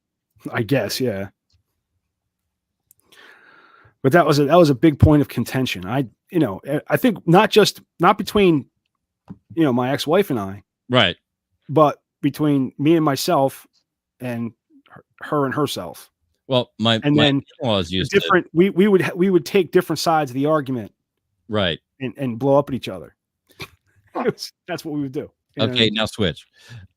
I guess, yeah. But that was a big point of contention. I think not between, my ex-wife and I, right, but between me and myself and her and herself. Well, my in-laws used different. We would take different sides of the argument, right, and blow up at each other. That's what we would do. Okay, now switch.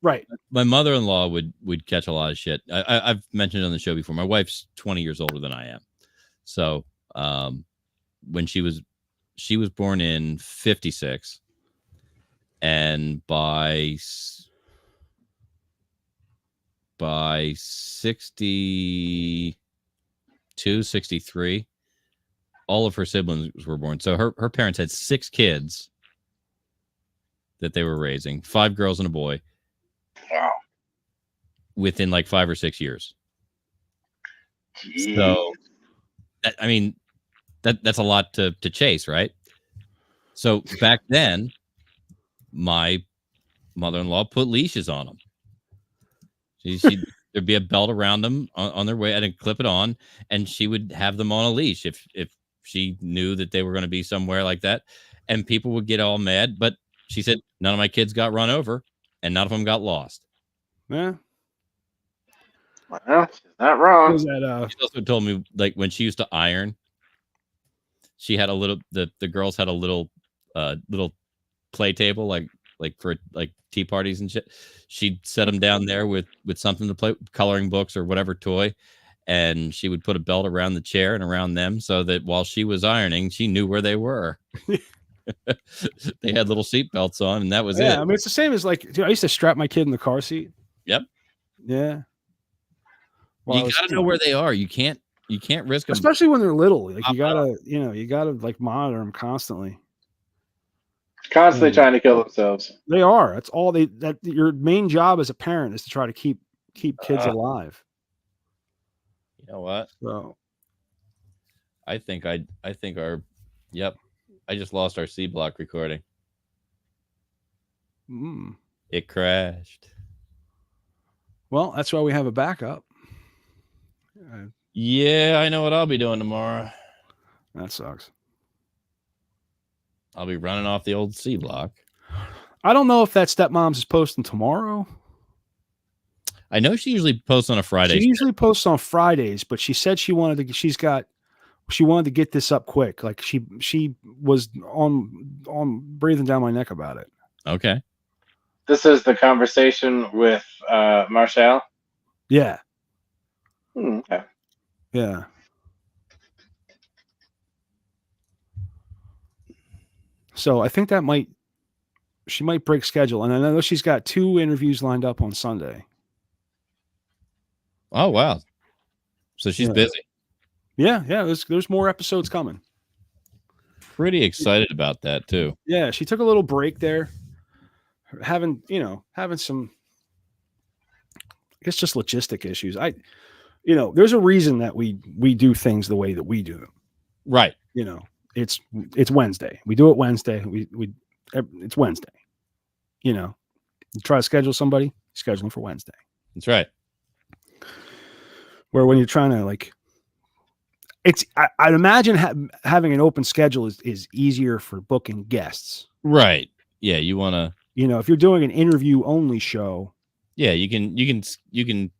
Right. My mother-in-law would catch a lot of shit. I've mentioned it on the show before. My wife's 20 years older than I am. So when she was born in 56, and by 62, 63, all of her siblings were born. So her parents had 6 kids that they were raising, 5 girls and a boy. Wow. Within like 5 or 6 years. Jeez. So that's a lot to chase, right? So back then, my mother-in-law put leashes on them. There'd be a belt around them on their way, and I'd clip it on, and she would have them on a leash if she knew that they were going to be somewhere like that. and people would get all mad. But she said none of my kids got run over, and none of them got lost. Yeah. Well, she's not wrong. Was that, She also told me, like, when she used to iron, she had a little. The girls had a little play table, like for like tea parties and shit. She'd set them down there with something to play, coloring books or whatever toy, and she would put a belt around the chair and around them so that while she was ironing, she knew where they were. They had little seat belts on, and that was it. I mean, it's the same as like, dude, I used to strap my kid in the car seat. Yep. Yeah. You gotta know where they are. You can't risk them, especially when they're little. Like you gotta like monitor them constantly. Constantly trying to kill themselves. They are. That's all that your main job as a parent is to try to keep kids alive. You know what? So I think our yep. I just lost our C block recording. It crashed. Well, that's why we have a backup. Yeah, I know what I'll be doing tomorrow. That sucks. I'll be running off the old C block. I don't know if that Stepmoms is posting tomorrow. I know she usually posts on a Friday. She usually posts on Fridays, but she said she wanted to get this up quick. Like she was on breathing down my neck about it. Okay. This is the conversation with Marshall. Yeah. Okay. Yeah. So I think she might break schedule. And I know she's got 2 interviews lined up on Sunday. Oh, wow. So she's busy. Yeah. There's more episodes coming. Pretty excited about that too. Yeah. She took a little break there. Having some, I guess, just logistic issues. There's a reason that we do things the way that we do them. Right. It's Wednesday. We do it Wednesday. It's Wednesday. You try to schedule somebody, schedule them for Wednesday. That's right. Where when you're trying to I'd imagine having an open schedule is easier for booking guests. Right. Yeah. You want to, if you're doing an interview only show. Yeah. You can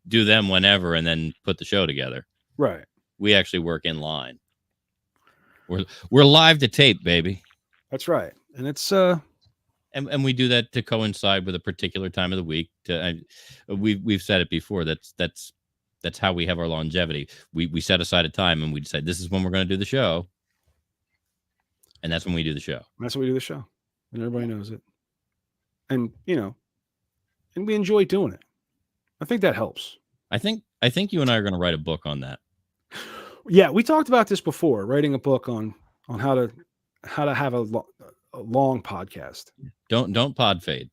do them whenever and then put the show together. Right. We actually work in line. We're live to tape, baby. That's right. And it's and we do that to coincide with a particular time of the week. We've said it before. That's how we have our longevity. We set aside a time and we decide this is when we're going to do the show, and that's when we do the show. That's when we do the show, and everybody knows it. And and we enjoy doing it. I think that helps. I think you and I are going to write a book on that. Yeah, we talked about this before. Writing a book on how to have a long podcast. Don't pod fade.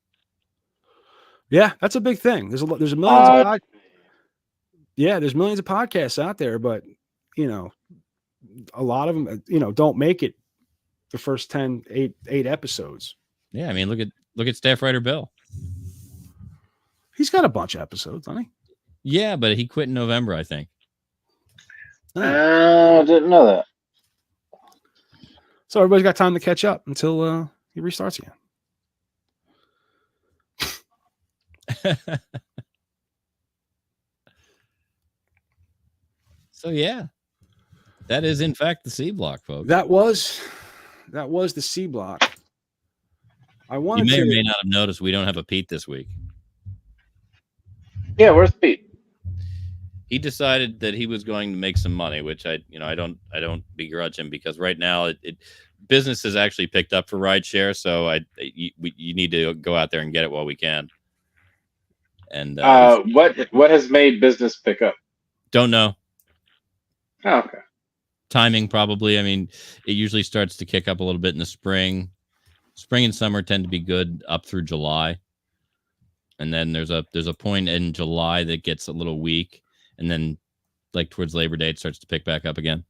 Yeah, that's a big thing. There's millions of there's millions of podcasts out there, but a lot of them don't make it the first 8 episodes. Yeah, I mean look at staff writer Bill. He's got a bunch of episodes, doesn't he? Yeah, but he quit in November, I think. I didn't know that. So everybody's got time to catch up until he restarts again. So yeah, that is in fact the C block, folks. That was the C block. You may or may not have noticed we don't have a Pete this week. Yeah, where's Pete? He decided that he was going to make some money, which I don't begrudge him, because right now business has actually picked up for rideshare, so you need to go out there and get it while we can. And what has made business pick up? Don't know. Oh, okay. Timing probably. I mean, it usually starts to kick up a little bit in the spring. Spring and summer tend to be good up through July, and then there's a point in July that gets a little weak, and then like towards Labor Day it starts to pick back up again.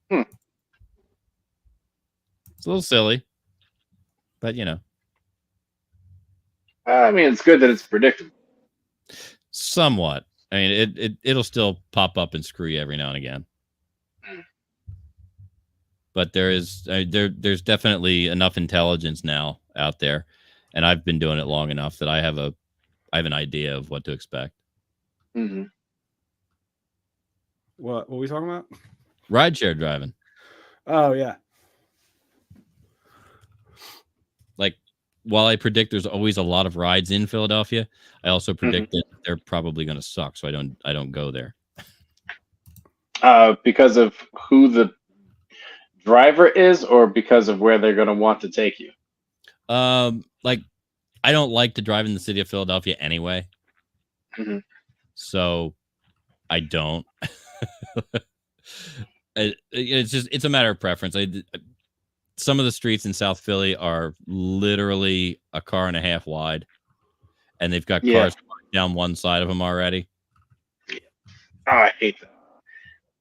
It's a little silly, but I mean, it's good that it's predictable. Somewhat. I mean, it'll still pop up and screw you every now and again. but there's definitely enough intelligence now out there, and I've been doing it long enough that I have an idea of what to expect. Mm-hmm. What were we talking about? Rideshare driving. Oh yeah. Like, while I predict there's always a lot of rides in Philadelphia, I also predict that they're probably going to suck, so I don't go there. Because of who the driver is, or because of where they're going to want to take you? Like, I don't like to drive in the city of Philadelphia anyway, so I don't. It's a matter of preference. Some of the streets in South Philly are literally a car and a half wide, and they've got cars down one side of them already. Oh, I hate that.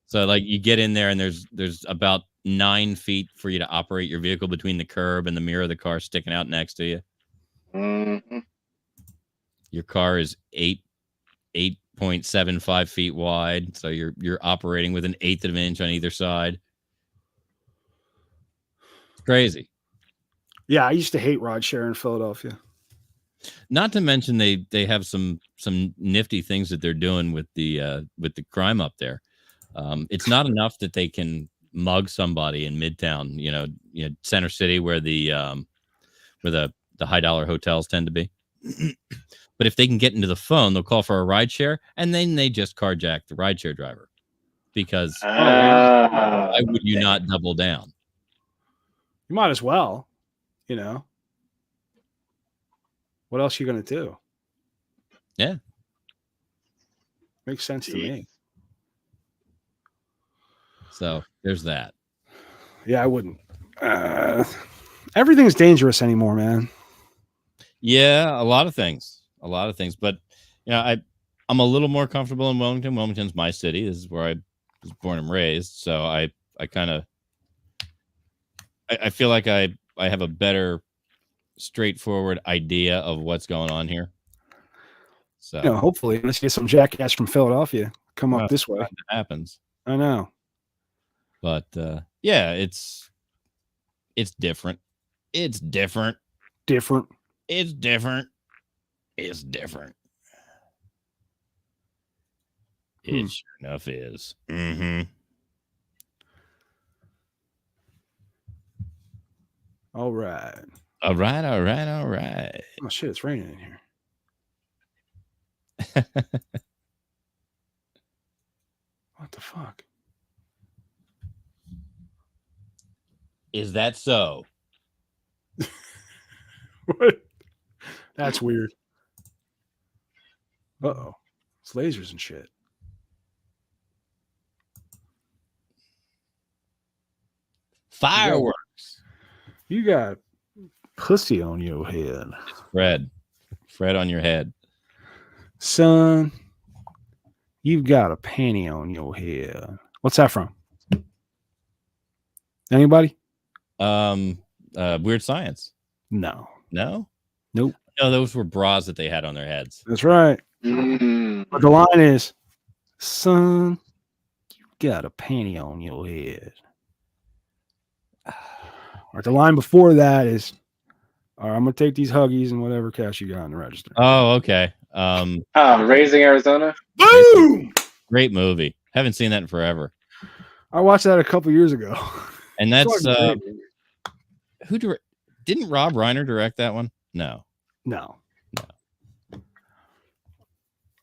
So, like, you get in there and there's about 9 feet for you to operate your vehicle between the curb and the mirror of the car sticking out next to you. Mm-hmm. Your car is 8.75 feet wide, so you're operating with an eighth of an inch on either side. It's crazy. Yeah, I used to hate rideshare in Philadelphia. Not to mention they have some nifty things that they're doing with the crime up there. It's not enough that they can mug somebody in Midtown, you know, Center City, where the high dollar hotels tend to be. But if they can get into the phone, they'll call for a rideshare, and then they just carjack the rideshare driver. Because why would you not double down? You might as well, What else are you going to do? Yeah. Makes sense to me. So there's that. Yeah, I wouldn't. Everything's dangerous anymore, man. Yeah, a lot of things. But I'm a little more comfortable in Wilmington. Wilmington's my city. This is where I was born and raised. So I feel like I have a better straightforward idea of what's going on here. So hopefully, let's get some jackass from Philadelphia come up this way. That happens. I know. But yeah, it's different. It's different. Different. It's different. It's different. It sure enough is. Mm-hmm. All right. All right. Oh shit, it's raining in here. What the fuck? Is that so? What? That's weird. Uh-oh. It's lasers and shit. Fireworks. You got pussy on your head. It's Fred on your head. Son, you've got a panty on your head. What's that from? Anybody? Weird Science. No. No? Nope. No, those were bras that they had on their heads. That's right. But the line is, son, you got a panty on your head. Or the line before that is, all right, I'm going to take these Huggies and whatever cash you got on the register. Oh, okay. Raising Arizona. Boom! Great movie. Haven't seen that in forever. I watched that a couple years ago. And that's didn't Rob Reiner direct that one? No. That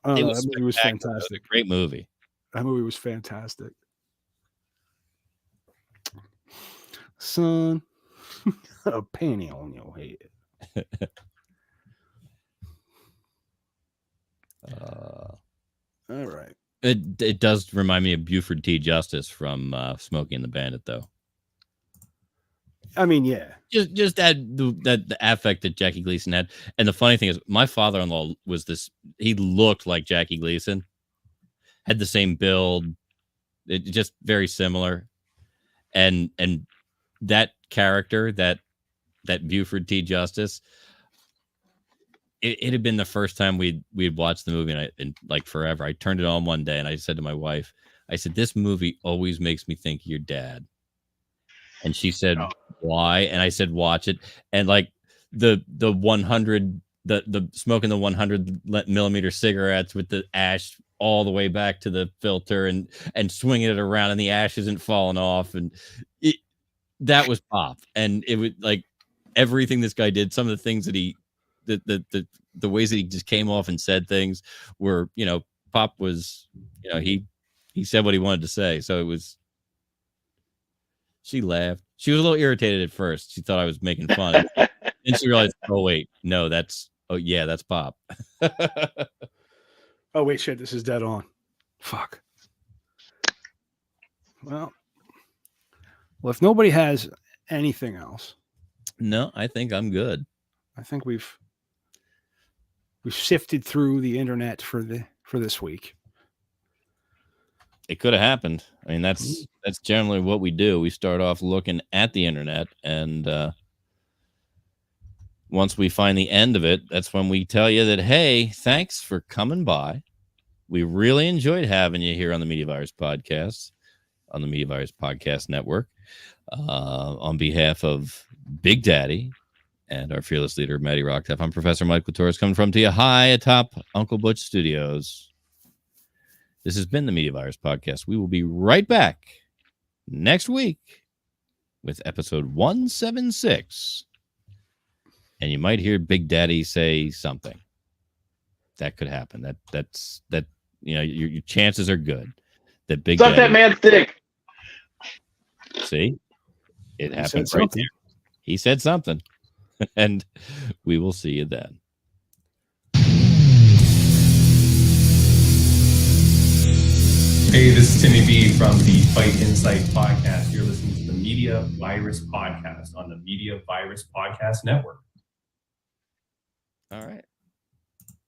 movie was fantastic. Great movie. That movie was fantastic. Son, a panty on your head. All right. It does remind me of Buford T. Justice from Smokey and the Bandit, though. I mean, yeah. Just the affect that Jackie Gleason had. And the funny thing is, my father-in-law was this. He looked like Jackie Gleason, had the same build, just very similar, and that character, that Buford T. Justice, it had been the first time we'd watched the movie in like forever. I turned it on one day and I said to my wife, I said, "This movie always makes me think of your dad." And she said, why? And I said, watch it. And like the 100, the smoking the 100 millimeter cigarettes with the ash all the way back to the filter and swinging it around and the ash isn't falling off. And that was Pop. And it was like everything this guy did, some of the things that the ways that he just came off and said things were, you know, Pop was, you know, he said what he wanted to say. So it was, she laughed. She was a little irritated at first. She thought I was making fun. And she realized, oh, wait, no, that's Pop. Oh, wait, shit, this is dead on. Fuck. Well, if nobody has anything else. No, I think I'm good. I think we've sifted through the internet for this week. It could have happened. I mean, that's generally what we do. We start off looking at the internet, and once we find the end of it, that's when we tell you that, hey, thanks for coming by. We really enjoyed having you here on the Media Virus Podcast, on the Media Virus Podcast Network. On behalf of Big Daddy and our fearless leader, Maddie Rockteff, I'm Professor Mike Torres, coming from to you high atop Uncle Butch Studios. This has been the Media Virus Podcast. We will be right back next week with episode 176. And you might hear Big Daddy say something. That could happen. That's you know, your chances are good that Big Suck Daddy, that man's dick. See? It happened right there. He said something. And we will see you then. Hey, this is Timmy B from the Fight Insight Podcast. You're listening to the Media Virus Podcast on the Media Virus Podcast Network. All right.